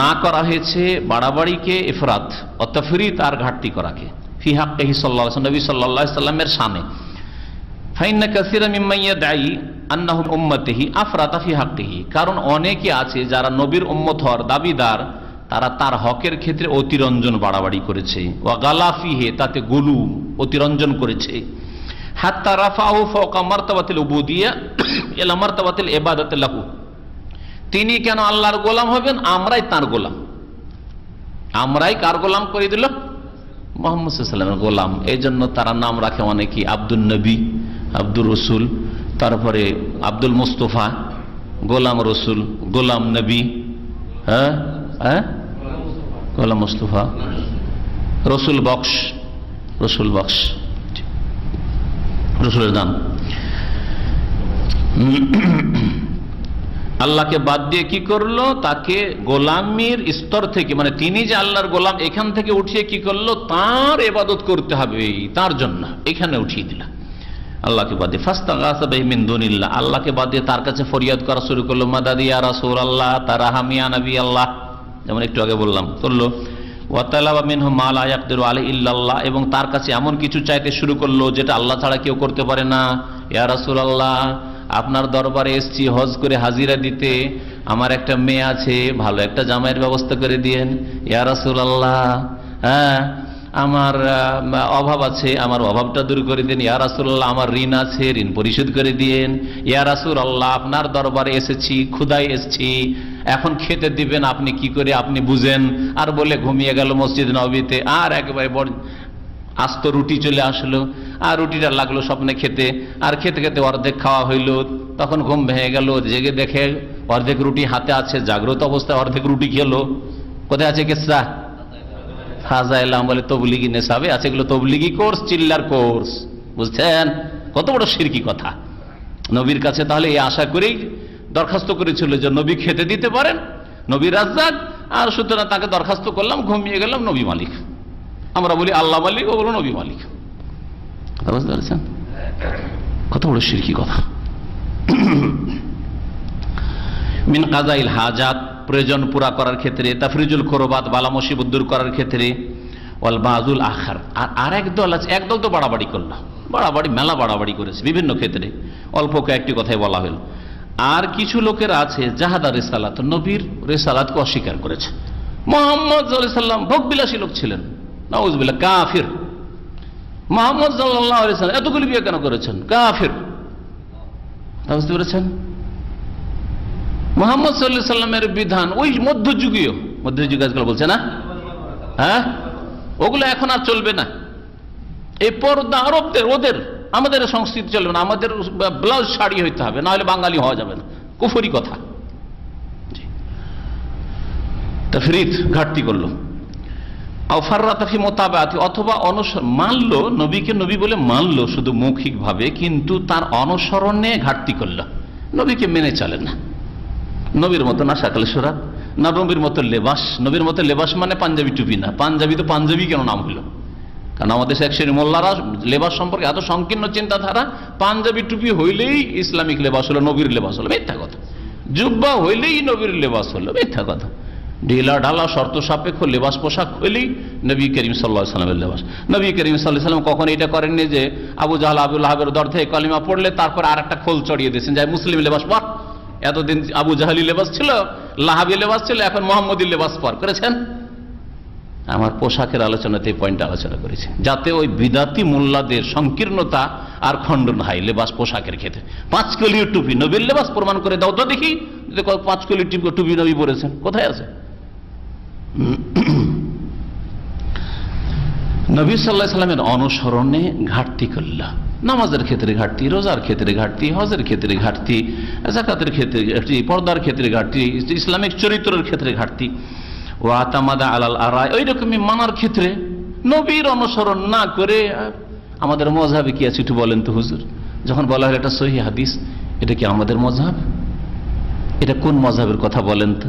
না করা হয়েছে বাড়াবাড়িকে, ইফরাত ও তাফরীত আর ঘাটতি করাকে, ফি হাক্কিহি সাল্লাল্লাহু আলাইহি ওয়াসাল্লাম, নবী সাল্লাল্লাহু আলাইহি ওয়াসাল্লামের শানে। ফাইন্না কাসীরাম মিম্মান ইয়াদঈ আন্নাহুম উম্মতিহি আফরাতা ফি হাক্কিহি, কারণ অনেকে আছে যারা নবীর উম্মত হওয়ার দাবিদার, তারা তার হকের ক্ষেত্রে অতিরঞ্জন বাড়াবাড়ি করেছে, ওয়া গালা ফিহি, তাতে গুলু অতিরঞ্জন করেছে, হাত্তা রাফাহু ফাওকা মারতাবাতিল উবুদিয়্যাহ ইলা মারতাবাতিল ইবাদাতি লাহু, তিনি কেন আল্লাহর গোলাম হবেন, আমরাই তার গোলাম। আমরাই কার গোলাম করে দিল? মুহাম্মদ সাল্লাল্লাহু আলাইহি ওয়াসাল্লামের গোলাম। এই জন্য তারা নাম রাখে অনেকে আব্দুল নবী, আব্দুর রসুল, তারপরে আব্দুল মুস্তফা, গোলাম রসুল, গোলাম নবী, হ্যাঁ হ্যাঁ, গোলাম মুস্তফা, রসুল বক্স, রসুল বক্স, রসুলের দান। আল্লাহকে বাদ দিয়ে কি করলো? তাকে গোলামির স্তর থেকে, মানে তিনি যে আল্লাহর গোলাম এখান থেকে উঠিয়ে কি করলো? তার ইবাদত করতে হবে, তার জন্য এখানে উঠিয়ে দিল আল্লাহকে বাদ দিয়ে। ফাস্তাগাসা বিহি মিন দুনিল্লাহ, আল্লাহকে বাদ দিয়ে তার কাছে ফরিয়াদ করা শুরু করলো, মাদাদ ইয়া রাসূলুল্লাহ, তারহাম ইয়া নবী আল্লাহ, যেমন একটু আগে বললাম করলো। ওয়া তালাবা মিনহু মা লা ইয়াকদিরু আলাইহি ইল্লাল্লাহ, এবং তার কাছে এমন কিছু চাইতে শুরু করলো যেটা আল্লাহ ছাড়া কেউ করতে পারে না। ইয়া রাসূলুল্লাহ, আপনার দরবারে এসেছি হজ করে হাজিরা দিতে, আমার একটা মেয়ে আছে, ভালো একটা জামাইয়ের ব্যবস্থা করে দিয়েন। ইয়া রাসূলুল্লাহ, হ্যাঁ আমার অভাব আছে, আমার অভাবটা দূর করে দিন। ইয়া রাসূলুল্লাহ, আমার ঋণ আছে, ঋণ পরিশোধ করে দিয়েন। ইয়া রাসূলুল্লাহ, আপনার দরবারে এসেছি, ক্ষুধায় এসেছি, এখন খেতে দিবেন, আপনি কি করে আপনি বুঝেন। আর বলে ঘুমিয়ে গেল মসজিদ নববীতে। আর একেবারে আস্ত রুটি চলে আসলো, আর রুটিটা লাগলো স্বপ্নে খেতে, আর খেতে খেতে অর্ধেক খাওয়া হইলো, তখন ঘুম ভেঙে গেল, জেগে দেখে অর্ধেক রুটি হাতে আছে, জাগ্রত অবস্থায় অর্ধেক রুটি খেলো। কোথায় আছে কেসা? ফাজাইলাম বলে তবলিগি নেশাবে আছে, এগুলো তবলিগি কোর্স, চিল্লার কোর্স, বুঝছেন? কত বড় শিরকি কথা। নবীর কাছে তাহলে এই আশা করেই দরখাস্ত করেছিল যে নবী খেতে দিতে পারেন, নবী রাজ্জাক, আর সুতরাং তাকে দরখাস্ত করলাম, ঘুমিয়ে গেলাম, নবী মালিক। আমরা বলি আল্লাহ মালিক, ও বলো নবী মালিক। বুঝতে পারছেন কত বড় শিরকি কথা। মিন কাযাইল হাজাত, প্রয়োজন পুরা করার ক্ষেত্রে, তাফরিজুল কুরবাত, বালা মুসিবত দূর করার ক্ষেত্রে, ওয়াল বাযুল আখার, আর এক দল আছে, এক দল তো বাড়াবাড়ি করলো, বাড়াবাড়ি মেলা বাড়াবাড়ি করেছে বিভিন্ন ক্ষেত্রে, অল্প কয়েকটি কথাই বলা হলো। আর কিছু লোকের আছে জাহাদা রিসালাত, নবীর রিসালাতকে অস্বীকার করেছে। মুহাম্মদ সাল্লাল্লাহু আলাইহি ওয়াসাল্লাম ভোগবিলাসী লোক ছিলেন, নাউযুবিল্লাহ, কাফির। মুহাম্মদ সাল্লাল্লাহু আলাইহি ওয়াসাল্লাম এতগুলি বিয়ে কেন করেছেন? কাফির। বুঝতে পেরেছেন? মুহাম্মদ সাল্লাল্লাহু আলাইহি ওয়াসাল্লামের বিধান ওই মধ্যযুগীয়, মধ্যযুগ আজকাল বলছে না, হ্যাঁ, ওগুলো এখন আর চলবে না। এই পর্দা আরবদের, ওদের, আমাদের সংস্কৃতি চলবে না, আমাদের ব্লাউজ শাড়ি হইতে হবে, না হলে বাঙালি হওয়া যাবে না, কুফরি কথা। তাফরীত, ঘাটতি করলো। অথবা মানলো, নবীকে নবী বলে মানলো শুধু মৌখিক ভাবে, কিন্তু তার অনুসরণে ঘাটতি করলো, নবীকে মেনে চলে না। নবীর মতো না শাকলে সুরাত, না নবীর মতো লেবাস। নবীর মতো লেবাস মানে পাঞ্জাবি টুপি না, পাঞ্জাবি তো পাঞ্জাবি কেন নাম হলো? কারণ আমাদের এক শ্রেণীর মোল্লারা লেবাস সম্পর্কে এত সংকীর্ণ চিন্তাধারা, পাঞ্জাবি টুপি হইলেই ইসলামিক লেবাস হলো, নবীর লেবাস হলো, মিথ্যা কথা। জুব্বা হইলেই নবীর লেবাস হলো, মিথ্যা কথা। ঢিলা ঢালা শর্ত সাপেক্ষ লেবাস পোশাক হইলেই নবী করিম সাল্লাল্লাহু আলাইহি ওয়াসাল্লামের লেবাস। নবী করিম সাল্লাল্লাহু আলাইহি ওয়াসাল্লাম কখনো এটা করেননি যে আবু জাহল আবুল লাহাবের দর থেকে কালিমা পড়লে তারপর আর একটা খোল চড়িয়ে দিয়েছেন যে মুসলিম লেবাস পর। এতদিন আবু জাহলি লেবাস ছিল, লাহাবি লেবাস ছিল, এখন মোহাম্মদী লেবাস পর করেছেন। আমার পোশাকের আলোচনাতে এই পয়েন্ট আলোচনা করেছি, যাতে ওই বিদাতি মোল্লাদের সংকীর্ণতা আর খণ্ডন হয় লেবাস পোশাকের ক্ষেত্রে। 5 কলির টুপি নবীর লেবাস প্রমাণ করে দাও তো দেখি, 5 কলির টুপি নবী পরেছেন, কোথায় আছে? নবী সাল্লাল্লাহু আলাইহি ওয়াসাল্লামের অনুসরণে ঘাটতি করল, নামাজের ক্ষেত্রে ঘাটতি, রোজার ক্ষেত্রে ঘাটতি, হজের ক্ষেত্রে ঘাটতি, যাকাতের ক্ষেত্রে ঘাটতি, পর্দার ক্ষেত্রে ঘাটতি, ইসলামিক চরিত্রের ক্ষেত্রে ঘাটতি, ওয়া তামাদা আলাল আরাই, ওই রকমই মানার ক্ষেত্রে নবীর অনুসরণ না করে। আমাদের মযহাবে কি আছে একটু বলেন তো হুজুর? যখন বলা হয় এটা সহিহ হাদিস, এটা কি আমাদের মযহাব? এটা কোন মযহাবের কথা বলেন তো?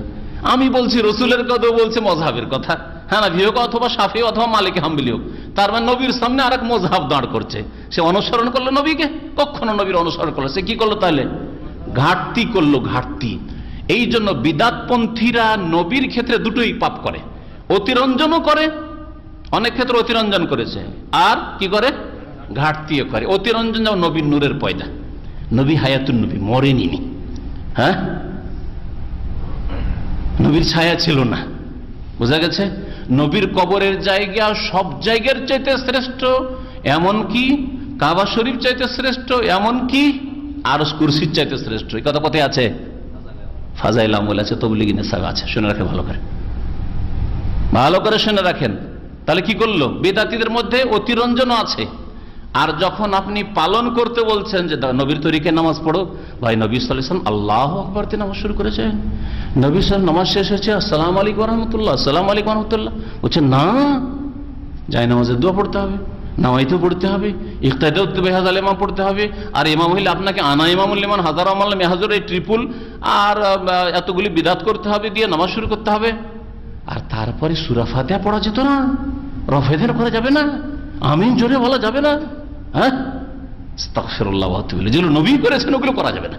আমি বলছি রসুলের কথা, বলছে মযহাবের কথা। হানাফি হোক অথবা শাফি অথবা মালিকি হাম্বলি হোক, তার মানে নবীর সামনে আর এক মযহাব দাঁড় করছে। সে অনুসরণ করলো নবীকে? কখনো নবীর অনুসরণ করলো। সে কি করলো তাহলে? ঘাটতি করলো, ঘাটতি। এই জন্য বিদাতপন্থীরা নবীর ক্ষেত্রে দুটোই পাপ করে, অতিরঞ্জনও করে, অনেক ক্ষেত্রে অতিরঞ্জন করেছে, আর কি করে? ঘাটতিও করে। অতিরঞ্জন যেমন নবীর নূরের পয়দা, নবী হায়াতুন নবী, মরেনি, হ্যাঁ, নবীর ছায়া ছিল না, বোঝা গেছে? নবীর কবরের জায়গা সব জায়গার চাইতে শ্রেষ্ঠ, এমনকি কাবা শরীফ চাইতে শ্রেষ্ঠ, এমনকি আরশ কুরসির চাইতে শ্রেষ্ঠ। এই কথা কোথায় আছে? ফাজাইল আমল আছে, তবলিগি নেসাব আছে। শুনে রাখেন ভালো করে, ভালো করে শুনে রাখেন। তাহলে কি করলো? বেদাতীদের মধ্যে অতিরঞ্জনও আছে। আর যখন আপনি পালন করতে বলছেন যে নবীর তরিকে নামাজ পড়ো, ভাই নবী সাল্লাল্লাহু আলাইহি ওয়াসাল্লাম আল্লাহু আকবার দিয়ে নামাজ শুরু করেছেন, নবী সাল্লাল্লাহু নামাজ শেষ হয়েছে আসসালামু আলাইকুম ওয়া রাহমাতুল্লাহ, আসসালামু আলাইকুম ওয়া রাহমাতুল্লাহ, বলছে না, যাই নামাজের দোয়া পড়তে হবে, নামাইতেও পড়তে হবে, ইক্তাদাউ বিহাযাল ইমাম পড়তে হবে। আর ইমাম হইলে আপনাকে আনা ইমামুল লিমান হাজার আমাল মেহাজুর, এই ট্রিপল আর এতগুলি বিদাত করতে হবে, দিয়ে নামাজ শুরু করতে হবে। আর তারপরে সূরা ফাতিহা পড়া যেত না, রফেদের করা যাবে না, আমিন জোরে বলা যাবে না, হ্যাঁ, আস্তাগফিরুল্লাহ ওয়া আতুবু ইলাইহি, যেগুলো নবী করেছেন ওগুলো করা যাবে না।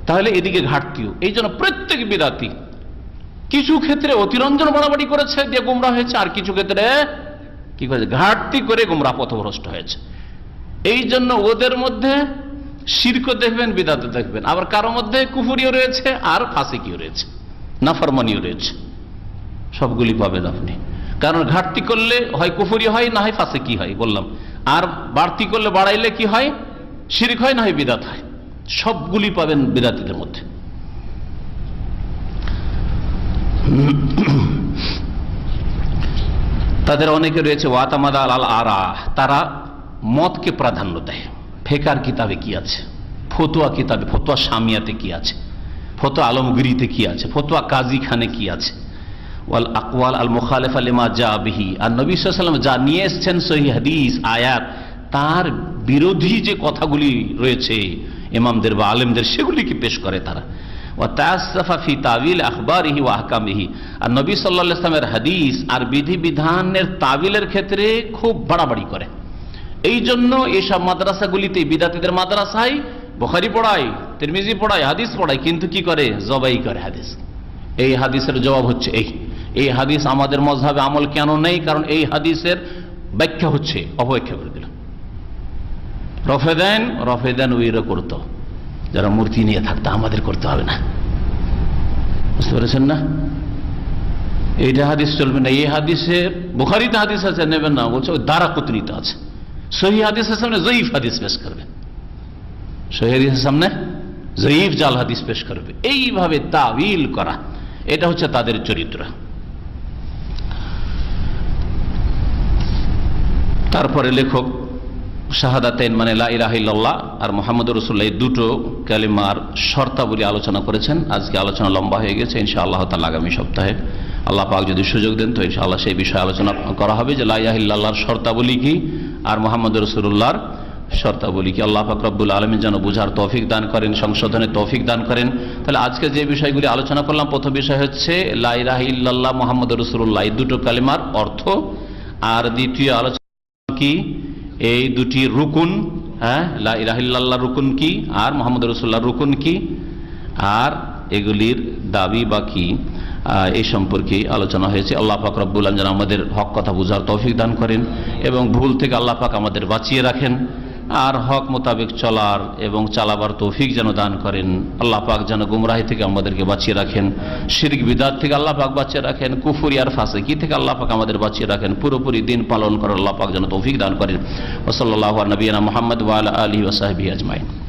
তাহলে এদিকে ঘাটতিও। এই জন্য প্রত্যেক বিদাতি কিছু ক্ষেত্রে অতিরঞ্জন বাড়াবাড়ি করেছে, দিয়ে গোমরা হয়েছে, আর কিছু ক্ষেত্রে কি করেছে? ঘাটতি করে গোমরা পথভ্রষ্ট হয়েছে। এই জন্য ওদের মধ্যে শিরকও দেখবেন, বিদাতও দেখবেন, আবার কারো মধ্যে কুফরিও রয়েছে আর ফাসিকিও রয়েছে, নাফরমানিও রয়েছে, সবগুলি পাবেন আপনি। কারণ ঘাটতি করলে হয় কুফরি হয়, না হয় ফাসিকি হয়, বললাম। আর বাড়তি করলে, বাড়াইলে কি হয়? শিরক হয়, না হয় বিদাত হয়। সবগুলি পাবেন বিদাতীদের মধ্যে। তাদের অনেকে রয়েছে ওয়াতামাদা আল আরা, তারা মতকে প্রাধান্য দেয়। ফেকার কিতাবে কি আছে, ফতোয়া কিতাবে, ফতোয়া শামিয়াতে কি আছে, ফতোয়া আলমগিরিতে কি আছে, ফতোয়া কাজী খানে কি আছে, ওয়াল আকওয়াল আল মুখালিফা লিমা জা বিহি, আর নবী সাল্লাল্লাহু আলাইহি ওয়াসাল্লাম যা নিয়ে এসেছেন সহিহ হাদিস আয়াত, তার বিরোধী যে কথাগুলি রয়েছে ইমামদের বা আলেমদের, সেগুলিকে পেশ করে তারা। ওয়া তাআসসাফা ফি তাওয়িল আখবারিহি ওয়া আহকামিহি, আর নবী সাল্লাল্লাহু আলাইহি ওয়াসাল্লামের হাদিস আর বিধি বিধানের তাবিলের ক্ষেত্রে খুব বাড়াবাড়ি করে। এই জন্য এইসব মাদ্রাসাগুলিতে, বিদাতীদের মাদ্রাসায় বুখারী পড়ায়, তিরমিজি পড়ায়, হাদিস পড়ায়, কিন্তু কি করে? জবাই করে হাদিস। এই হাদিসের জবাব হচ্ছে এই হাদিস আমাদের মযহাবে আমল কেন নেই? কারণ এই হাদিসের ব্যাখ্যা হচ্ছে, অপব্যাখ্যা করে দিল। রফেদান ওইরা করতো যারা মূর্তি নিয়ে থাকতো, আমাদের করতে হবে না, বুঝতে পেরেছেন না? এইটা হাদিস চলবে না। এই হাদিসের বুখারীতে হাদিস আছে, নেবেন না, বলছে ওই দারাকুতনিতে আছে। সহিহ হাদিসের সামনে জয়ীফ হাদিস পেশ করবে, সহিহ হাদিসের সামনে জয়ীফ জাল হাদিস পেশ করবে। এইভাবে তাবিল করা, এটা হচ্ছে তাদের চরিত্র। তারপরে লেখক শাহাদাতাইন মানে লা ইলাহা ইল্লাল্লাহ আর মুহাম্মাদুর রাসূলুল্লাহ, এই দুটো কালিমার শর্তাবলী আলোচনা করেছেন। আজকে আলোচনা লম্বা হয়ে গেছে, ইনশাআল্লাহ তাআলা আগামী সপ্তাহে আল্লাহ পাক যদি সুযোগ দেন তো ইনশাআল্লাহ সেই বিষয়ে আলোচনা করা হবে, যে লা ইলাহা ইল্লাল্লাহর শর্তাবলী কি আর মুহাম্মাদুর রাসূলুল্লাহর শর্তাবলী কি। আল্লাহ পাক রব্বুল আলামিন যেন বুঝার তৌফিক দান করেন, সংশোধনের তৌফিক দান করেন। তাহলে আজকে যে বিষয়গুলি আলোচনা করলাম, প্রথম বিষয় হচ্ছে লা ইলাহা ইল্লাল্লাহ মুহাম্মাদুর রাসূলুল্লাহ, এই দুটো কালিমার অর্থ। আর দ্বিতীয় আলোচনা কি? এই দুটি রুকুন, হ্যাঁ, লা ইলাহা ইল্লাল্লাহ রুকুন কি আর মুহাম্মদ রাসূলুল্লাহ রুকুন কি, আর এগুলির দাবি বা কি, এই সম্পর্কে আলোচনা হয়েছে। আল্লাহ পাক রব্বুল আলামিন যেন আমাদের হক কথা বুঝার তৌফিক দান করেন এবং ভুল থেকে আল্লাহ পাক আমাদের বাঁচিয়ে রাখেন, আর হক মোতাবেক চলার এবং চালাবার তৌফিক যেন দান করেন। আল্লাহ পাক যেন গুমরাহি থেকে আমাদেরকে বাঁচিয়ে রাখেন, শিরক বিদআত থেকে আল্লাহ পাক বাঁচিয়ে রাখেন, কুফরি আর ফাসিকি থেকে আল্লাহ পাক আমাদের বাঁচিয়ে রাখেন। পুরোপুরি দিন পালন করার আল্লাহ পাক যেন তৌফিক দান করেন। ওয়া সাল্লাল্লাহু আলা নবিয়িনা মুহাম্মদ ওয়া আলা আলিহি ওয়া সাহবিহি আজমাইন।